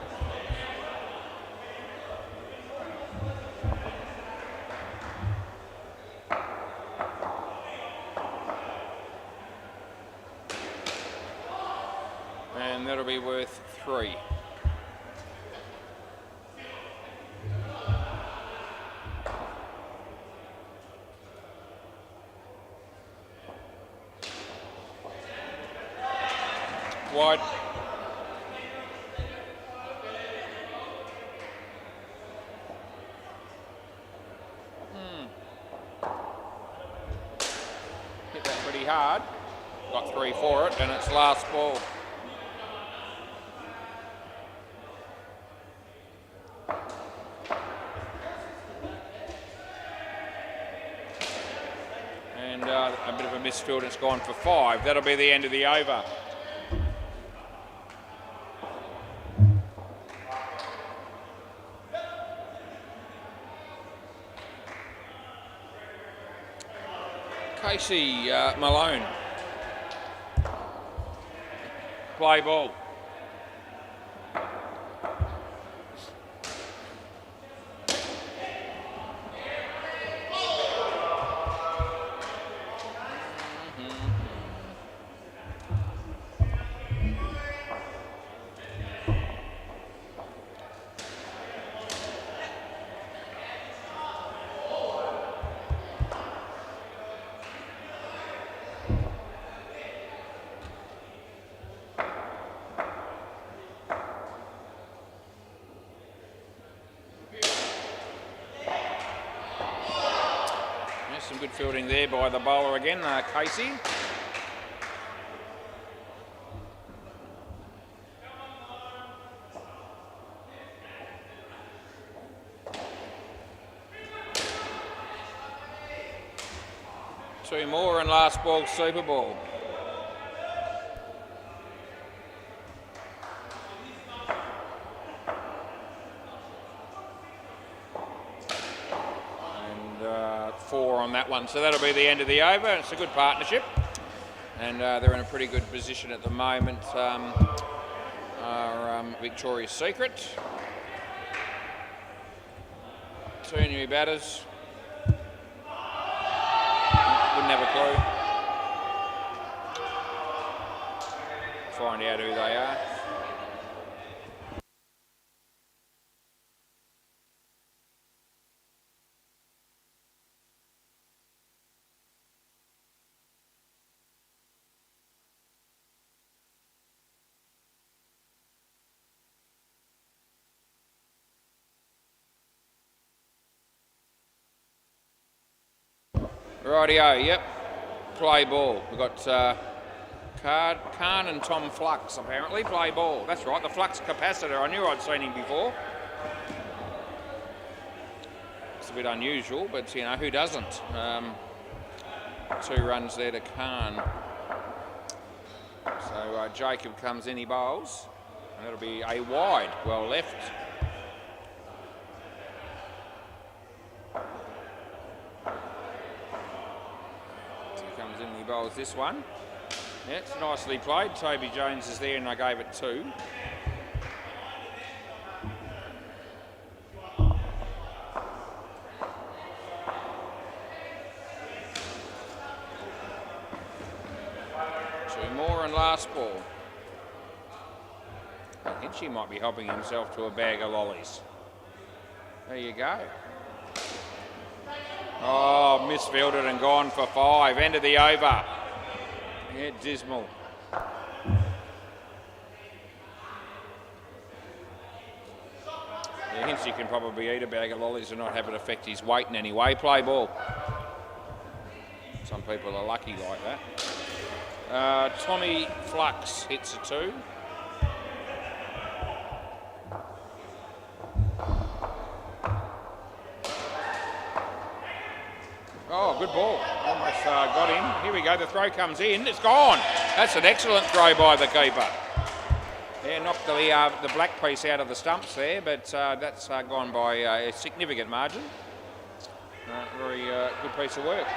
And that'll be worth 3. Wide. Hit that pretty hard. Got 3 for it, and it's last ball. And a bit of a misfield, it's gone for 5. That'll be the end of the over. Casey Malone. Play ball. Some good fielding there by the bowler again, Casey. Two more and last ball, Super Ball. And 4 on that one. So that'll be the end of the over. It's a good partnership. And they're in a pretty good position at the moment. Victoria's Secret. 2 new batters. Wouldn't have a clue. Find out who they are. Rightio, yep. Play ball. We've got Khan and Tom Flux, apparently. Play ball. That's right, the flux capacitor. I knew I'd seen him before. It's a bit unusual, but, you know, who doesn't? 2 runs there to Khan. So Jacob comes in, he bowls. And it'll be a wide, well left. So he comes in, he bowls this one. Yeah, it's nicely played. Toby Jones is there and I gave it 2. More and last ball. I think she might be helping himself to a bag of lollies. There you go. Oh, misfielded and gone for 5. End of the over. Yeah, dismal. Yeah, Hinsey can probably eat a bag of lollies and not have it affect his weight in any way. Play ball. Some people are lucky like that. Tommy Flux hits a 2. Oh, good ball. Almost got him. Here we go. The throw comes in. It's gone. That's an excellent throw by the keeper. Yeah, knocked the black piece out of the stumps there, but that's gone by a significant margin. Very good piece of work.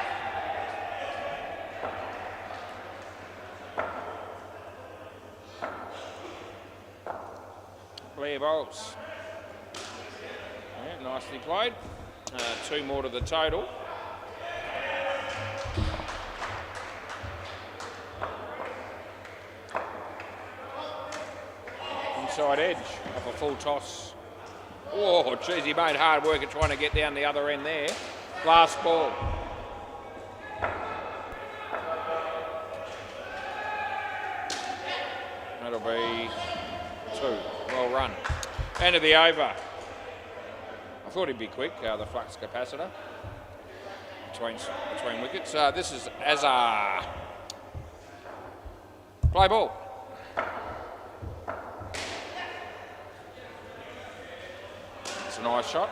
Blair bowls. Yeah, nicely played. 2 more to the total. Inside edge of a full toss. Oh, geez, he made hard work at trying to get down the other end there. Last ball. That'll be 2. Well run. End of the over. I thought he'd be quick, the flux capacitor between wickets. This is Azar. Play ball. It's a nice shot.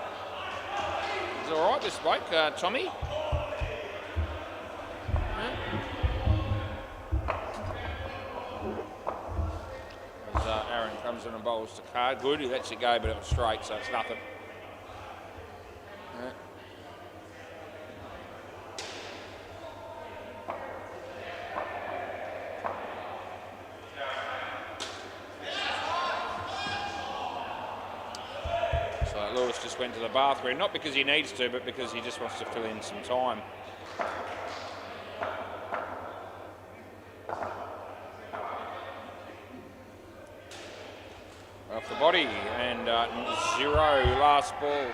He's all right, this bloke, Tommy. Aaron comes in and bowls the card. Good, he lets it go, but it was straight, so it's nothing. So Lewis just went to the bathroom, not because he needs to, but because he just wants to fill in some time. Off the body and 0 last ball.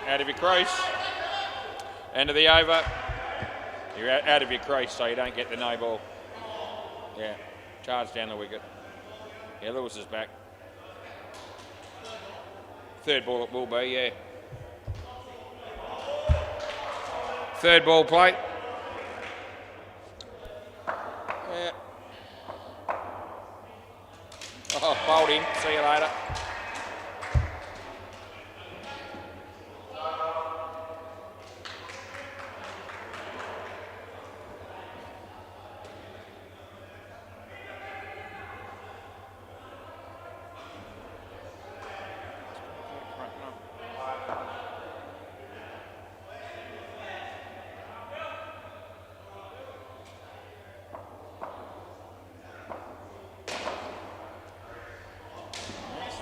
Out of your crease. End of the over. You're out of your crease, so you don't get the no ball. Yeah, charge down the wicket. Yeah, Lewis is back. 3rd ball it will be, yeah. 3rd ball plate. Yeah. Oh, bowled him. See you later.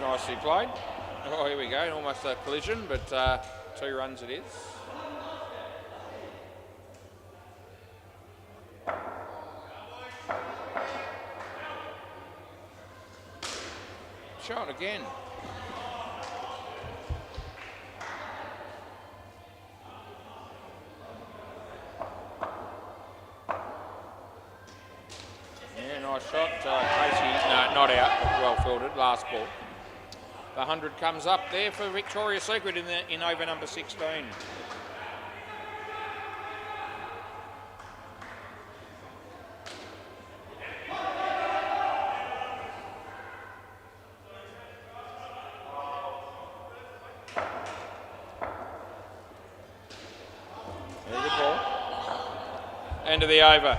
Nicely played. Oh, here we go. Almost a collision, but 2 runs it is. Shot again. Yeah, nice shot. Casey, no, not out, but well fielded. Last ball. The 100 comes up there for Victoria's Secret in over number 16. End of the over.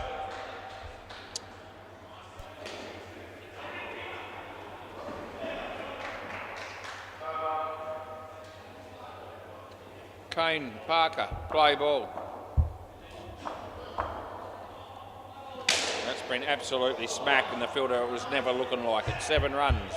Kane Parker, play ball. That's been absolutely smacked, and the fielder was never looking like it. 7 runs.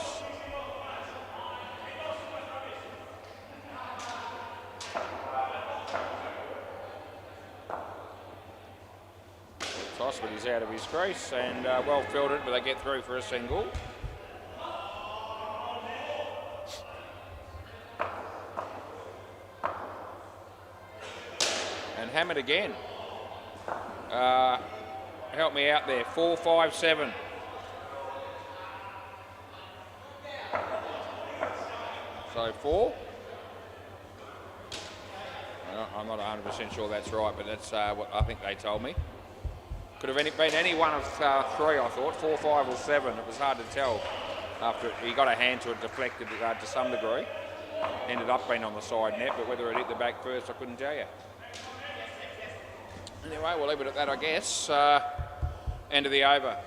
Toss, but he's out of his crease, and well fielded, but they get through for a single. And hammered again. Help me out there. 4, 5, 7. So 4. I'm not 100% sure that's right, but that's what I think they told me. Could have been any one of 3, I thought. 4, 5 or 7. It was hard to tell. After he got a hand to it, deflected to some degree. Ended up being on the side net, but whether it hit the back first, I couldn't tell you. Anyway, we'll leave it at that, I guess. End of the over.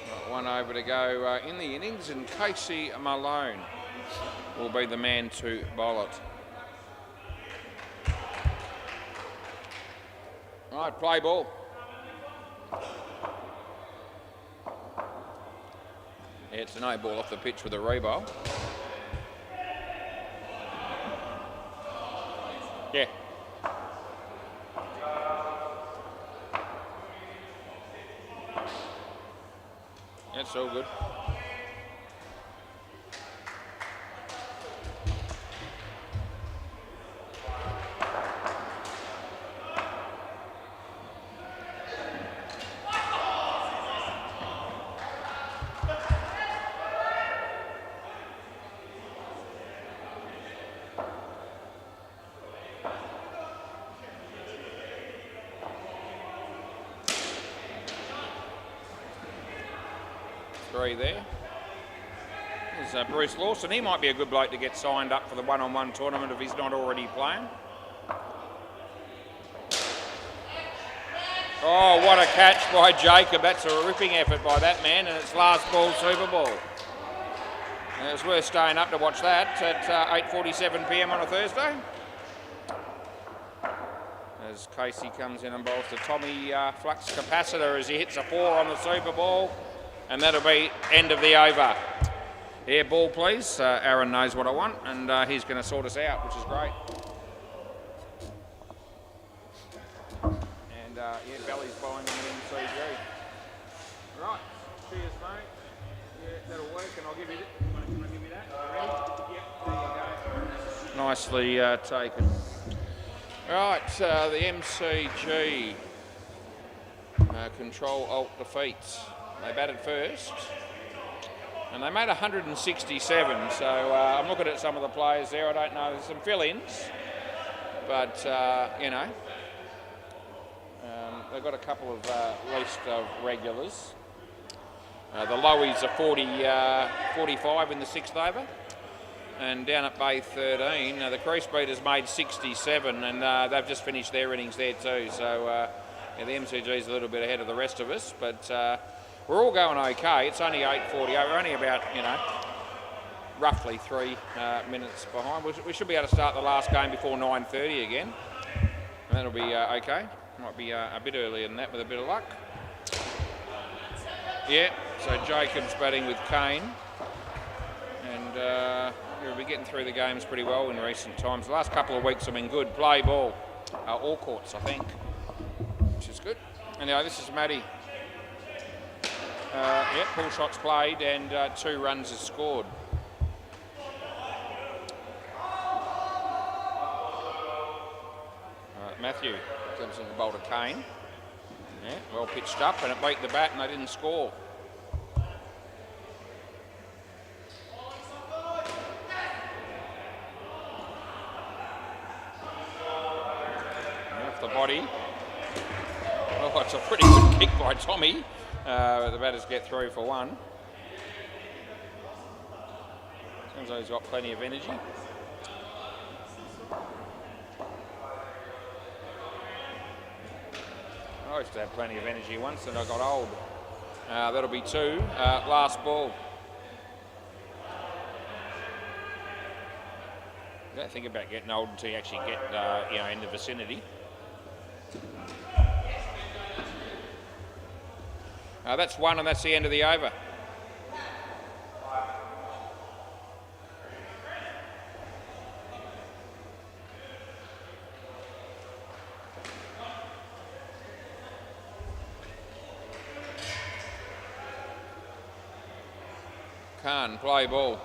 Got 1 over to go in the innings, and Casey Malone will be the man to bowl it. Right, play ball. Yeah, it's a no ball off the pitch with a rebowl. Yeah. That's all good. There. There's Bruce Lawson. He might be a good bloke to get signed up for the one-on-one tournament if he's not already playing. Oh, what a catch by Jacob. That's a ripping effort by that man, and it's last ball Super Bowl. And it was worth staying up to watch that at 8:47 p.m. on a Thursday. As Casey comes in and bowls to Tommy Flux Capacitor as he hits a 4 on the Super Bowl. And that'll be end of the over. Air ball, please. Aaron knows what I want, and he's going to sort us out, which is great. And yeah, Belly's bowling on the MCG. Right, cheers, mate. Yeah, that'll work, and I'll give you that. Can I give you that? Ready? Yep, there you go. Nicely taken. Right, the MCG. Control Alt defeats. They batted first, and they made 167, so I'm looking at some of the players there. I don't know, there's some fill-ins, but, you know, they've got a couple of list of regulars. The Lowies are 45 in the 6th over, and down at Bay 13, the Crease Beaters made 67, and they've just finished their innings there too, so yeah, the MCG's a little bit ahead of the rest of us, but we're all going okay. It's only 8:48. We're only about, you know, roughly 3 minutes behind. We should be able to start the last game before 9:30 again. And that'll be okay. Might be a bit earlier than that with a bit of luck. Yeah, so Jacob's batting with Kane. And we'll be getting through the games pretty well in recent times. The last couple of weeks have been good. Play ball. All courts, I think, which is good. Anyway, this is Matty. Yeah, pull shots played and 2 runs is scored. Matthew comes in the bowl to Kane. Yeah, well pitched up, and it beat the bat and they didn't score. Off the body. Oh, it's a pretty good kick by Tommy. The batters get through for 1. Seems like he's got plenty of energy. I used to have plenty of energy once and I got old. That'll be 2. Last ball. Don't think about getting old until you actually get, in the vicinity. That's 1, and that's the end of the over. Khan, play ball.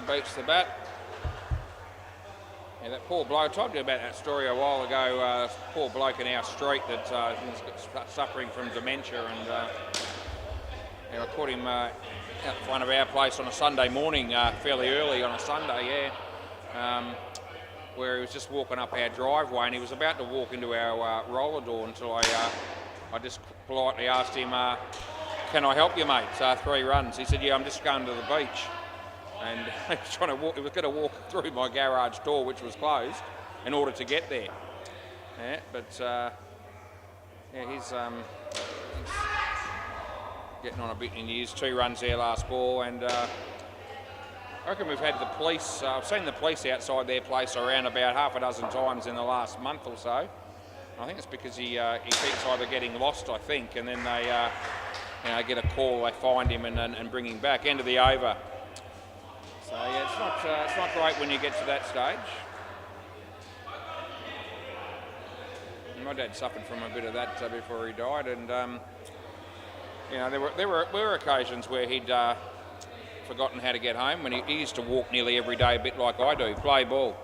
Beats the bat. Yeah, that poor bloke, I told you about that story a while ago, poor bloke in our street that was suffering from dementia, and I caught him out in front of our place on a Sunday morning, fairly early on a Sunday, where he was just walking up our driveway and he was about to walk into our roller door until I just politely asked him, can I help you, mate? 3 runs. He said, yeah, I'm just going to the beach. And he was going to walk through my garage door, which was closed, in order to get there. Yeah, but he's getting on a bit in years. 2 runs there last ball, and I reckon we've had the police. I've seen the police outside their place around about half a dozen times in the last month or so. I think it's because he keeps either getting lost, I think, and then they get a call, they find him and bring him back. End of the over. So yeah, it's not great when you get to that stage. My dad suffered from a bit of that before he died, and there were occasions where he'd forgotten how to get home. When he used to walk nearly every day, a bit like I do. Play ball.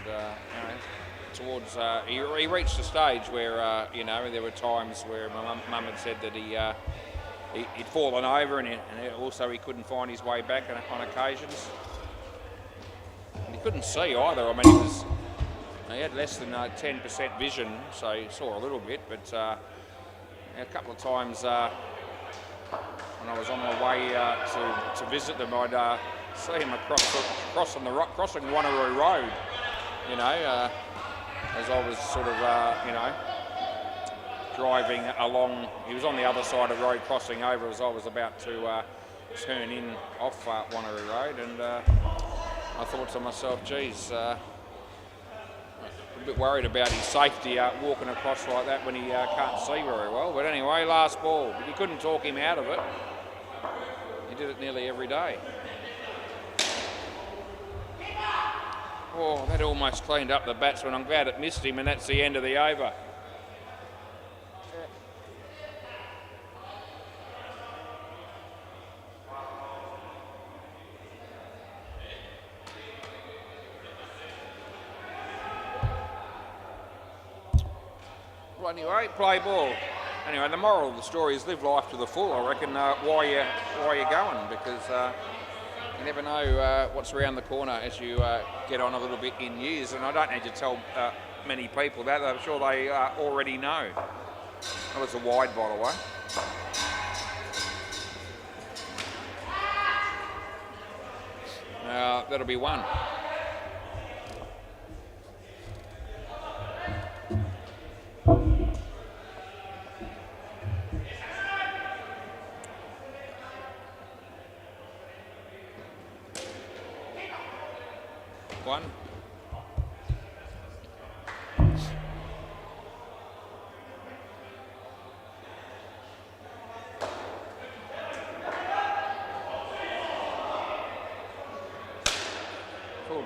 Yeah. And towards he reached a stage where there were times where my mum had said that he'd fallen over, and also he couldn't find his way back on occasions. And he couldn't see either. I mean, he had less than 10% vision, so he saw a little bit. But a couple of times when I was on my way to visit them, I'd see him crossing Wanneroo Road. As I was sort of driving along. He was on the other side of the road crossing over as I was about to turn in off Wanneroo Road, and I thought to myself, geez, I'm a bit worried about his safety walking across like that when he can't see very well. But anyway, last ball. But you couldn't talk him out of it. He did it nearly every day. Oh, that almost cleaned up the batsman. I'm glad it missed him, and that's the end of the over. Well, anyway, play ball. Anyway, the moral of the story is live life to the full, I reckon, while you're going, because you never know what's around the corner as you get on a little bit in years, and I don't need to tell many people that. I'm sure they already know. That was a wide, by the way. That'll be 1.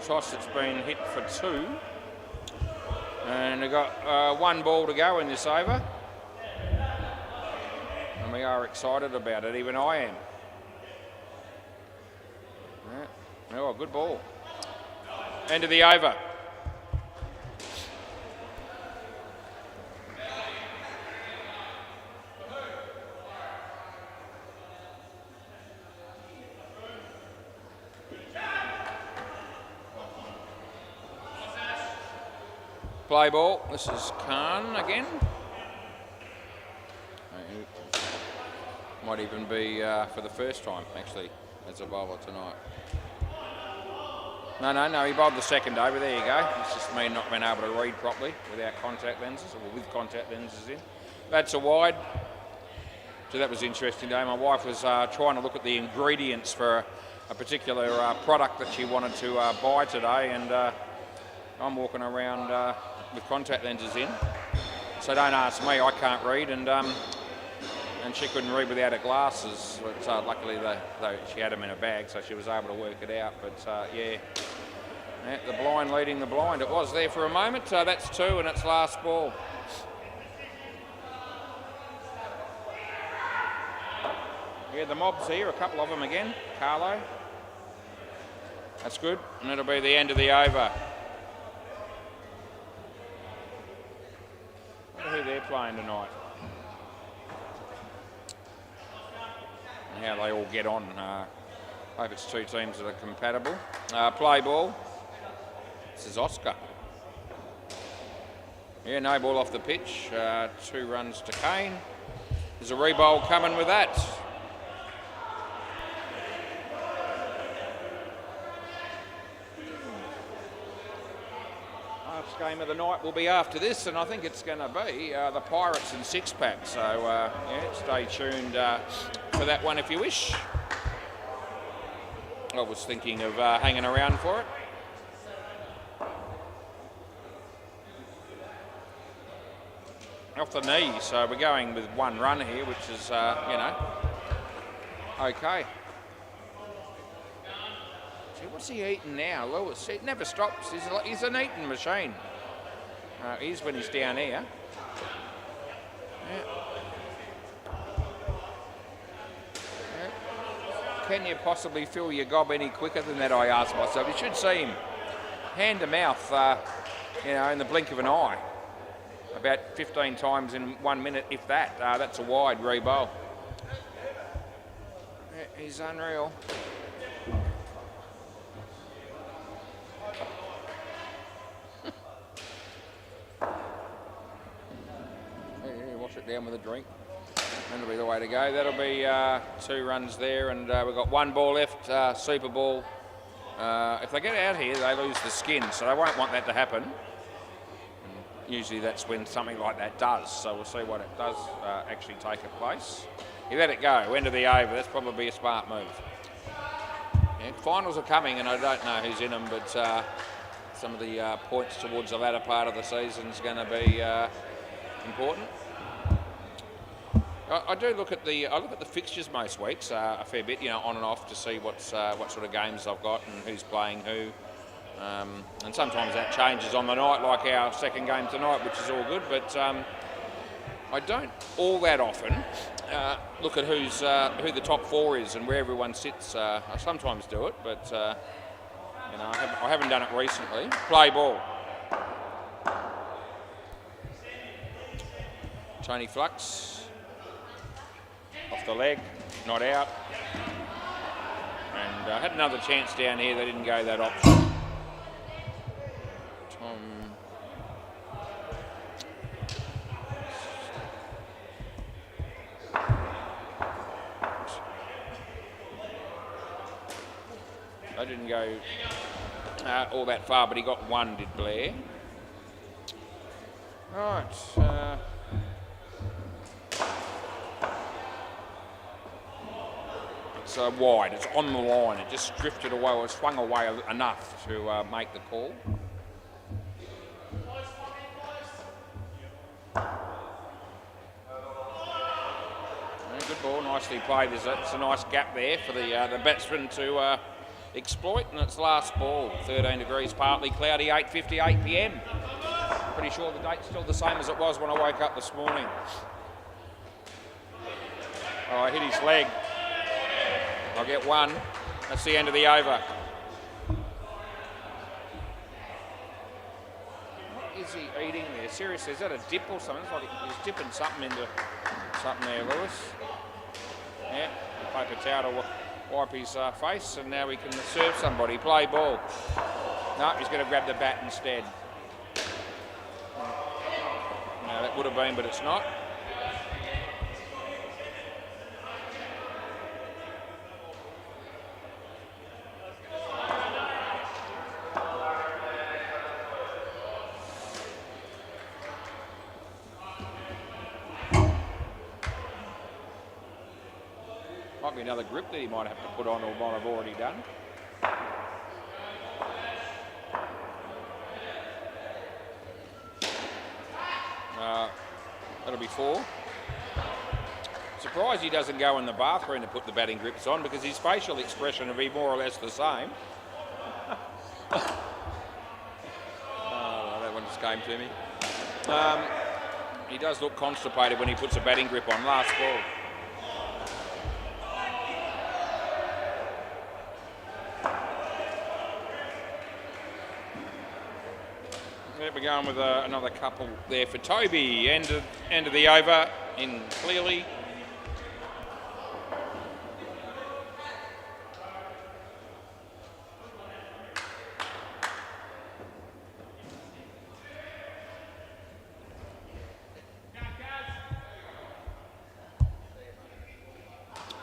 Toss, it's been hit for 2, and we've got 1 ball to go in this over, and we are excited about it. Even I am. Yeah. Oh, good ball. End of the over. Play ball. This is Khan again. Might even be for the first time, actually. as a bowler tonight. No, he bowled the second over. There you go. It's just me not being able to read properly without contact lenses, or with contact lenses in. That's a wide. So that was interesting today. My wife was trying to look at the ingredients for a particular product that she wanted to buy today, and I'm walking around with contact lenses in. So don't ask me, I can't read, and she couldn't read without her glasses, but luckily she had them in a bag, so she was able to work it out. But yeah, the blind leading the blind. It was there for a moment. That's 2 and it's last ball. Yeah, the mob's here, a couple of them again. Carlo. That's good, and it'll be the end of the over. I wonder who they're playing tonight. And how they all get on. I hope it's 2 teams that are compatible. Play ball. This is Oscar. Yeah, no ball off the pitch. 2 runs to Kane. There's a re-bowl coming with that. Last game of the night will be after this, and I think it's going to be the Pirates and Six Pack. So yeah, stay tuned for that one if you wish. I was thinking of hanging around for it. Off the knee, so we're going with 1 run here, which is, okay. Gee, what's he eating now, Lewis? It never stops. He's an eating machine. He's when he's down here. Yeah. Can you possibly fill your gob any quicker than that, I ask myself. You should see him hand to mouth, in the blink of an eye. About 15 times in 1 minute, if that. That's a wide re-bowl. Yeah, he's unreal. Wash it down with a drink. That'll be the way to go. That'll be 2 runs there, and we've got 1 ball left. Super ball. If they get out here, they lose the skin, so they won't want that to happen. Usually that's when something like that does, so we'll see what it does actually take place. You let it go, end of the over, that's probably a smart move. Yeah, finals are coming, and I don't know who's in them, but some of the points towards the latter part of the season is going to be important. I do look at the fixtures most weeks a fair bit, on and off, to see what sort of games I've got and who's playing who. And sometimes that changes on the night, like our second game tonight, which is all good. But I don't all that often look at who the top 4 is and where everyone sits. I sometimes do it, but I haven't done it recently. Play ball. Tony Flux off the leg, not out. And had another chance down here. They didn't go that option. They didn't go all that far, but he got 1, did Blair. Right. It's wide. It's on the line. It just drifted away, or swung away enough to make the call. Good ball, nicely played. It's a nice gap there for the batsman to exploit, and it's last ball. 13 degrees, partly cloudy, 8:58 p.m. Pretty sure the date's still the same as it was when I woke up this morning. Oh, I hit his leg. I'll get 1. That's the end of the over. What is he eating there? Seriously, is that a dip or something? It's like he's dipping something into something there, Lewis. Yeah, paper towel to wipe his face, and now we can serve somebody. Play ball. No, he's going to grab the bat instead. No, that would have been, but it's not. be another grip that he might have to put on or might have already done. That'll be 4. Surprised he doesn't go in the bathroom to put the batting grips on, because his facial expression will be more or less the same. That one just came to me. He does look constipated when he puts a batting grip on. Last ball. Yep, we're going with another couple there for Toby. End of the over in Clearly.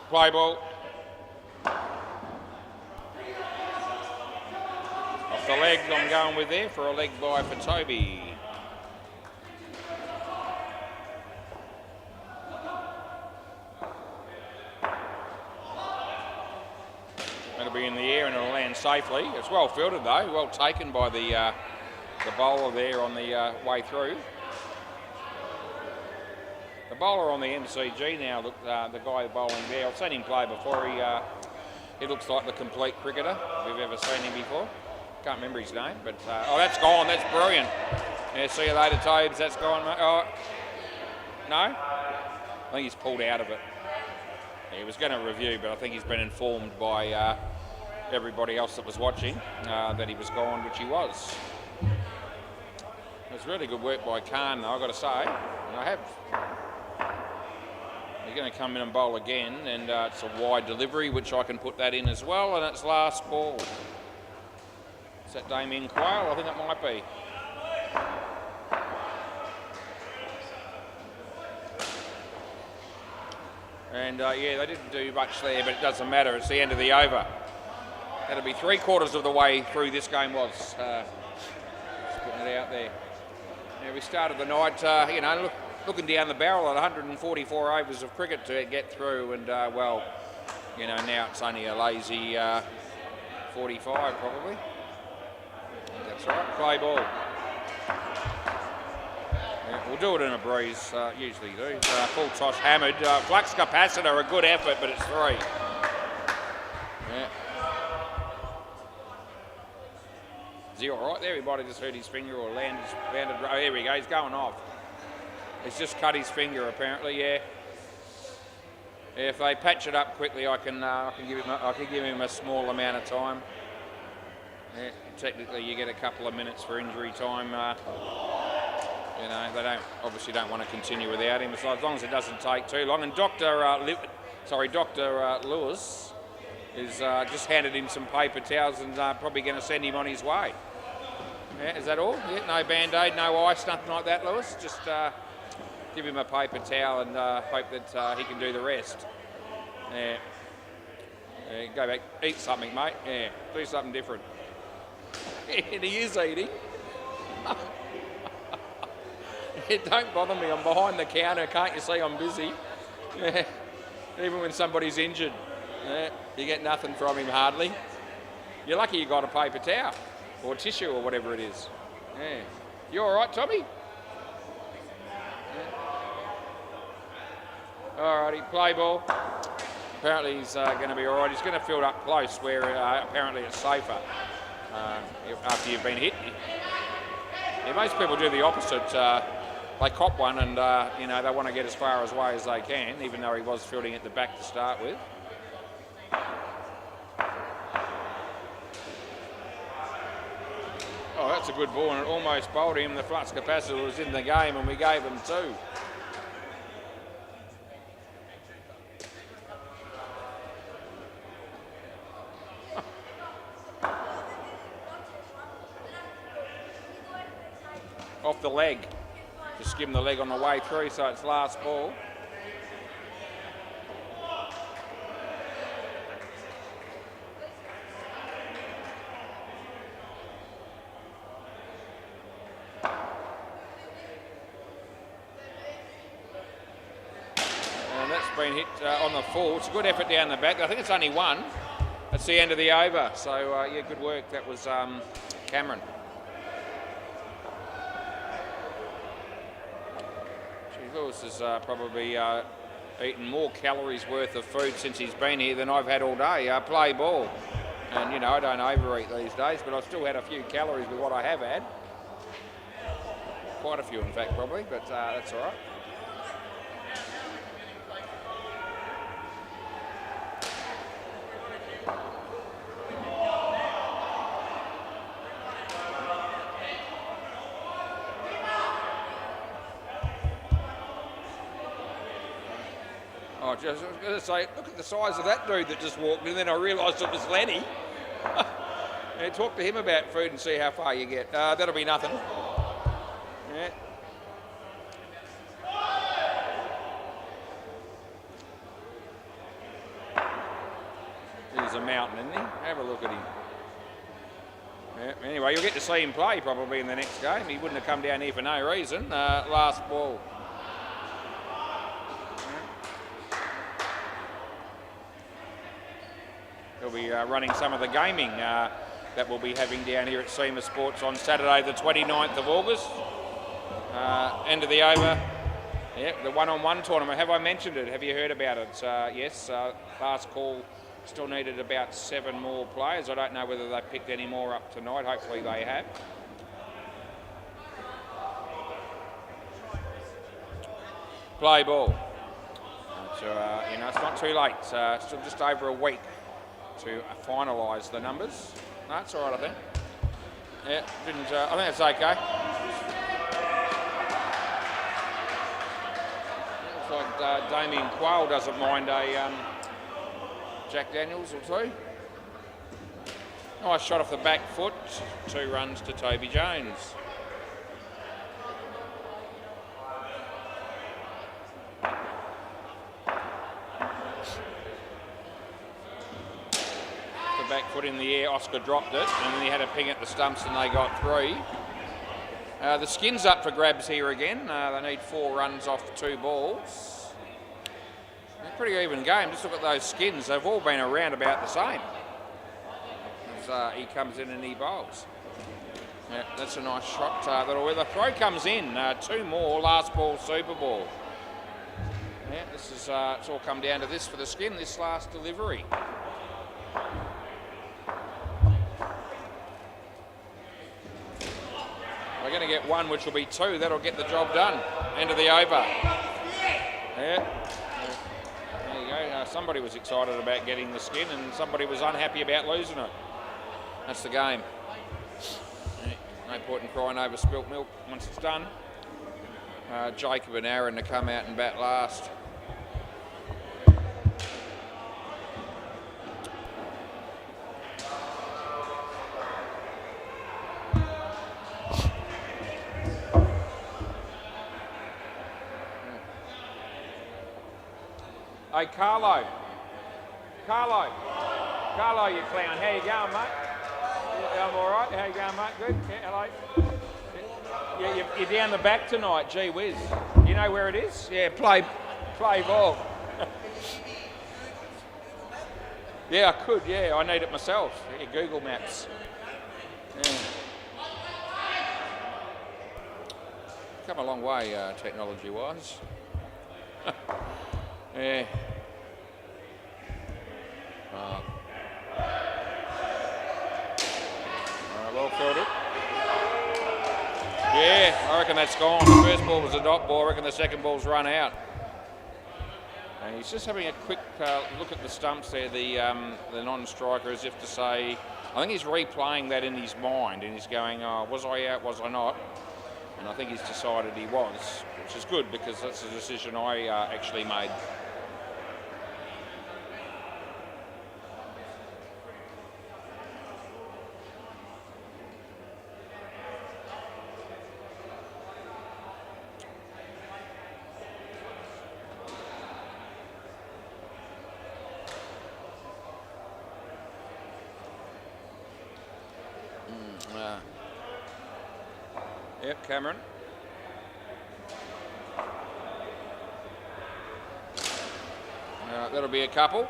Play ball. Off the leg, I'm going with there for a leg bye for Toby. That'll be in the air and it'll land safely. It's well fielded though, well taken by the bowler there on the way through. The bowler on the MCG now, look, the guy bowling there, I've seen him play before. He looks like the complete cricketer if we've ever seen him before. Can't remember his name, but oh, that's gone. That's brilliant. Yeah, see you later, Tobes. That's gone, mate. Oh, no, I think he's pulled out of it. Yeah, he was going to review, but I think he's been informed by everybody else that was watching that he was gone, which he was. It was really good work by Khan, though, I've got to say. And I have. He's going to come in and bowl again, and it's a wide delivery, which I can put that in as well, and it's last ball. Is that Damien Quayle? I think it might be. And yeah, they didn't do much there, but it doesn't matter. It's the end of the over. That'll be 3/4 of the way through this game was. Just putting it out there. Yeah, we started the night, you know, looking down the barrel at 144 overs of cricket to get through, and well, you know, now it's only a lazy 45 probably. That's right, play ball. Yeah, we'll do it in a breeze, usually do. Full toss hammered. Flux capacitor, a good effort, but it's 3. Yeah. Is he all right there? He might have just hurt his finger or landed. Oh, there we go, he's going off. He's just cut his finger apparently, yeah. Yeah, if they patch it up quickly, I can give him a small amount of time. Yeah, technically you get a couple of minutes for injury time. You know, they obviously don't want to continue without him, so as long as it doesn't take too long. And Dr. Lewis is just handed him some paper towels and probably going to send him on his way. Yeah, is that all? Yeah, no band-aid, no ice, nothing like that, Lewis. Just give him a paper towel and hope that he can do the rest. Yeah. Yeah, go back, eat something, mate. Yeah, do something different. And he is eating. Yeah, don't bother me, I'm behind the counter, can't you see I'm busy? Yeah. Even when somebody's injured, yeah, you get nothing from him hardly. You're lucky you got a paper towel or tissue or whatever it is. Yeah. You all right, Tommy? Yeah. Alrighty, play ball. Apparently he's going to be all right. He's going to field up close where apparently it's safer after you've been hit. Yeah, most people do the opposite. They cop one and, you know, they want to get as far away as they can, even though he was fielding at the back to start with. Oh, that's a good ball, and it almost bowled him. The flux capacitor was in the game, and we gave him 2. Off the leg. Just skim the leg on the way through, so it's last ball. been hit on the full. It's a good effort down the back. I think it's only one. That's the end of the over. So, yeah, good work. That was Cameron. Gee, Lewis has probably eaten more calories worth of food since he's been here than I've had all day. Play ball. And, you know, I don't overeat these days, but I've still had a few calories with what I have had. Quite a few, in fact, probably, but that's all right. I was going to say, look at the size of that dude that just walked in, and then I realised it was Lenny. Yeah, talk to him about food and see how far you get. That'll be nothing. Yeah. He's a mountain, isn't he? Have a look at him. Yeah. Anyway, you'll get to see him play probably in the next game. He wouldn't have come down here for no reason. Last ball. He'll be running some of the gaming that we'll be having down here at SEMA Sports on Saturday the 29th of August. End of the over. Yeah, the one-on-one tournament. Have I mentioned it? Have you heard about it? Yes, last call still needed about 7 more players. I don't know whether they picked any more up tonight. Hopefully they have. Play ball. So, you know, it's not too late. Still just over a week to finalise the numbers. No, it's all right, I think. Yeah, I think it's okay. Looks like Damien Quayle doesn't mind a Jack Daniels or 2. Nice shot off the back foot. 2 runs to Toby Jones. Back foot in the air, Oscar dropped it, and then he had a ping at the stumps and they got 3. The skin's up for grabs here again. They need 4 runs off 2 balls. A pretty even game. Just look at those skins. They've all been around about the same. As he comes in and he bowls. Yeah, that's a nice shot. The throw comes in. 2 more, last ball, super ball. Yeah, this is it's all come down to this for the skin, this last delivery. We're going to get 1, which will be 2. That'll get the job done. End of the over. Yeah. There you go. Somebody was excited about getting the skin and somebody was unhappy about losing it. That's the game. Yeah. No point in crying over spilt milk once it's done. Jacob and Aaron to come out and bat last. Hey, Carlo, you clown. How you going, mate? Yeah, I'm all right. How you going, mate? Good. Yeah, hello. Yeah, you're down the back tonight. Gee whiz. You know where it is? Yeah, play ball. Yeah, I could. Yeah, I need it myself. Yeah, Google Maps. Yeah. Come a long way, technology-wise. Yeah. Well fielded. Yeah, I reckon that's gone. The first ball was a dot ball. I reckon the second ball's run out. And he's just having a quick look at the stumps there, the non-striker, as if to say, I think he's replaying that in his mind and he's going, oh, was I out, was I not? And I think he's decided he was, which is good because that's a decision I actually made. Yep, Cameron. That'll be a couple.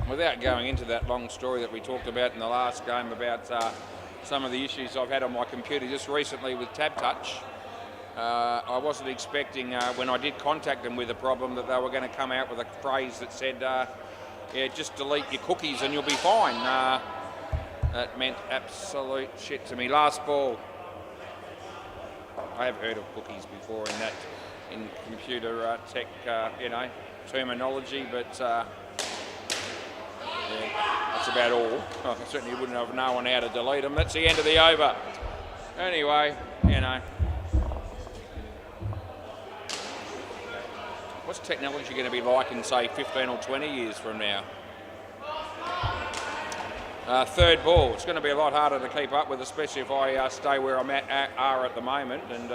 Without going into that long story that we talked about in the last game about some of the issues I've had on my computer just recently with Tab Touch, I wasn't expecting when I did contact them with a problem that they were going to come out with a phrase that said, yeah, just delete your cookies and you'll be fine. That meant absolute shit to me. Last ball. I have heard of cookies before in computer tech, terminology, but yeah, that's about all. I certainly wouldn't have known how to delete them. That's the end of the over. Anyway, what's technology going to be like in, say, 15 or 20 years from now? Third ball. It's going to be a lot harder to keep up with, especially if I stay where I'm at the moment, and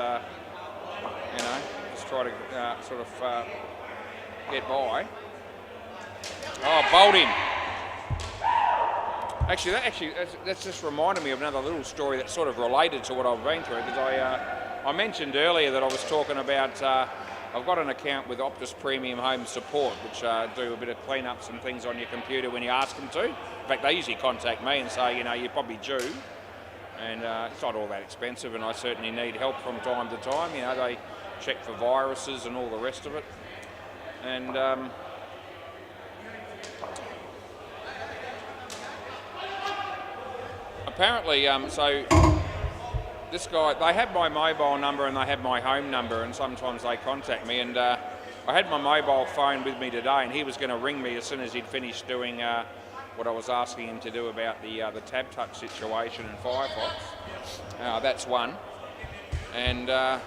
just try to sort of get by. Oh, bowled him. Actually, that's just reminded me of another little story that's sort of related to what I've been through, because I mentioned earlier that I was talking about I've got an account with Optus Premium Home Support, which do a bit of clean-ups and things on your computer when you ask them to. In fact, they usually contact me and say, you're probably due. And it's not all that expensive, and I certainly need help from time to time. They check for viruses and all the rest of it. And apparently, so this guy, they have my mobile number and they have my home number, and sometimes they contact me, and I had my mobile phone with me today, and he was going to ring me as soon as he'd finished doing what I was asking him to do about the Tab Touch situation in Firefox. That's one. And of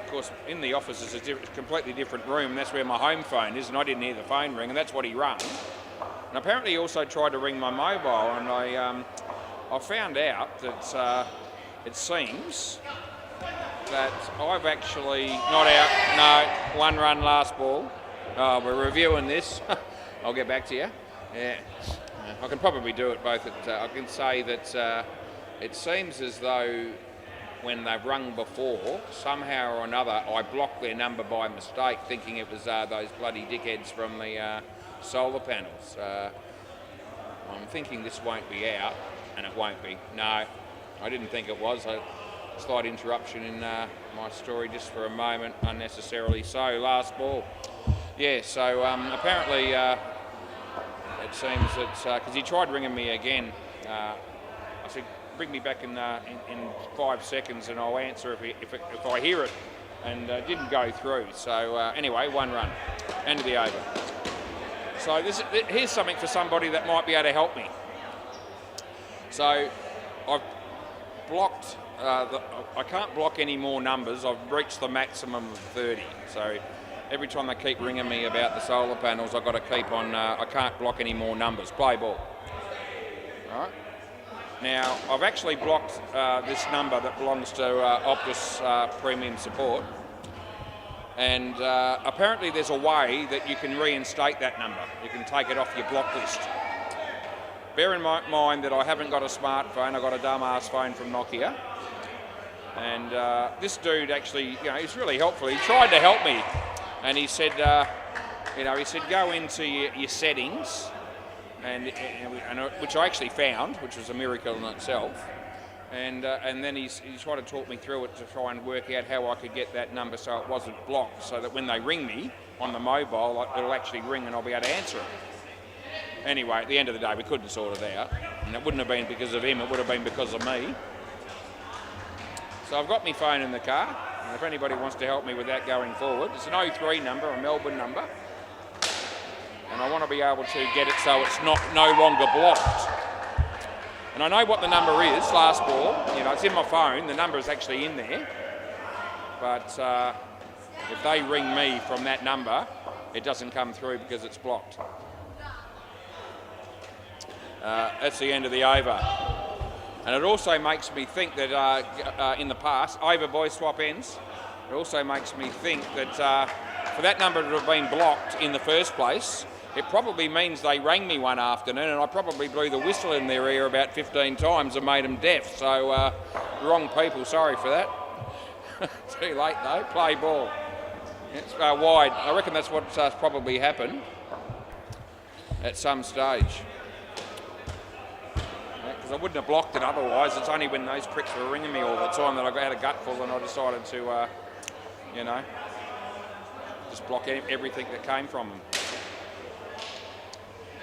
course, in the office is a completely different room. That's where my home phone is, and I didn't hear the phone ring, and that's what he rung. And apparently he also tried to ring my mobile, and I found out that it seems that I've actually not out. No, 1 run last ball. We're reviewing this. I'll get back to you. Yeah, I can probably do it both. I can say that it seems as though when they've rung before, somehow or another, I blocked their number by mistake, thinking it was those bloody dickheads from the solar panels. I'm thinking this won't be out, and it won't be. No, I didn't think it was. A slight interruption in my story just for a moment, unnecessarily so. Last ball. Yeah, so apparently it seems that, because he tried ringing me again, I said, bring me back in 5 seconds and I'll answer if I hear it, and didn't go through. So anyway, 1 run, end of the over. So here's something for somebody that might be able to help me. So I've blocked, I can't block any more numbers. I've reached the maximum of 30. So every time they keep ringing me about the solar panels, I've got to keep on, I can't block any more numbers. Play ball. All right. Now, I've actually blocked this number that belongs to Optus Premium Support. And apparently there's a way that you can reinstate that number. You can take it off your block list. Bear in mind that I haven't got a smartphone. I've got a dumbass phone from Nokia. And this dude actually, he's really helpful. He tried to help me. And he said, go into your settings, and which I actually found, which was a miracle in itself. And then he tried to talk me through it to try and work out how I could get that number so it wasn't blocked, so that when they ring me on the mobile, it'll actually ring and I'll be able to answer it. Anyway, at the end of the day, we couldn't sort it out. And it wouldn't have been because of him, it would have been because of me. So I've got my phone in the car, and if anybody wants to help me with that going forward, it's an 03 number, a Melbourne number. And I want to be able to get it so it's no longer blocked. And I know what the number is, last ball. It's in my phone, the number is actually in there. But if they ring me from that number, it doesn't come through because it's blocked. That's the end of the over. And it also makes me think that in the past, over voice swap ends, it also makes me think that for that number to have been blocked in the first place, it probably means they rang me one afternoon and I probably blew the whistle in their ear about 15 times and made them deaf. So wrong people, sorry for that. Too late though, play ball. It's wide. I reckon that's what's probably happened at some stage. Because I wouldn't have blocked it otherwise. It's only when those pricks were ringing me all the time that I had a gutful and I decided to, you know, just block everything that came from them.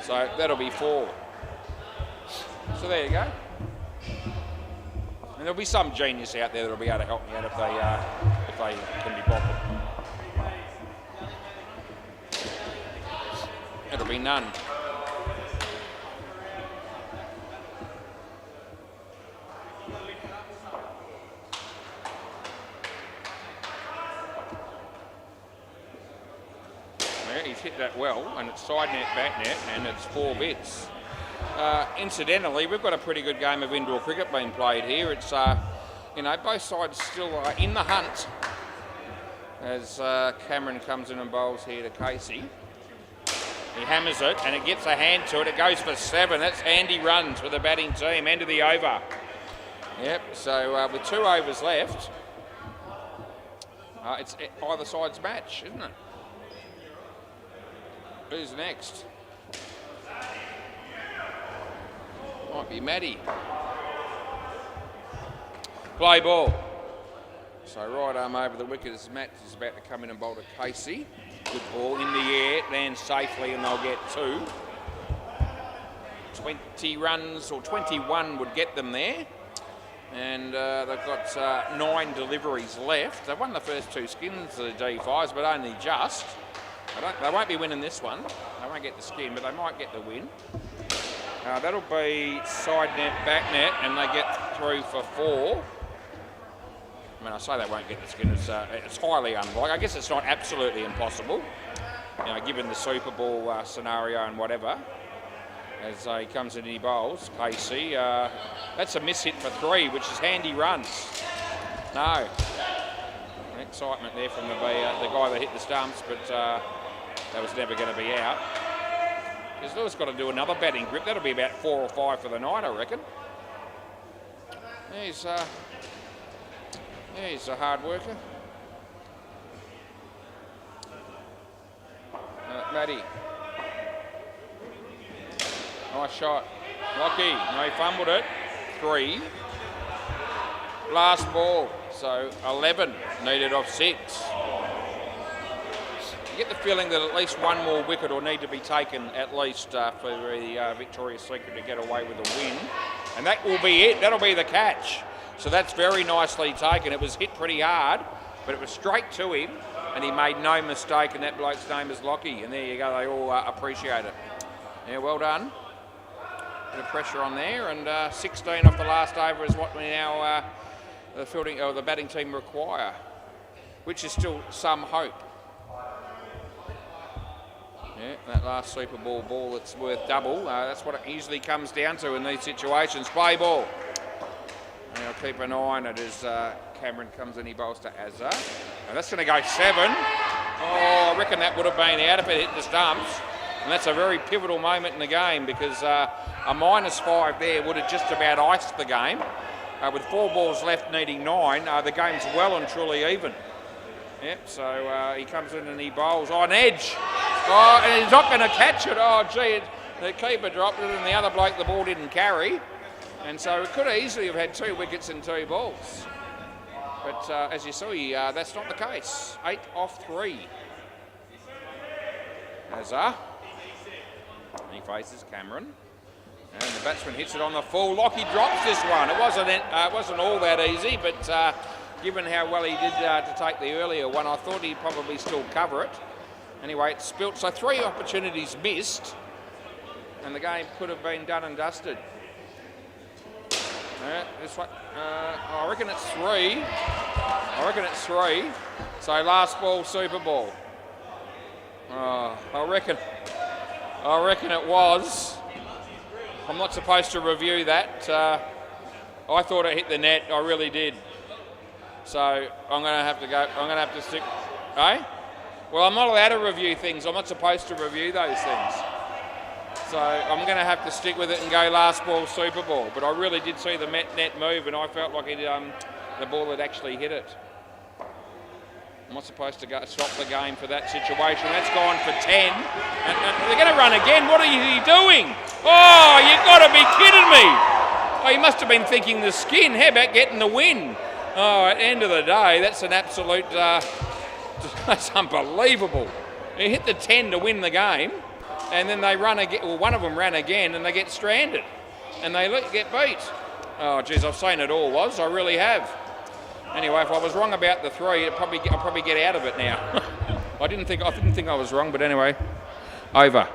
So that'll be 4. So there you go. And there'll be some genius out there that'll be able to help me out if they can be bothered. It'll be none. Yeah, he's hit that well, and it's side net, back net, and it's 4 bits. Incidentally, we've got a pretty good game of indoor cricket being played here. It's, you know, both sides still in the hunt as Cameron comes in and bowls here to Casey. He hammers it and it gets a hand to it. It goes for 7. That's handy runs for the batting team. End of the over. Yep, so with 2 overs left, it's either side's match, isn't it? Who's next? Might be Maddie. Play ball. So right arm over the wicket as Matt is about to come in and bowl to Casey. Good ball in the air, lands safely and they'll get 2. 20 runs or 21 would get them there. And they've got 9 deliveries left. They've won the first 2 skins, the D5s, but only just. They won't be winning this one. They won't get the skin, but they might get the win. That'll be side net, back net, and they get through for 4. I mean, I say they won't get the skin. It's highly unlikely. I guess it's not absolutely impossible, you know, given the Super Bowl scenario and whatever. As he comes in and he bowls, Casey. That's a miss hit for 3, which is handy runs. No. Excitement there from the guy that hit the stumps, but that was never going to be out. He's always got to do another batting grip. That'll be about 4 or 5 for the night, I reckon. He's a hard worker. Matty. Nice shot. Lockie. No, he fumbled it. 3. Last ball. So 11 needed off 6. You get the feeling that at least one more wicket will need to be taken at least for the Victoria's Secret to get away with a win. And that will be it. That'll be the catch. So that's very nicely taken. It was hit pretty hard, but it was straight to him, and he made no mistake, and that bloke's name is Lockie. And there you go, they all appreciate it. Yeah, well done. Bit of pressure on there, and 16 off the last over is what we now, the fielding or the batting team require, which is still some hope. Yeah, that last Super Bowl ball that's worth double. That's what it usually comes down to in these situations. Play ball. And I'll keep an eye on it as Cameron comes in, he bowls to Azza. And that's going to go 7. Oh, I reckon that would have been out if it hit the stumps. And that's a very pivotal moment in the game because a -5 there would have just about iced the game. With 4 balls left needing 9, the game's well and truly even. Yep, so he comes in and he bowls. Oh, an edge. Oh, and he's not going to catch it. Oh, gee, the keeper dropped it and the other bloke the ball didn't carry. And so it could easily have had 2 wickets and 2 balls. But as you see, that's not the case. 8 off 3. Azza. He faces Cameron. And the batsman hits it on the full. Lockie drops this one. It wasn't all that easy, but given how well he did to take the earlier one, I thought he'd probably still cover it. Anyway, it's spilt. So 3 opportunities missed, and the game could have been done and dusted. This one, I reckon it's 3. So last ball, Super Bowl. I reckon it was. I'm not supposed to review that. I thought it hit the net. I really did. So I'm going to have to go. I'm going to have to stick. Eh? Well, I'm not allowed to review things. I'm not supposed to review those things. So I'm going to have to stick with it and go last ball, Super Bowl. But I really did see the net move, and I felt like the ball had actually hit it. I'm not supposed to stop the game for that situation. That's gone for 10. And they're going to run again. What are you doing? Oh, you've got to be kidding me. Oh, he must have been thinking the skin. How about getting the win? Oh, at the end of the day, that's an absolute... that's unbelievable. He hit the 10 to win the game, and then they run again. Well, one of them ran again, and they get stranded, and they get beat. Oh, geez, I've seen it all, I really have. Anyway, if I was wrong about the 3, I'll probably get out of it now. I didn't think I was wrong, but anyway, over.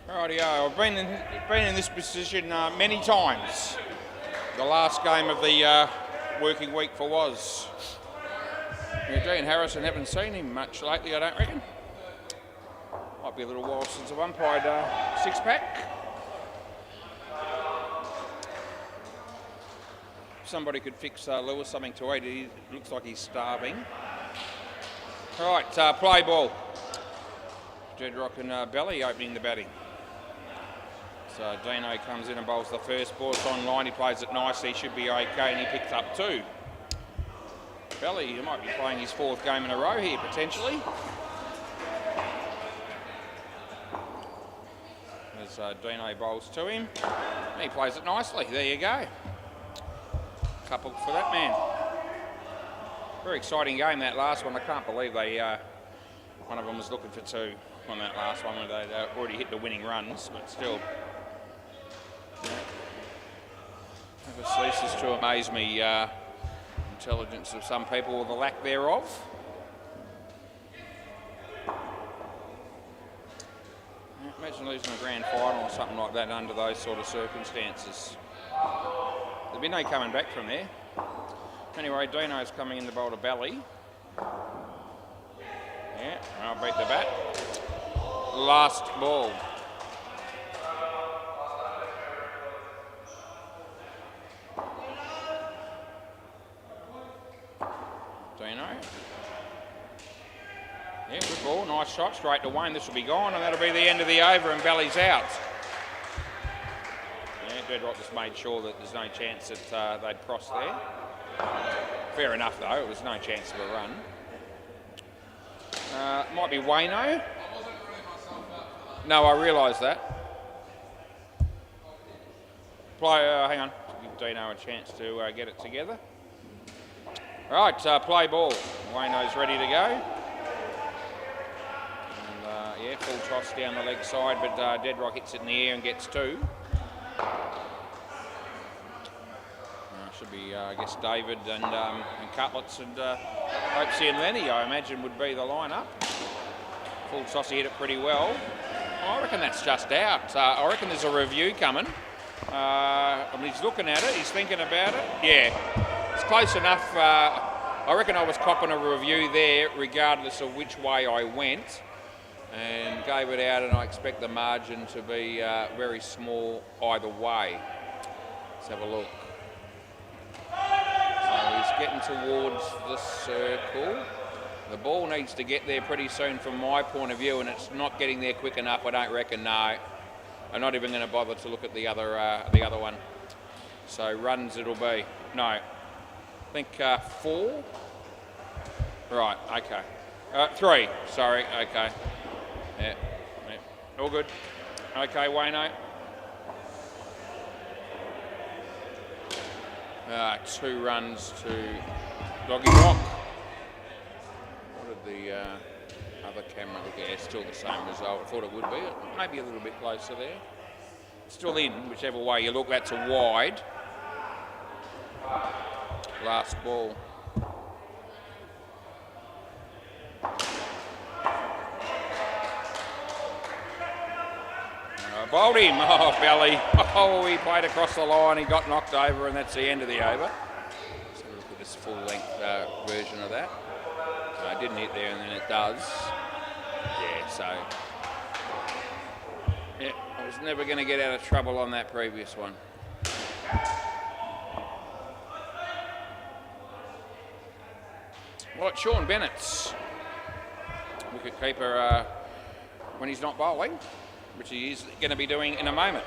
Rightio, I've been in this position many times. The last game of the working week for Was. Yeah, Dean Harrison, haven't seen him much lately, I don't reckon. Might be a little while since I've umpired six-pack. Somebody could fix Lewis something to eat. He looks like he's starving. Right, play ball. Jedrock and Belly opening the batting. So Dino comes in and bowls the first ball. It's on line. He plays it nicely. Should be okay, and he picks up two. Belly, he might be playing his fourth game in a row here, potentially. As Dino bowls to him. And he plays it nicely. There you go. Couple for that man. Very exciting game, that last one. I can't believe they, one of them was looking for two on that last one when they'd already hit the winning runs, but still. Never ceases to amaze me, intelligence of some people or the lack thereof. Imagine losing a grand final or something like that under those sort of circumstances. There'll be no coming back from there. Anyway, Dino's coming in the bowl to Belly. Yeah, I'll beat the bat. Last ball. Dino. Yeah, good ball, nice shot, straight to Wayne. This will be gone, and that'll be the end of the over, and Belly's out. Yeah, Jedrock just made sure that there's no chance that they'd cross there. Fair enough, though. It was no chance of a run. Might be Wayno. No, I realise that. Play. Hang on. Give Dino a chance to get it together. Right, play ball. Wayno's ready to go. And, yeah, full toss down the leg side, but Jedrock hits it in the air and gets two. Should be, I guess, David and Cutlets and Hopesy and Lenny, I imagine, would be the lineup. Full toss, he hit it pretty well. I reckon that's just out. I reckon there's a review coming. I mean, he's looking at it, he's thinking about it. Yeah, it's close enough. I reckon I was copping a review there regardless of which way I went, and gave it out, and I expect the margin to be very small either way. Let's have a look. So he's getting towards the circle. The ball needs to get there pretty soon from my point of view, and it's not getting there quick enough, I don't reckon, no. I'm not even going to bother to look at the other one. So runs it'll be. No. I think 4. Right, okay. 3, sorry, okay. Yeah. All good. Okay, Wayno. 2 runs to Doggy Rock. What did the other camera look at? Still the same result. I thought it would be. Maybe a little bit closer there. Still in, whichever way you look. That's a wide. Last ball. Bowled him. Oh, Belly. Oh, he played across the line. He got knocked over, and that's the end of the over. Let's have a look at this full-length version of that. It didn't hit there, and then it does. Yeah, so... yeah, I was never going to get out of trouble on that previous one. Right, Sean Bennett's wicketkeeper when he's not bowling, which he is going to be doing in a moment.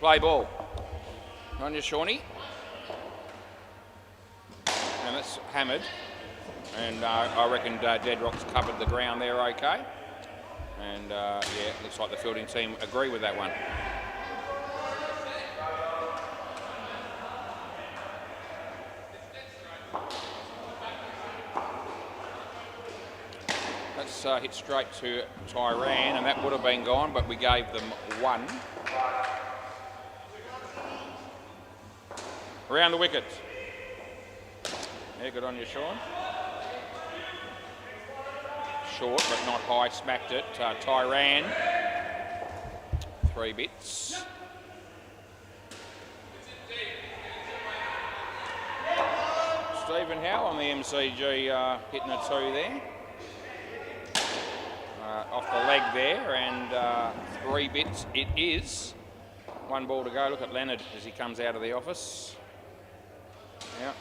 Play ball. On your Shawnee. And that's hammered. And I reckon Jedrock's covered the ground there okay. And yeah, it looks like the fielding team agree with that one. Let's hit straight to Tyran, and that would have been gone, but we gave them 1. Around the wicket. Yeah, good on you, Sean. Short, but not high, smacked it. Tyran. 3 bits. Stephen Howe on the MCG hitting a 2 there. Off the leg there, and 3 bits it is. 1 ball to go. Look at Leonard as he comes out of the office. Yeah.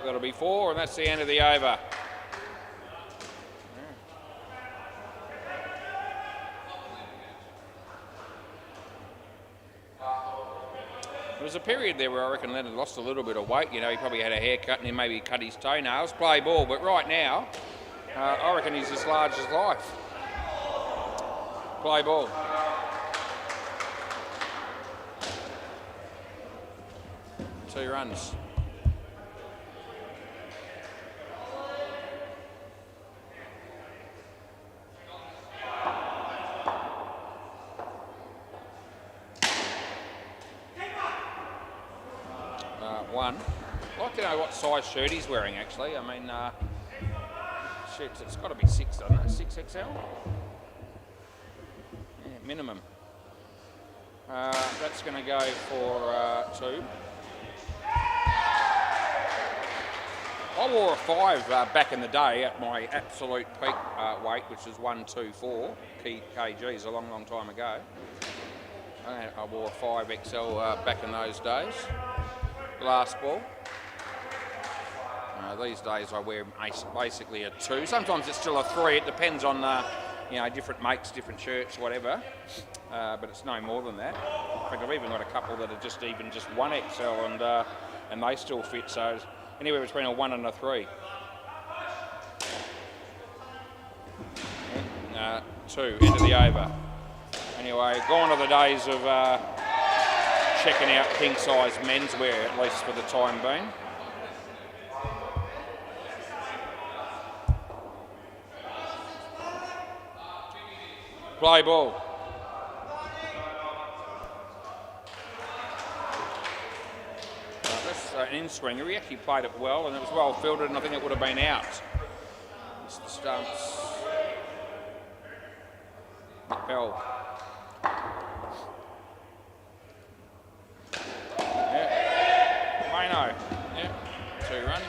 That'll be 4, and that's the end of the over. There was a period there where I reckon Leonard lost a little bit of weight. You know, he probably had a haircut and he maybe cut his toenails, play ball. But right now, I reckon he's as large as life. Play ball. Two runs. One. I'd like to know what size shirt he's wearing, actually. I mean, shit, it's got to be 6, doesn't it? 6XL? Yeah, minimum. That's going to go for 2. I wore a 5 back in the day at my absolute peak weight, which is 124 kgs, a long, long time ago. I wore a 5XL back in those days. Last ball. These days I wear basically a 2. Sometimes it's still a 3. It depends on you know, different makes, different shirts, whatever. But it's no more than that. I think I've even got a couple that are just 1XL and they still fit. So it's anywhere between a 1 and a 3. 2 into the over. Anyway, gone are the days of checking out king-size menswear, at least for the time being. Play ball. That's an in-swinger. He actually played it well, and it was well fielded, and I think it would have been out. Mr. Stumps. Bell. Yeah, 2 runs.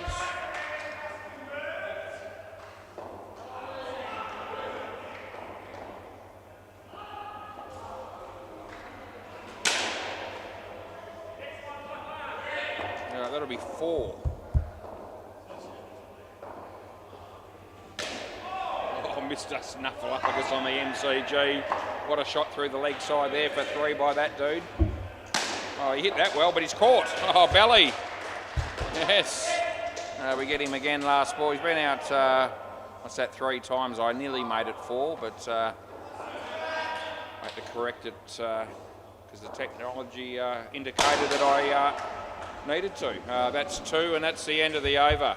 That'll be 4. Oh, Mr. Snuffleupagus on the MCG. What a shot through the leg side there for 3 by that dude. Oh, he hit that well, but he's caught. Oh, belly. Yes. We get him again last ball. He's been out, what's that, 3 times. I nearly made it 4, but I had to correct it because the technology indicated that I needed to. That's 2, and that's the end of the over.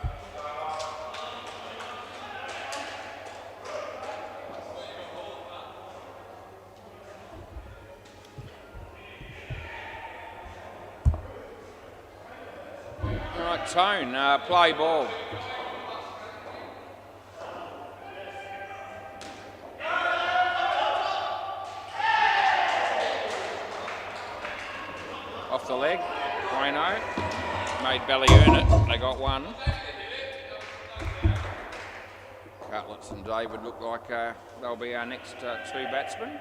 Tone, play ball. Off the leg, Reno. Made Belly earn it, they got 1. Cutlets and David look like they'll be our next 2 batsmen.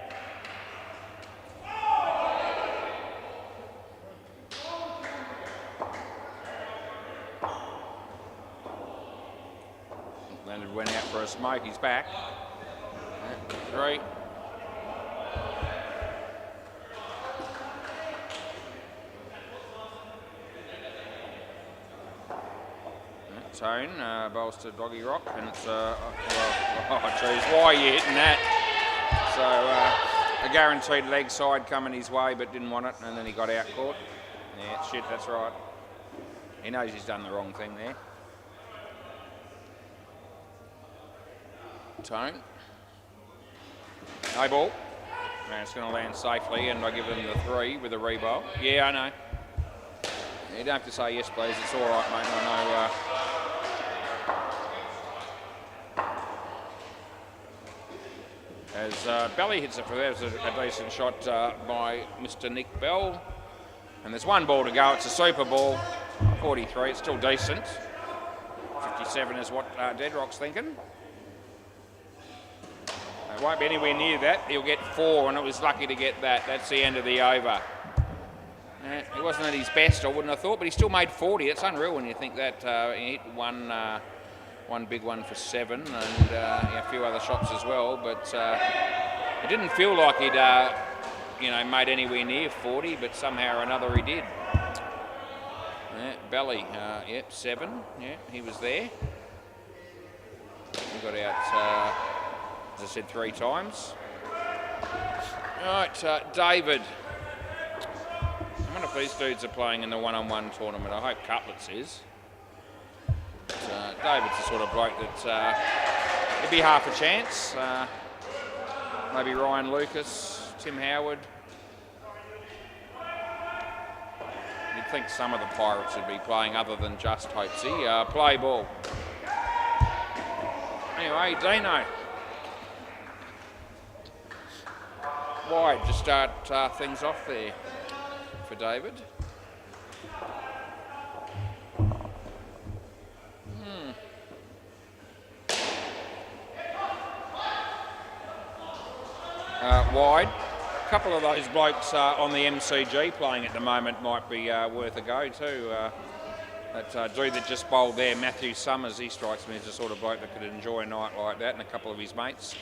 Leonard went out for a smoke, he's back. 3. Tone bowls to Doggy Rock, and it's oh geez, why are you hitting that? So a guaranteed leg side coming his way, but didn't want it, and then he got out caught. Yeah, shit, that's right. He knows he's done the wrong thing there. Tone. No ball. And it's going to land safely, and I give them the 3 with a rebowl. Yeah, I know. You don't have to say yes, please. It's all right, mate. I know. As Belly hits it for there, it's a decent shot by Mr. Nick Bell. And there's one ball to go. It's a super ball. 43. It's still decent. 57 is what Deadrock's thinking. It won't be anywhere near that. He'll get 4, and it was lucky to get that. That's the end of the over. He wasn't at his best, I wouldn't have thought, but he still made 40. It's unreal when you think that he hit one big one for 7 and a few other shots as well. But it didn't feel like he'd made anywhere near 40, but somehow or another he did. Belly, 7. Yeah, he was there. He got out, as I said, 3 times. Right, David. I wonder if these dudes are playing in the one-on-one tournament. I hope Cutlets is. But, David's the sort of bloke that it'd be half a chance. Maybe Ryan Lucas, Tim Howard. You'd think some of the Pirates would be playing other than just Hopesy. Play ball. Anyway, Dino. Wide to start things off there for David. Wide. A couple of those blokes on the MCG playing at the moment might be worth a go too. That dude that just bowled there, Matthew Summers, he strikes me as the sort of bloke that could enjoy a night like that, and a couple of his mates.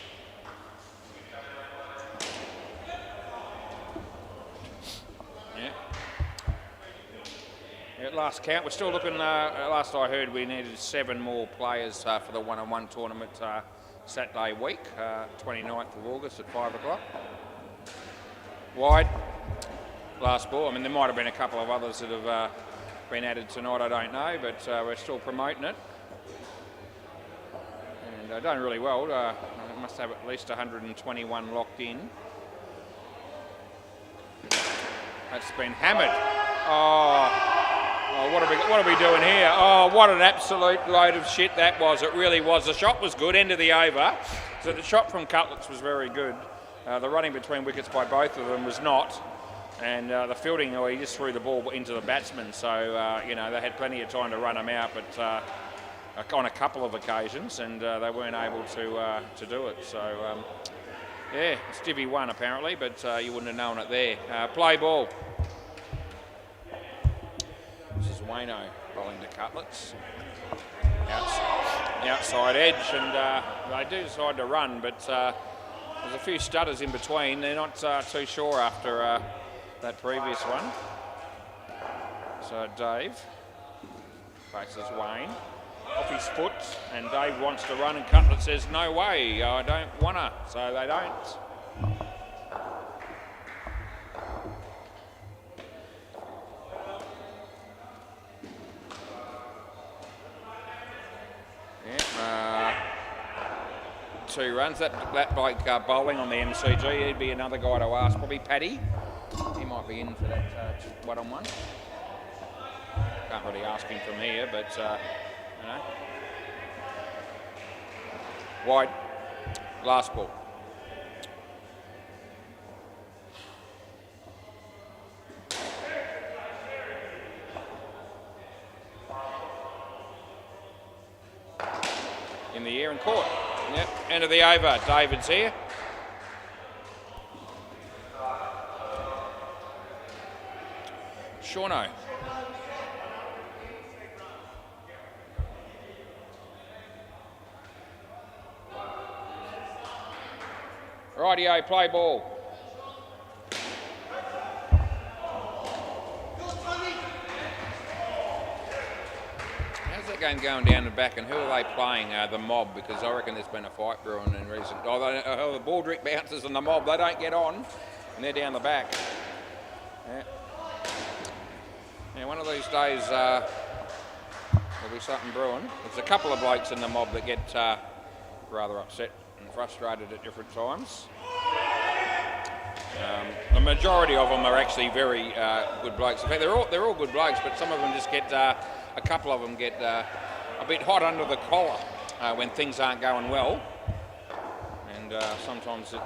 At last count, we're still looking, last I heard we needed 7 more players for the one-on-one tournament Saturday week, 29th of August at 5 o'clock. Wide, last ball. I mean, there might have been a couple of others that have been added tonight, I don't know, but we're still promoting it. And done really well. Must have at least 121 locked in. That's been hammered. Oh, what are we doing here? Oh, what an absolute load of shit that was. It really was. The shot was good, end of the over. So the shot from Cutlets was very good. The running between wickets by both of them was not. And the fielding, he just threw the ball into the batsman. So, they had plenty of time to run him out, but on a couple of occasions, and they weren't able to do it. So, Stivvy won apparently, but you wouldn't have known it there. Play ball. This is Wayno bowling to Cutlets. Outside edge, and they do decide to run, but there's a few stutters in between. They're not too sure after that previous one. So Dave faces Wayne off his foot, and Dave wants to run, and Cutlets says, no way, I don't wanna, so they don't. Two runs. That bloke bowling on the MCG, he'd be another guy to ask. Probably Paddy. He might be in for that one-on-one. Can't really ask him from here, but Wide. Last ball. In the air and caught. Yep, end of the over. David's here. Shauno. Rightio, play ball. Game going down the back, and who are they playing? The Mob, because I reckon there's been a fight brewing in recent. The Baldrick bouncers and the Mob, they don't get on, and they're down the back. Yeah, one of these days there'll be something brewing. There's a couple of blokes in the Mob that get rather upset and frustrated at different times. The majority of them are actually very good blokes. In fact, they're all good blokes, but some of them just get a couple of them get a bit hot under the collar when things aren't going well, and sometimes it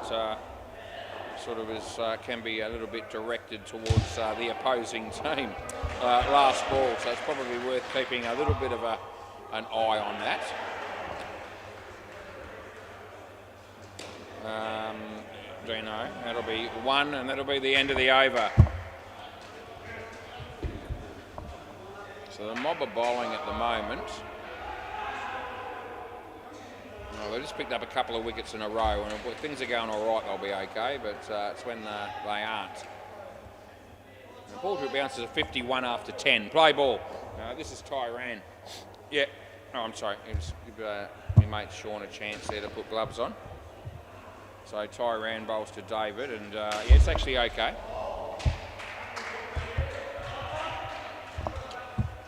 sort of can be a little bit directed towards the opposing team. Last ball, so it's probably worth keeping a little bit of an eye on that. Dino, that'll be one, and that'll be the end of the over. So the mob are bowling at the moment. Well, they just picked up a couple of wickets in a row, and if things are going all right, they'll be okay, but it's when they aren't. The ball bounces at 51 after 10. Play ball. This is Tyran. Yeah. Oh, I'm sorry. Give my mate Sean a chance there to put gloves on. So Tyran bowls to David, and yeah, it's actually okay.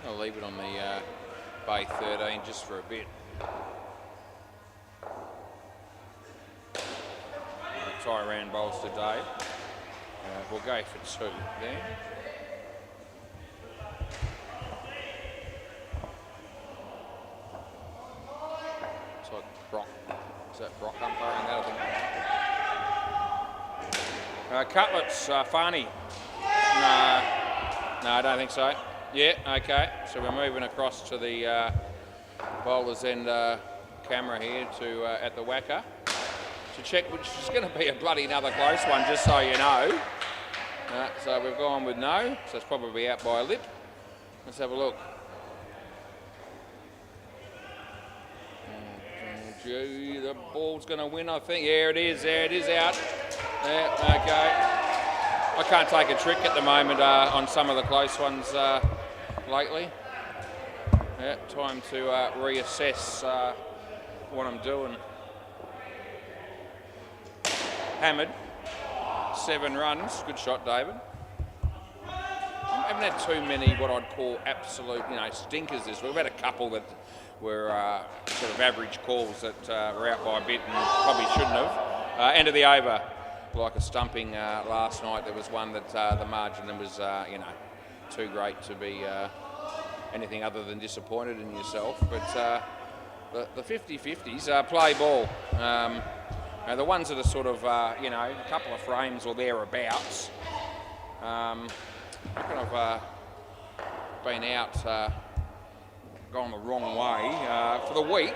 I'll leave it on the bay 13 just for a bit. Tyran bowls to Dave. We'll go for two there. It's like Brock. Is that Brock umpiring that, I think? Cutlets, Farney. No, I don't think so. Yeah, okay. So we're moving across to the bowler's end camera here to at the WACA to check, which is going to be a bloody another close one, just so you know. So we've gone with no, so it's probably out by a lip. Let's have a look. Gee, the ball's going to win, I think. Yeah, it is. There it is, out. Yeah, okay. I can't take a trick at the moment on some of the close ones lately. Yeah, time to reassess what I'm doing. Hammered, 7 runs. Good shot, David. I haven't had too many what I'd call absolute, stinkers this week. We've had a couple that were sort of average calls that were out by a bit and probably shouldn't have. End of the over, like a stumping last night. There was one that the margin was, too great to be anything other than disappointed in yourself. But the 50-50s play ball. The ones that are sort of, a couple of frames or thereabouts, I reckon I've been out, gone the wrong way for the week.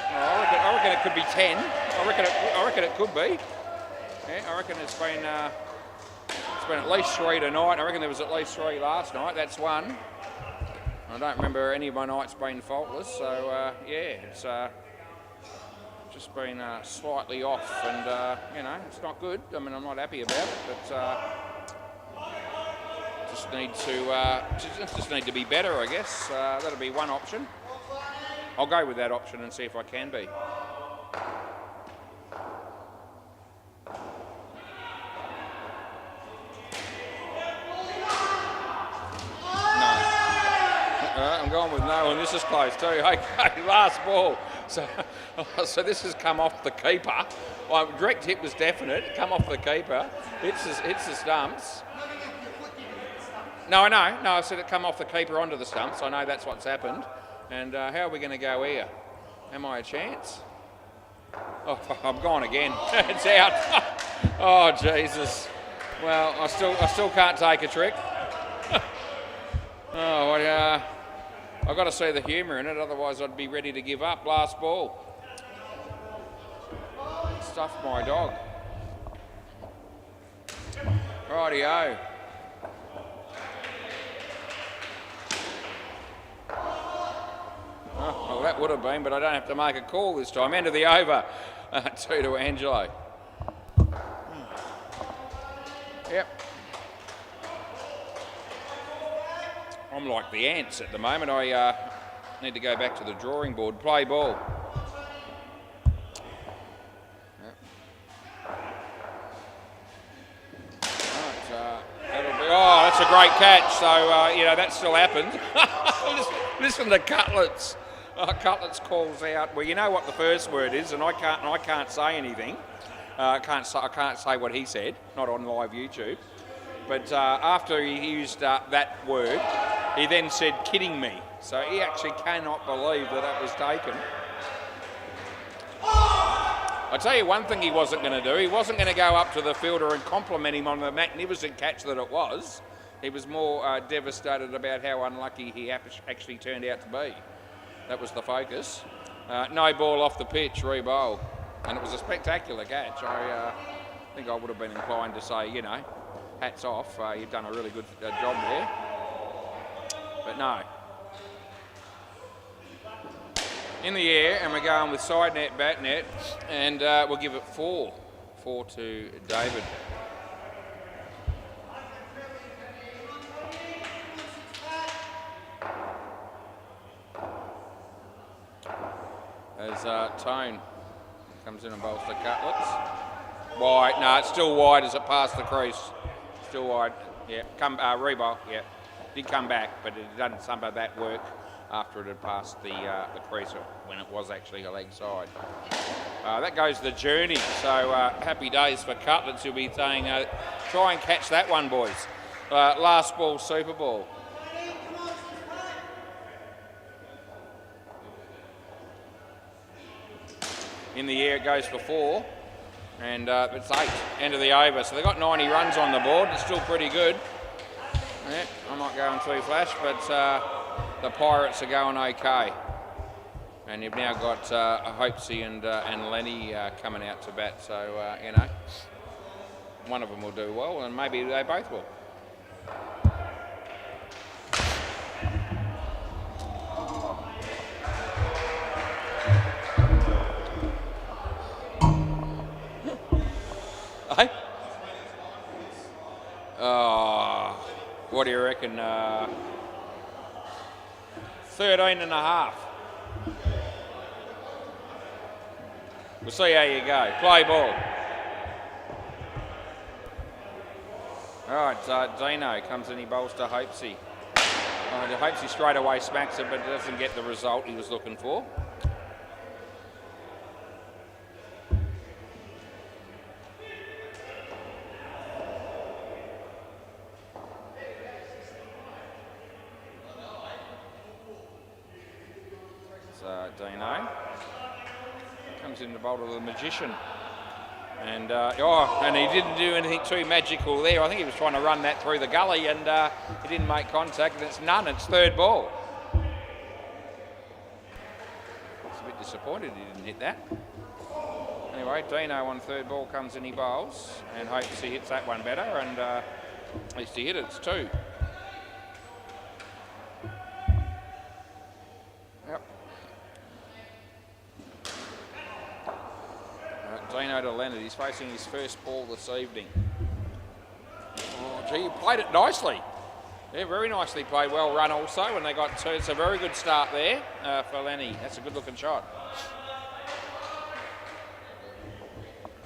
I reckon it could be 10. I reckon it could be. Yeah, I reckon it's been at least 3 tonight. I reckon there was at least 3 last night. That's 1. I don't remember any of my nights being faultless. So yeah, it's just been slightly off, and it's not good. I mean, I'm not happy about it, but just need to be better, I guess. That'll be one option. I'll go with that option and see if I can be. I'm going with no, and this is close too. Okay, last ball. So this has come off the keeper. Direct hit was definite. Come off the keeper. Hits the stumps. No, I know. No, I said it come off the keeper onto the stumps. I know that's what's happened. And how are we going to go here? Am I a chance? Oh, I'm gone again. It's out. Oh, Jesus. Well, I still can't take a trick. Oh, I've got to see the humour in it, otherwise I'd be ready to give up. Last ball. Stuffed my dog. Rightio. Oh, well, that would have been, but I don't have to make a call this time. End of the over. 2 to Angelo. Yep. I'm like the ants at the moment. I need to go back to the drawing board. Play ball. Oh, that's a great catch. So, that still happened. Listen to Cutlets. Cutlets calls out, well, you know what the first word is, and I can't say anything. I can't say what he said, not on live YouTube. But after he used that word, he then said, "kidding me." So he actually cannot believe that was taken. I'll tell you one thing he wasn't going to do. He wasn't going to go up to the fielder and compliment him on the magnificent catch that it was. He was more devastated about how unlucky he actually turned out to be. That was the focus. No ball off the pitch, re-bowl. And it was a spectacular catch. I think I would have been inclined to say, you know, hats off, you've done a really good job there. But no. In the air, and we're going with side net, back net, and we'll give it 4. 4 to David. As Tone comes in and bowls the Cutlets. Wide, no, it's still wide as it passed the crease. Still wide, yeah. Rebowl, yeah. Did come back, but it had done some of that work after it had passed the crease when it was actually a leg side. That goes the journey, so happy days for Cutlets. Who'll be saying, try and catch that one, boys. Last ball, Super Ball. In the air, it goes for 4, and it's 8, end of the over. So they've got 90 runs on the board. It's still pretty good. Yeah, I'm not going too flash, but the Pirates are going okay. And you've now got Hopesy and Lenny coming out to bat, so, you know, one of them will do well, and maybe they both will. Hey? What do you reckon? 13 and a half. We'll see how you go. Play ball. All right, Dino comes in, he bowls to Hopesy. Hopesy straight away smacks it, but doesn't get the result he was looking for. Dino comes in the bowl to the Magician, and and he didn't do anything too magical there. I think he was trying to run that through the gully, and he didn't make contact, and it's none. It's third ball. It's a bit disappointed he didn't hit that. Anyway, Dino on third ball comes in, he bowls, and hopes he hits that one better, and at least he hit it. It's 2. Dino to Leonard, he's facing his first ball this evening. Oh, gee, he played it nicely. Yeah, very nicely played, well run also, and they got 2. It's a very good start there for Lenny. That's a good looking shot.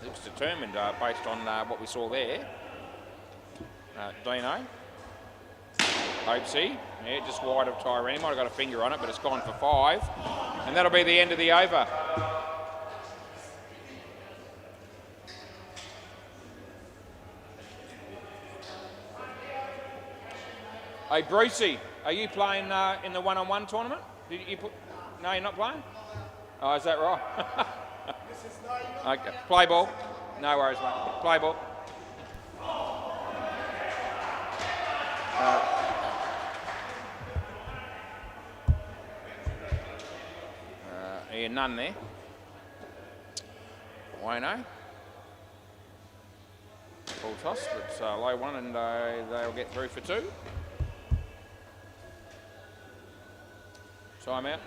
Looks determined based on what we saw there. Dino. Hopesy, yeah, just wide of Tyrene. Might have got a finger on it, but it's gone for 5. And that'll be the end of the over. Hey, Brucey, are you playing in the one-on-one tournament? Did you put? No, you're not playing? Oh, is that right? Okay, play ball. No worries, mate. Play ball. Yeah, none there. Wayno. Full toss, it's a low one, and they'll get through for 2. Time out.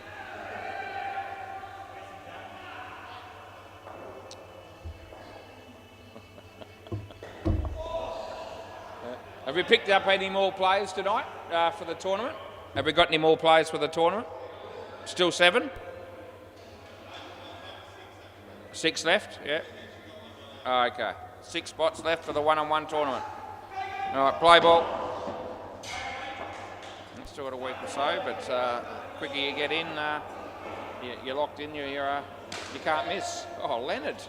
Have we picked up any more players tonight for the tournament? Have we got any more players for the tournament? Still 7? 6 left, yeah. Okay, 6 spots left for the one-on-one tournament. All right, play ball. Still got a week or so, but quicker you get in, you're locked in. You can't miss. Oh, Leonard,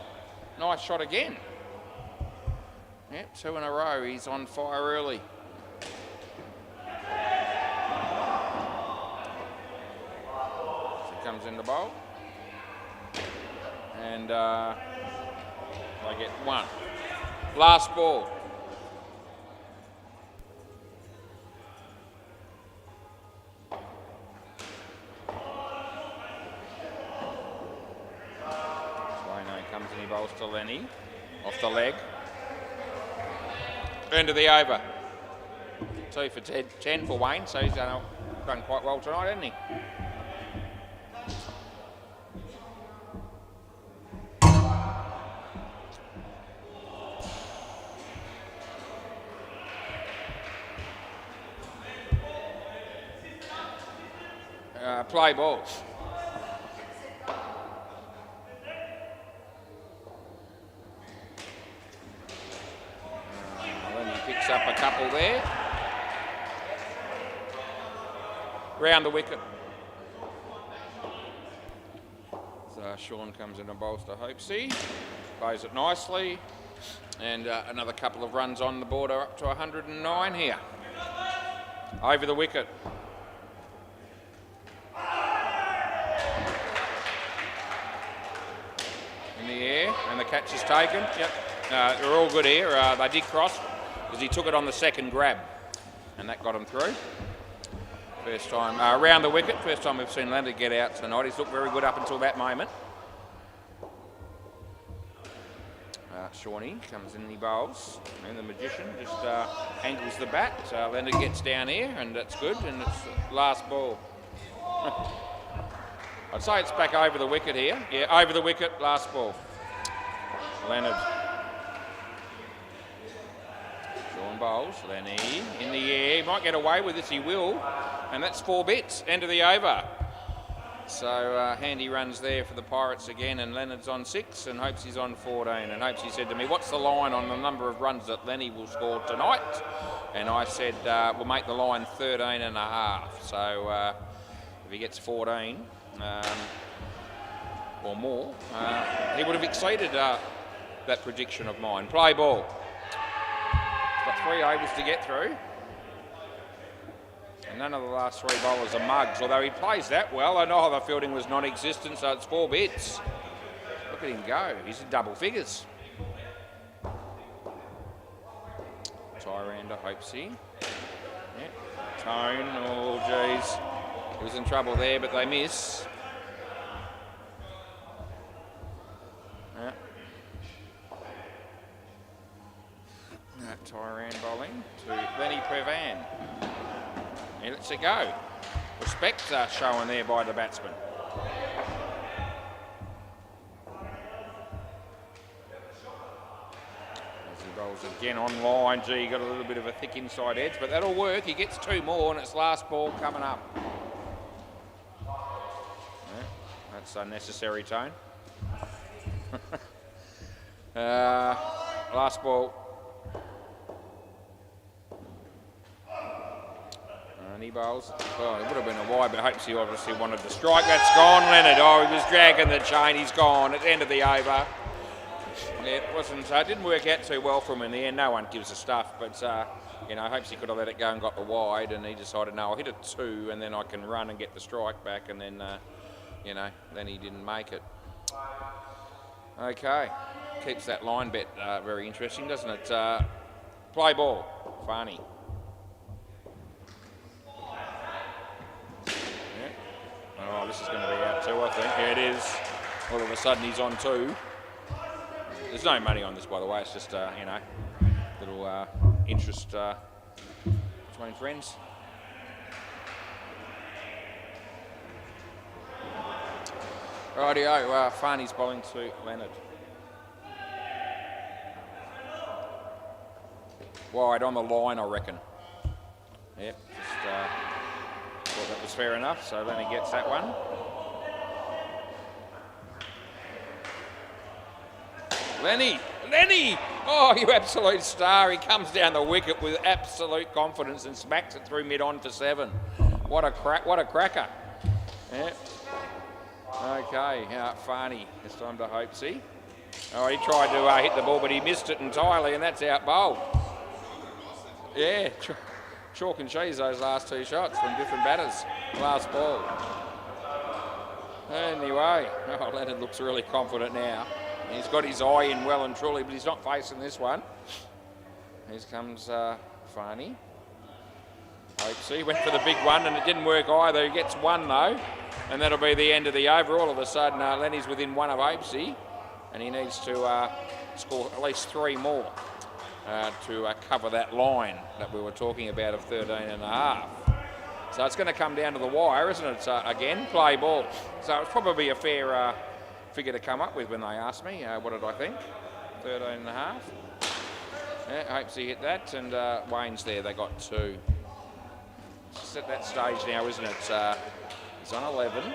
Nice shot again. Yep, 2 in a row. He's on fire early. So he comes in the bowl. And I get 1. Last ball. Comes and he bowls to Lenny, off the leg. End of the over. 2 for 10 for Wayne, so he's done quite well tonight, hasn't he? Play balls. Picks up a couple there. Round the wicket. So Sean comes in and bowls to Hopesy. Plays it nicely. And another couple of runs on the border up to 109 here. Over the wicket. In the air, and the catch is taken. Yep, they're all good here. They did cross because he took it on the second grab, and that got him through. First time around the wicket. First time we've seen Leonard get out tonight. He's looked very good up until that moment. Shawnee comes in, he bowls, and the Magician just angles the bat. Leonard gets down here, and that's good, and it's last ball. I'd say it's back over the wicket here. Yeah, over the wicket, last ball. Leonard. Sean bowls, Lenny in the air. He might get away with this, he will. And that's 4 bits, end of the over. So handy runs there for the Pirates again, and Leonard's on 6 and Hopesy's on 14. And Hopesy said to me, what's the line on the number of runs that Lenny will score tonight? And I said, we'll make the line 13 and a half. So if he gets 14 or more, he would have exceeded that prediction of mine. Play ball. He's got 3 overs to get through. And none of the last 3 bowlers are mugs, although he plays that well. I know the fielding was non-existent, so it's 4 bits. Look at him go. He's in double figures. Tyranda, Hopesy. Yep. Tone, oh geez. He was in trouble there, but they miss. Yep. Tyrand bowling to Lenny Prevan. He lets it go. Respect shown there by the batsman. As he bowls again on line. Gee, he got a little bit of a thick inside edge, but that'll work. He gets 2 more, and it's last ball coming up. Yeah, that's unnecessary, Tone. Last ball. And he bowls. Oh, it would have been a wide, but Hopesy obviously wanted to strike. That's gone, Leonard. Oh, he was dragging the chain. He's gone at the end of the over. It wasn't. Didn't work out too well for him in the end. No one gives a stuff, but you know, Hopesy could have let it go and got the wide, and he decided, no, I'll hit it 2, and then I can run and get the strike back, and then you know, then he didn't make it. Okay, keeps that line bet very interesting, doesn't it? Play ball, Farney. Oh, this is going to be out too, I think. Yeah, it is. All of a sudden, he's on 2. There's no money on this, by the way. It's just, you know, little interest between friends. Rightio, Farney's bowling to Leonard. Wide on the line, I reckon. Yep, just thought that was fair enough, so Lenny gets that one. Lenny! Oh, you absolute star. He comes down the wicket with absolute confidence and smacks it through mid-on for 7. What a cracker. Yep. Okay, Farney, it's time to Hopesy. Oh, he tried to hit the ball, but he missed it entirely, and that's out bowled. Yeah, chalk and cheese those last two shots from different batters. Last ball. Anyway, oh, Leonard looks really confident now. He's got his eye in well and truly, but he's not facing this one. Here comes Farney. He went for the big one and it didn't work either. He gets one though, and that'll be the end of the over. All of a sudden, Lenny's within one of Apesy, and he needs to score at least 3 more to cover that line that we were talking about of 13.5. So it's going to come down to the wire, isn't it? Again, play ball. So it's probably a fair figure to come up with when they asked me. What did I think? 13.5. Yeah, Apesy hit that, and Wayne's there. They got 2. It's at that stage now, isn't it? He's on 11.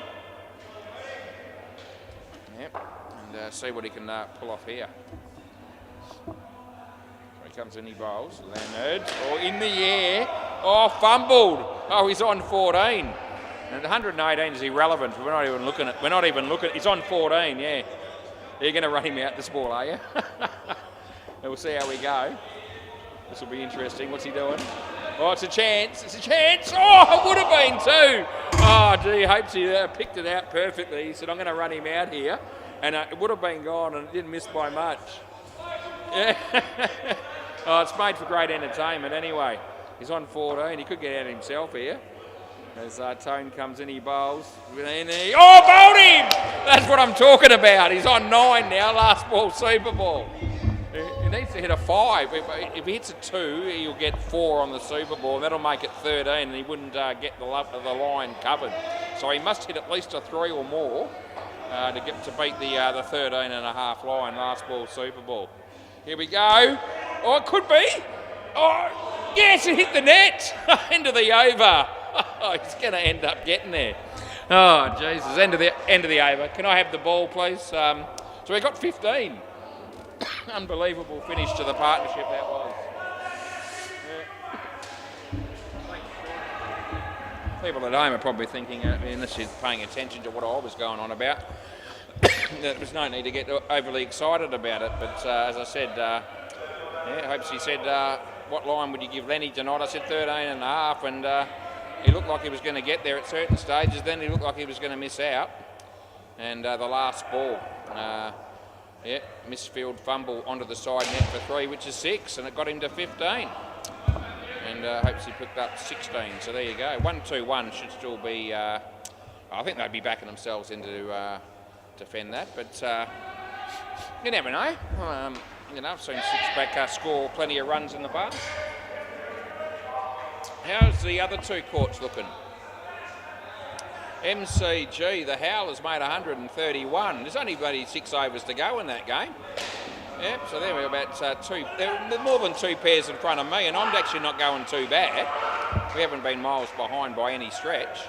Yep, and see what he can pull off here. Here comes in, he bowls. Leonard, in the air. Oh, fumbled. Oh, he's on 14. And 118 is irrelevant. We're not even looking at. We're not even looking. He's on 14. Yeah. You're going to run him out this ball, are you? We'll see how we go. This will be interesting. What's he doing? Oh, it's a chance. It's a chance. Oh, it would have been too. Oh, gee, hopes he picked it out perfectly. He said, I'm going to run him out here. And it would have been gone, and it didn't miss by much. Yeah. Oh, it's made for great entertainment anyway. He's on 14. He could get out himself here. As Tone comes in, he bowls. Bowled him! That's what I'm talking about. He's on 9 now. Last ball, Super Bowl. He needs to hit a 5. If he hits a 2, he'll get 4 on the Super Bowl, and that'll make it 13, and he wouldn't get the line covered. So he must hit at least a 3 or more to beat the 13.5 line. Last ball, Super Bowl. Here we go. Oh, it could be. Oh, yes, it hit the net. Into the over. Oh, he's going to end up getting there. Oh, Jesus. End of the over. Can I have the ball, please? So we got 15. Unbelievable finish to the partnership that was. Yeah. People at home are probably thinking, unless you're paying attention to what I was going on about, there was no need to get overly excited about it. But as I said, Hopes he said, what line would you give Lenny tonight? I said 13.5, and he looked like he was going to get there at certain stages. Then he looked like he was going to miss out. And the last ball, misfield fumble onto the side net for 3, which is 6, and it got him to 15. And Hopes he picked up 16. So there you go. 1-2-1 should still be. I think they'd be backing themselves in to defend that, but you never know. I've seen six-back score plenty of runs in the past. How's the other 2 courts looking? MCG, the Howlers made 131. There's only bloody 6 overs to go in that game. Yep, so there we're about 2. There more than 2 pairs in front of me, and I'm actually not going too bad. We haven't been miles behind by any stretch.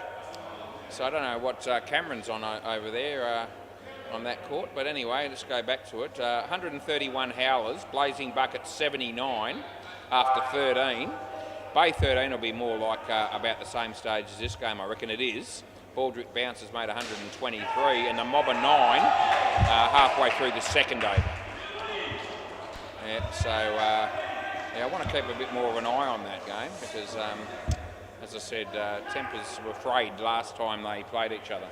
So I don't know what Cameron's on over there on that court, but anyway, let's go back to it. 131 Howlers, Blazing Bucket 79 after 13. Bay 13 will be more like about the same stage as this game, I reckon it is. Baldrick Bouncers made 123, and the Mob of 9 halfway through the second over. Yep, so I want to keep a bit more of an eye on that game because, as I said, tempers were frayed last time they played each other.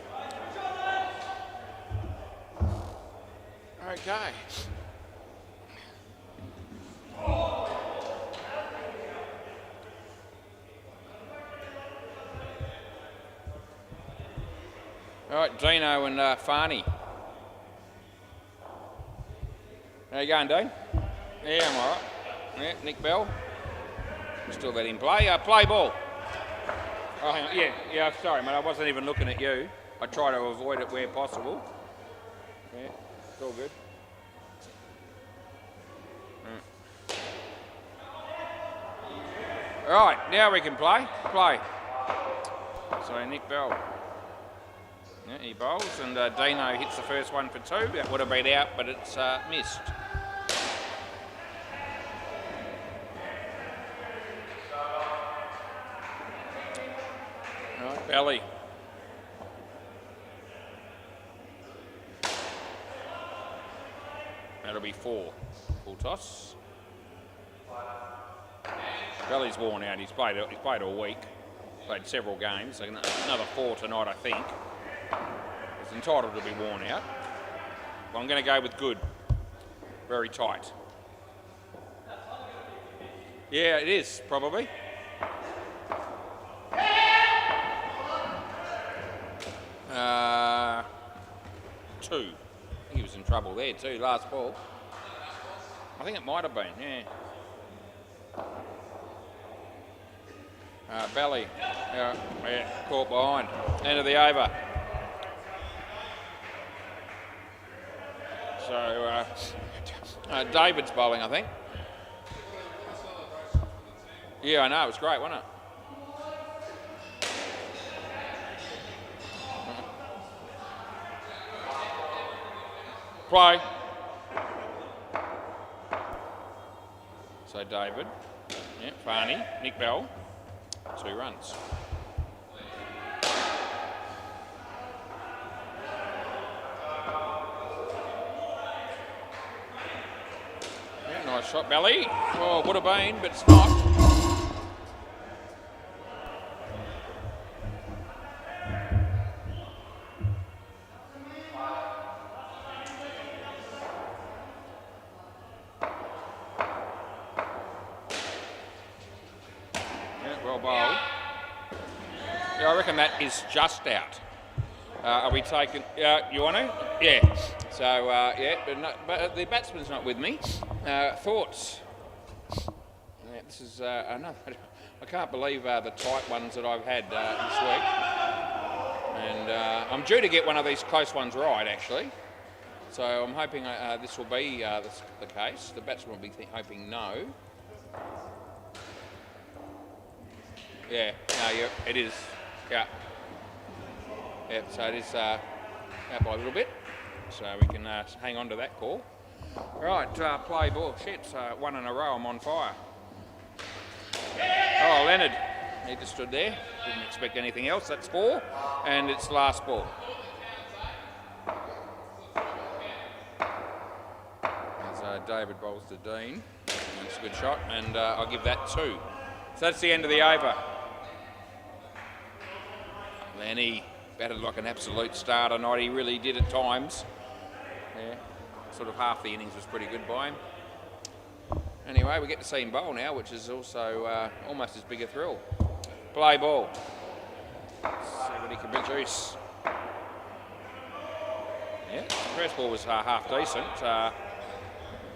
Okay. All right, Dino and Farney. How you going, Dean? Yeah, I'm all right. Yeah, Nick Bell. Still let him play. Play ball. Oh, hang on. Yeah, sorry, mate. I wasn't even looking at you. I try to avoid it where possible. Yeah, it's all good. All right, now we can play. Play. So Nick Bell. Yeah, he bowls, and Dino hits the first one for 2. That would have been out, but it's missed. All right, Belly. That'll be 4. Full toss. Belly's worn out. He's played all week. Played several games. Another 4 tonight, I think. He's entitled to be worn out. But I'm going to go with good. Very tight. Yeah, it is, probably. Two. He was in trouble there too, last ball. I think it might have been, yeah. Belly, caught behind. End of the over. So, David's bowling, I think. Yeah, I know, it was great, wasn't it? Play. So David, yeah, Farney, Nick Bell, 2 runs. Yeah, nice shot, Belly. Oh, would have been, but it's not. That is just out. Are we taking? You want to? Yeah. So yeah, but the batsman's not with me. Thoughts? Yeah, this is another. I can't believe the tight ones that I've had this week, and I'm due to get one of these close ones right, actually. So I'm hoping this will be the case. The batsman will be hoping no. Yeah. No. Yeah. It is. Yeah. Yeah, so it is out by a little bit, so we can hang on to that call. Right, play ball. Shit, 1 in a row, I'm on fire. Oh, Leonard, he just stood there. Didn't expect anything else. That's 4, and it's last ball. As David bowls to Dean. That's a good shot, and I'll give that 2. So that's the end of the over. Lenny batted like an absolute star tonight. He really did at times. Yeah, sort of half the innings was pretty good by him. Anyway, we get to see him bowl now, which is also almost as big a thrill. Play ball. See what he can produce. Yeah, the first ball was half decent.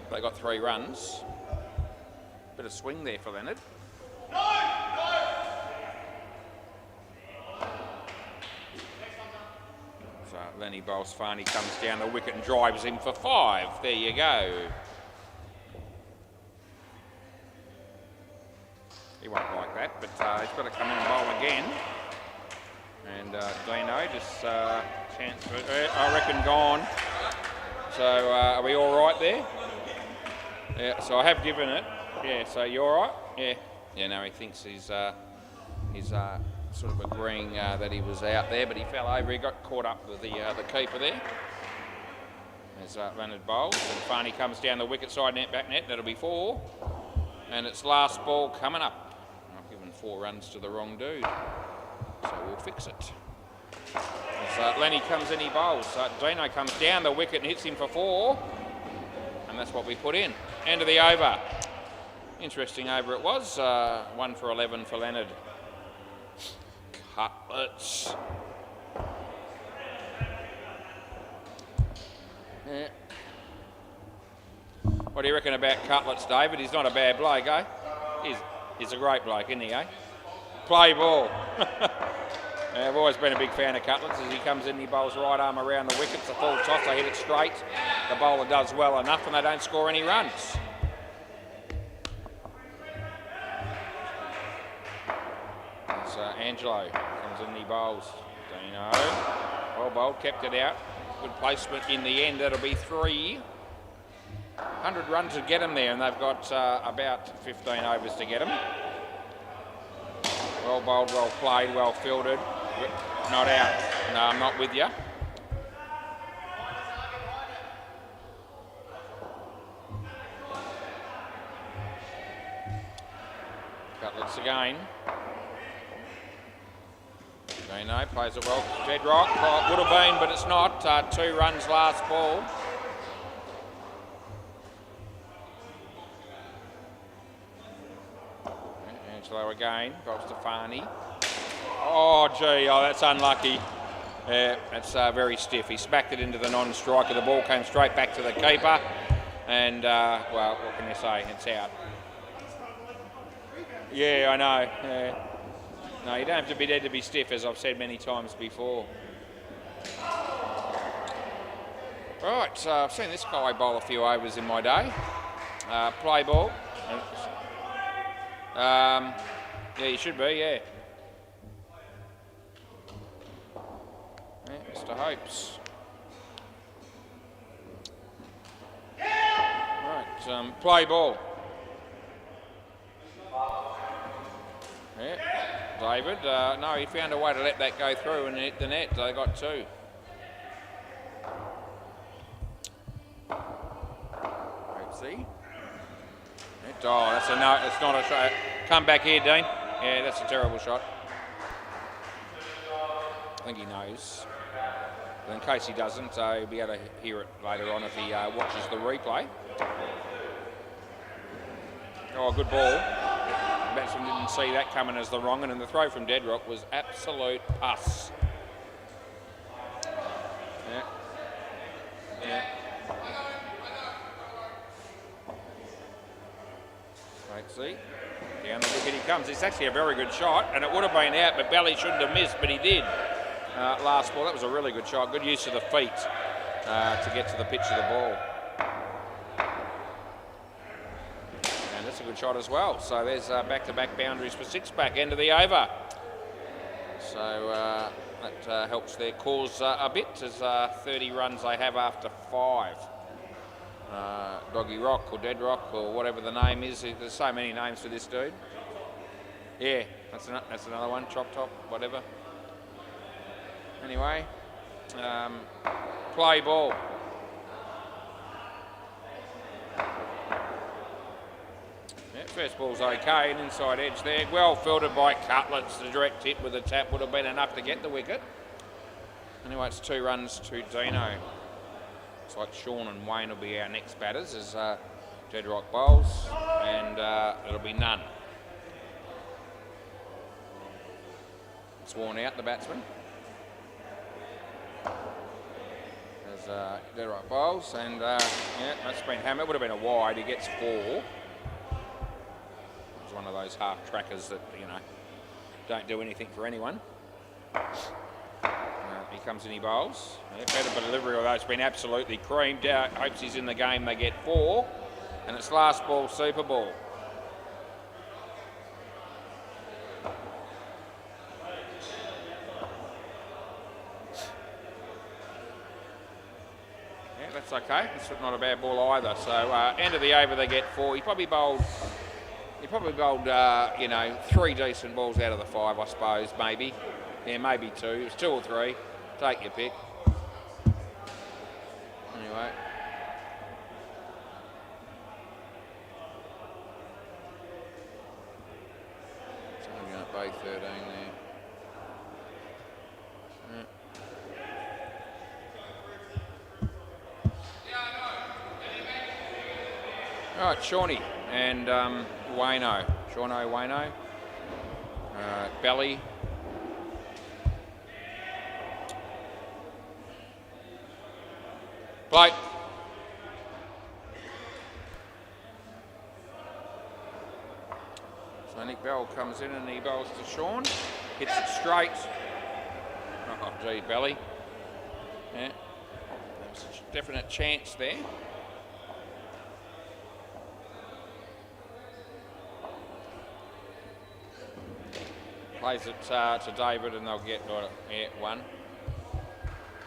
They got 3 runs. Bit of swing there for Leonard. Lenny bowls Farney, comes down the wicket and drives him for 5. There you go. He won't like that, but he's got to come in and bowl again. And Dino just chance for, I reckon, gone. So are we all right there? Yeah. So I have given it. Yeah. So you all right? Yeah. Yeah. No, he thinks he's sort of agreeing that he was out there, but he fell over. He got caught up with the keeper there. As Leonard bowls, and Farney comes down the wicket side net, back net. That'll be 4, and it's last ball coming up. I've given 4 runs to the wrong dude, so we'll fix it. As Lenny comes in, he bowls. Dino comes down the wicket and hits him for 4, and that's what we put in. End of the over. Interesting over it was. 1 for 11 for Leonard. Cutlets. Yeah. What do you reckon about Cutlets, David? He's not a bad bloke, eh? He's a great bloke, isn't he, eh? Play ball. Yeah, I've always been a big fan of Cutlets. As he comes in, he bowls right arm around the wicket. It's a full toss, they hit it straight. The bowler does well enough and they don't score any runs. Angelo comes in, he bowls. Dino, well bowled, kept it out. Good placement in the end. That'll be 3. 100 runs to get him there, and they've got about 15 overs to get him. Well bowled, well played, well fielded. Not out. No, I'm not with you. Cutlets again. Dino plays it well. Deadrock. Oh, it would have been, but it's not. 2 runs last ball. Angelo again. Goes to Farney. Oh, gee. Oh, that's unlucky. Yeah, that's very stiff. He smacked it into the non-striker. The ball came straight back to the keeper. And, well, what can you say? It's out. Yeah, I know. Yeah. No, you don't have to be dead to be stiff, as I've said many times before. Right, so I've seen this guy bowl a few overs in my day. Play ball. Yeah, you should be, yeah. Yeah, Mr. Hopes. Right, play ball. Yeah, David. No, he found a way to let that go through and hit the net. They got 2. Let's see. Oh, that's a no. It's not a shot. Come back here, Dean. Yeah, that's a terrible shot. I think he knows. But in case he doesn't, he'll be able to hear it later on if he watches the replay. Oh, good ball. The batsman didn't see that coming as the wrong, and the throw from Deadrock was absolute pus. Yeah. Yeah. Let's see. Down the wicket he comes. It's actually a very good shot, and it would have been out, but Belly shouldn't have missed, but he did. Last ball, that was a really good shot. Good use of the feet to get to the pitch of the ball. And that's a good shot as well. So there's back-to-back boundaries for 6 back, end of the over. So that helps their cause a bit, as 30 runs they have after 5. Doggy Rock or Dead Rock or whatever the name is. There's so many names for this dude. Yeah, that's another one. Chop Top, whatever. Anyway, play ball. Yeah, first ball's okay, an inside edge there. Well filtered by Cutlets. The direct hit with a tap would have been enough to get the wicket. Anyway, it's 2 runs to Dino. Looks like Sean and Wayne will be our next batters as Deadrock bowls, and it'll be none. It's worn out, the batsman. As Deadrock bowls, and yeah, that's been hammered. It would have been a wide. He gets 4. It's one of those half trackers that, you know, don't do anything for anyone. He comes in, he bowls. Yeah, better delivery, although it's been absolutely creamed. Hopes he's in the game, they get 4. And it's last ball, super ball. Yeah, that's okay. It's not a bad ball either. So end of the over, they get 4. He probably bowled, you know, 3 decent balls out of the 5, I suppose, maybe. Yeah, maybe 2. It was 2 or 3. Take your pick. Anyway. So I'm going to bay 13 there. Yeah. Right, Shawnee and Wayno. Shauno, Wayno. Belly. Play. So Nick Bell comes in and he bowls to Sean. Hits it straight. Oh, gee, Belly. Yeah. There's a definite chance there. Plays it to David and they'll get 1.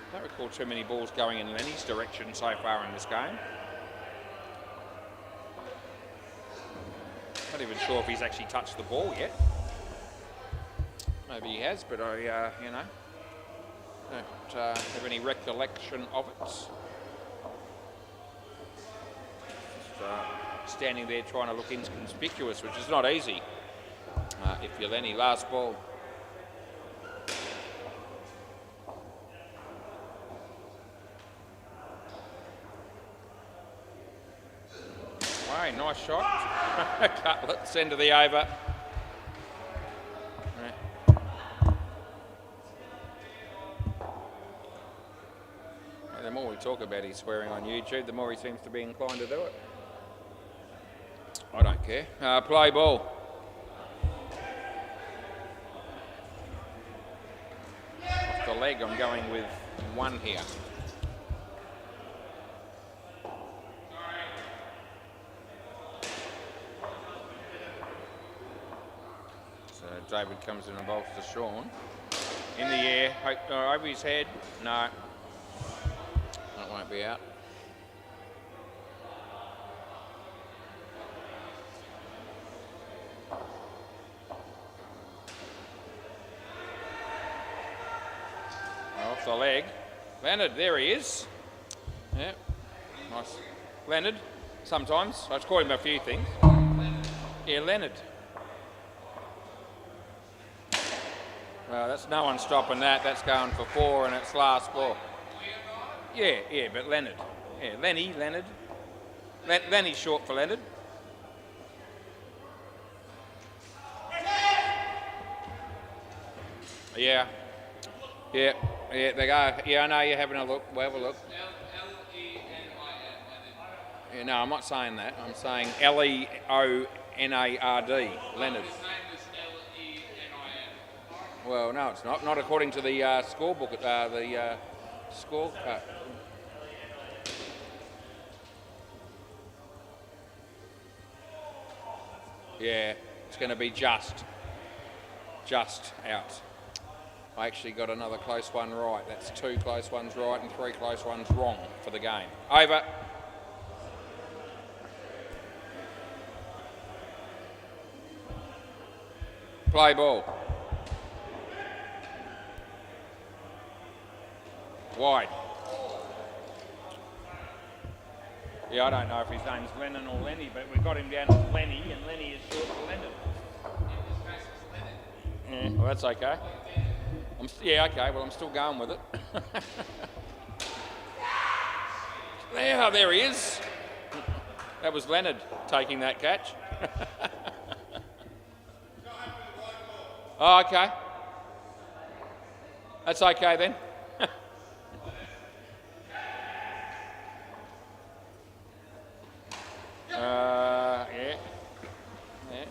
I don't recall too many balls going in Lenny's direction so far in this game. Not even sure if he's actually touched the ball yet. Maybe he has, but I, you know, don't have any recollection of it. Just standing there trying to look inconspicuous, which is not easy. If you're Lenny, last ball. Hey, nice shot. Cutlets, end of the over. The more we talk about his swearing on YouTube, the more he seems to be inclined to do it. I don't care. Play ball. Off the leg, I'm going with 1 here. So David comes in and bowls to Sean. In the air, over his head. No. That won't be out. Off the leg. Leonard, there he is. Yeah, nice. Leonard, sometimes. I've called him a few things. Yeah, Leonard. Well, that's no one stopping that. That's going for 4 and it's last ball. Yeah, but Leonard. Yeah, Leonard. Lenny's short for Leonard. Yeah, they go. Yeah, I know you're having a look. We'll have a look. Yeah, no, I'm not saying that. I'm saying Leonard. Leonard. Well, no, it's not. Not according to the scorebook. The scorecard. Yeah, it's going to be just out. I actually got another close one right. That's 2 close ones right and 3 close ones wrong for the game. Over. Play ball. Wide. Yeah, I don't know if his name's Lennon or Lenny, but we've got him down as Lenny, and Lenny is short for Lennon. Yeah, well, that's okay. Okay, well, I'm still going with it. There he is. That was Leonard taking that catch. Oh, okay. That's okay then.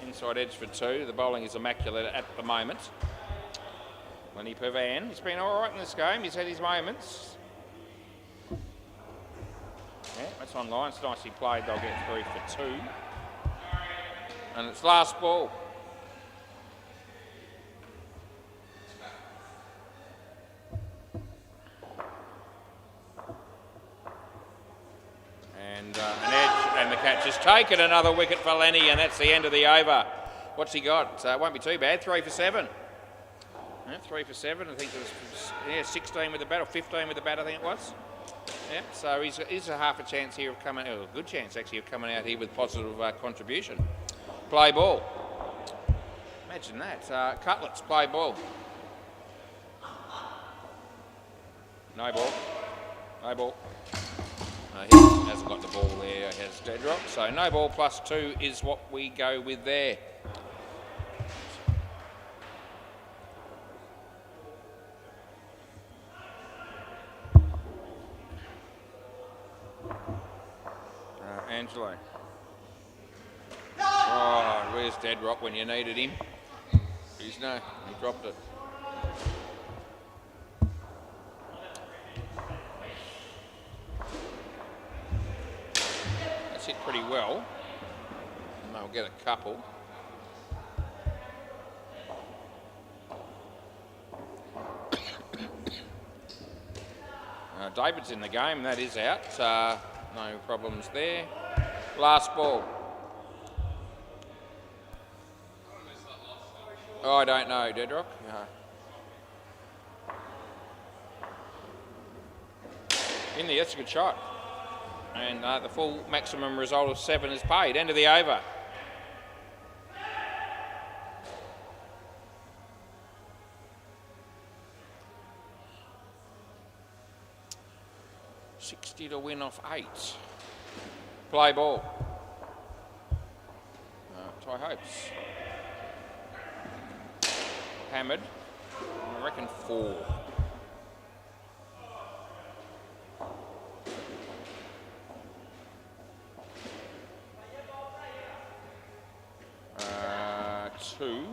Inside edge for 2. The bowling is immaculate at the moment. Lenny Pavan, he's been all right in this game. He's had his moments. Yeah, that's online. It's nicely played. They'll get through for 2. And it's last ball. And an edge, and the catch is taken. Another wicket for Lenny, and that's the end of the over. What's he got? It won't be too bad. 3 for 7. Yeah, 3 for 7. I think it was 16 with the bat, or 15 with the bat, I think it was. Yeah, so he's a half a chance here of coming, a good chance actually of coming out here with positive contribution. Play ball. Imagine that. Cutlets, play ball. No ball. No ball. He hasn't got the ball there, he has dead drop. So no ball plus 2 is what we go with there. Angelo. Oh, where's Dead Rock when you needed him? He dropped it. That's hit pretty well. And they'll get a couple. David's in the game, that is out. No problems there. Last ball. Oh, I don't know, Deadrock. In the, that's a good shot. And the full maximum result of 7 is paid. End of the over. 60 to win off 8. Play ball. Ty hopes. Hammered. I reckon 4. Two.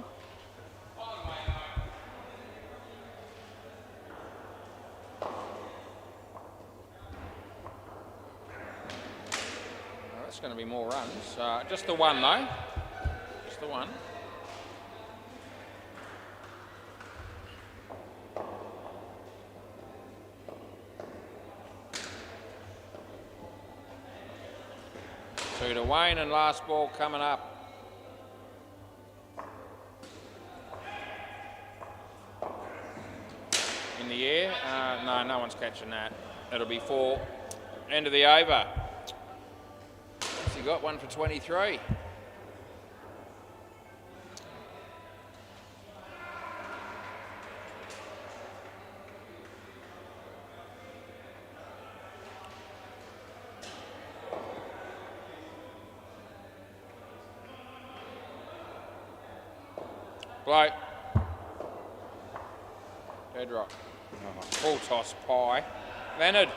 That's going to be more runs. Just the one though. Just the one. Two to Wayne and last ball coming up. In the air. No one's catching that. That'll be 4. End of the over. He got one for 23. Blow. Dead rock. Full toss pie. Leonard.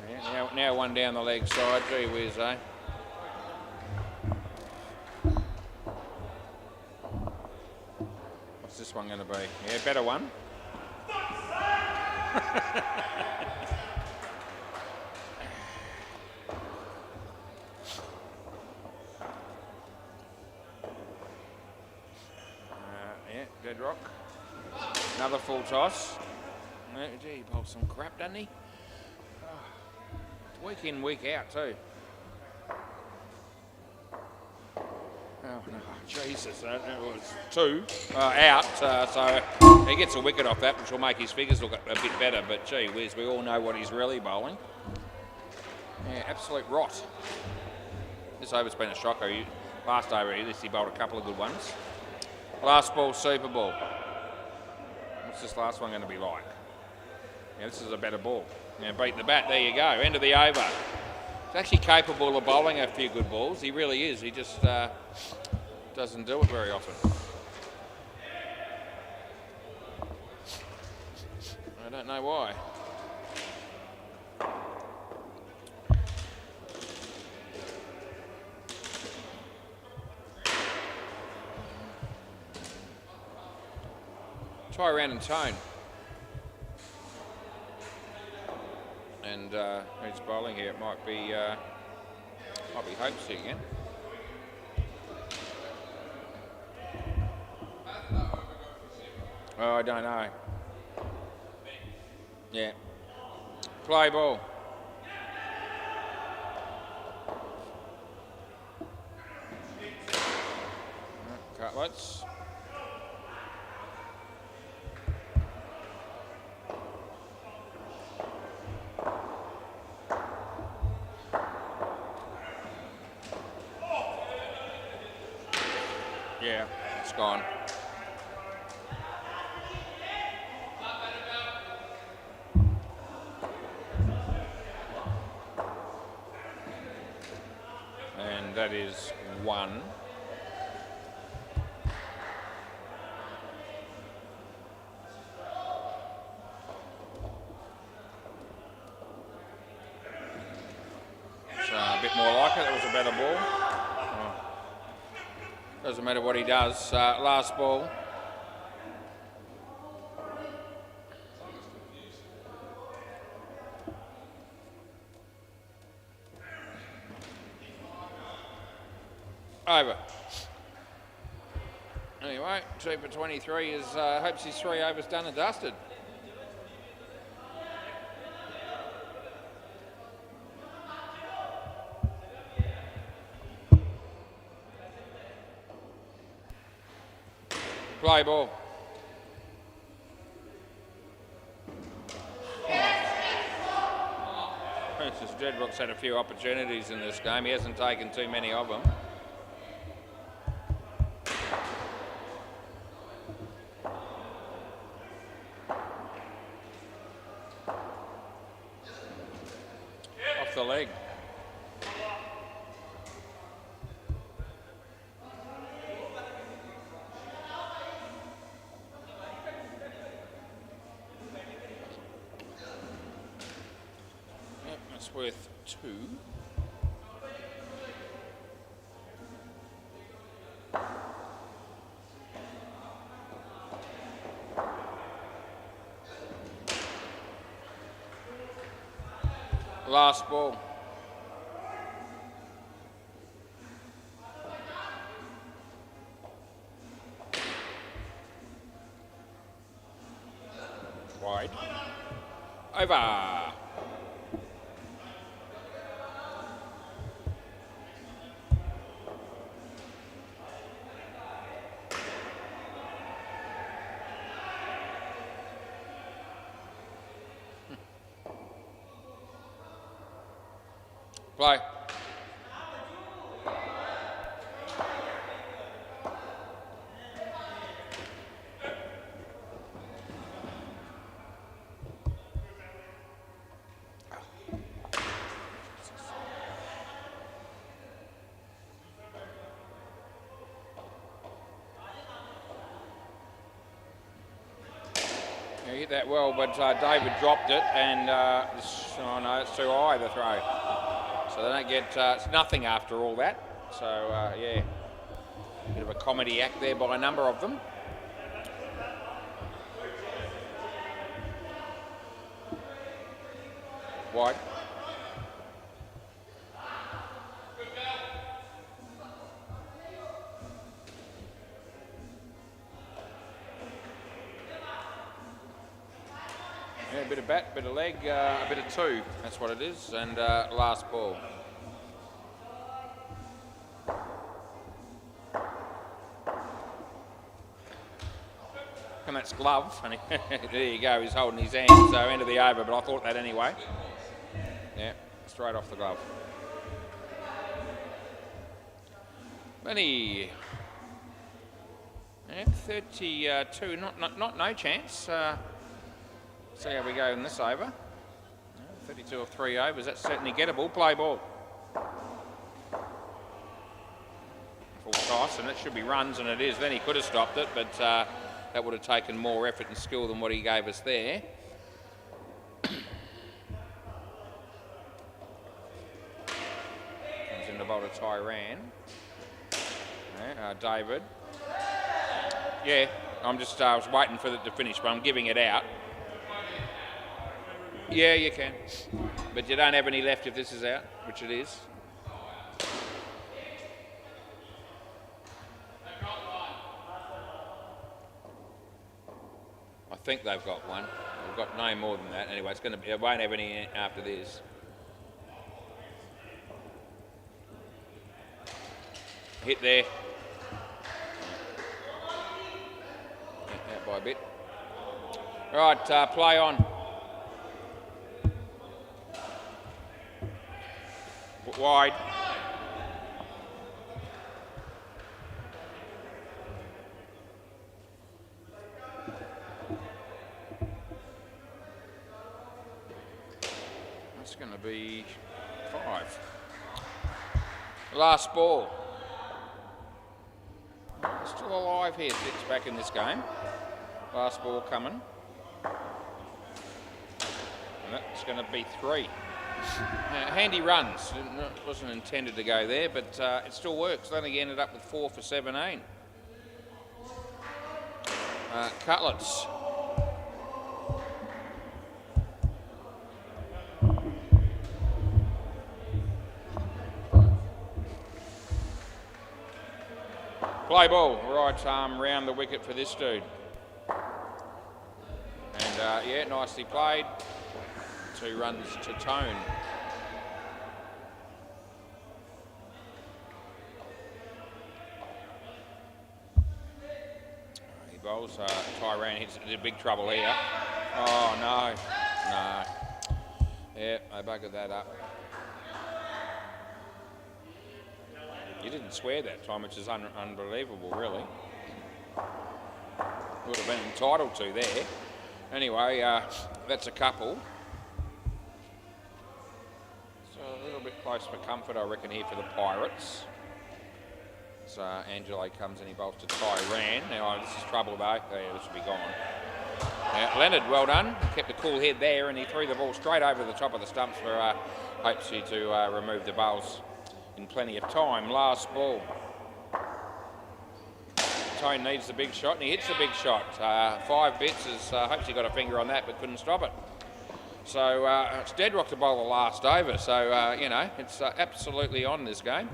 Yeah, now one down the leg side. Gee whiz, eh? What's this one going to be? Yeah, better one. Yeah, dead rock. Another full toss. Gee, he bowls some crap, doesn't he? Week in, week out too. Oh no, Jesus, it was 2 out, so he gets a wicket off that, which will make his figures look a bit better, but gee whiz, we all know what he's really bowling. Yeah, absolute rot. This over's been a shocker. Last over he bowled a couple of good ones. Last ball, Super Ball. What's this last one going to be like? Yeah, this is a better ball. Yeah, beat the bat, there you go, end of the over. He's actually capable of bowling a few good balls, he really is, he just doesn't do it very often. I don't know why. Try around and tone. And who's bowling here? It might be Hopesy again. Oh, I don't know. Yeah. Play ball. Cutlets. Yeah, it's gone. And that is 1. So a bit more like it. That was a better ball. Doesn't matter what he does. Last ball. Over. Anyway, 2 for 23 is hopes his 3 overs done and dusted. Play ball. This is Jedrock's had a few opportunities in this game. He hasn't taken too many of them. Off the leg. Yep, that's worth 2. Last ball. Wide. Over. Play. He hit that well, but David dropped it, and oh no, it's too high, the throw. So they don't get, it's nothing after all that. So yeah, bit of a comedy act there by a number of them. Wide. Yeah, a bit of bat, bit of leg, a bit of 2. That's what it is. And last ball. And that's glove. And there you go. He's holding his hand. So end of the over. But I thought that anyway. Yeah, straight off the glove. Benny. Yeah, 32. Not no chance. See how we go in this over. 32 of 3 overs, that's certainly gettable. Play ball. Full toss, and it should be runs, and it is. Then he could have stopped it, but that would have taken more effort and skill than what he gave us there. Comes in the bowl to Tyran. Yeah, David. Yeah, I'm just, I was waiting for it to finish, but I'm giving it out. Yeah, you can. But you don't have any left if this is out, which it is. I think they've got one. They've got no more than that. Anyway, it's going to be, it won't have any after this. Hit there. Out by a bit. Right, play on. Wide. That's going to be 5. Last ball. Still alive here, Six back in this game. Last ball coming. And that's going to be 3. Handy runs. It wasn't intended to go there, but it still works. Only ended up with 4 for 17. Cutlets. Play ball. Right arm round the wicket for this dude. And yeah, nicely played. 2 runs to Tone. He bowls. Tyran hits it in big trouble here. Oh no, no. Yeah, they buggered that up. You didn't swear that time, which is unbelievable, really. Would have been entitled to there. Anyway, that's a couple. So a little bit close for comfort, I reckon, here for the Pirates. So Angelo comes and he bowls to Tyran. Now, this is trouble, though. Yeah, this will be gone. Leonard, well done. Kept a cool head there, and he threw the ball straight over the top of the stumps for Hopesy to remove the bowls in plenty of time. Last ball. Tone needs the big shot, and he hits the big shot. 5 bits, as Hopesy got a finger on that, but couldn't stop it. So it's dead rock to bowl the last over. So, you know, it's absolutely on this game.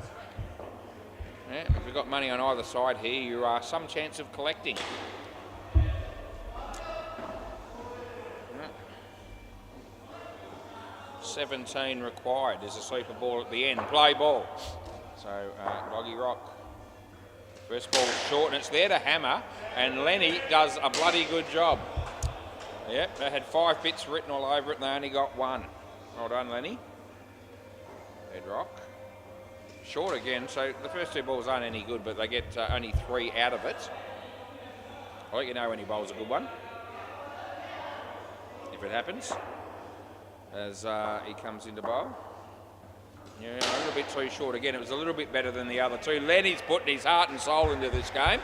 Yeah, if you've got money on either side here, you are some chance of collecting. 17 required. There's a super ball at the end. Play ball. So, Doggy Rock. First ball short, and it's there to hammer, and Lenny does a bloody good job. Yep, they had 5 bits written all over it, and they only got 1. Well done, Lenny. Dead rock. Short again, so the first 2 balls aren't any good, but they get only 3 out of it. I'll let you know when he bowls a good one, if it happens, as he comes into bowl. Yeah, a little bit too short again. It was a little bit better than the other 2. Lenny's putting his heart and soul into this game.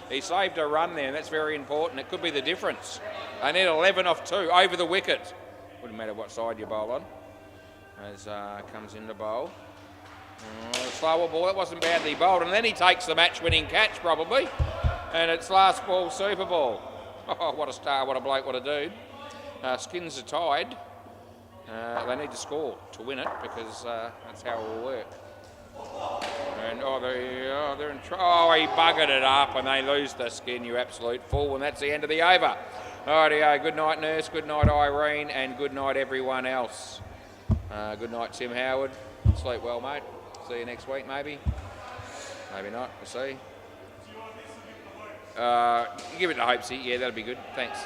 He saved a run there, and that's very important. It could be the difference. They need 11 off 2, over the wicket. Wouldn't matter what side you bowl on. As comes into bowl. Slower ball, that wasn't badly bowled. And then he takes the match-winning catch, probably. And it's last ball, super ball. Oh, what a star, what a bloke, what a dude. Skins are tied. They need to score to win it, because that's how it will work. And they're in trouble. Oh, he buggered it up, and they lose the skin, you absolute fool, and that's the end of the over. Alrighty, good night, Nurse, good night, Irene, and good night, everyone else. Good night, Tim Howard. Sleep well, mate. See you next week, maybe. Maybe not, we'll see. Give it to Hopesy, yeah, that'll be good, thanks.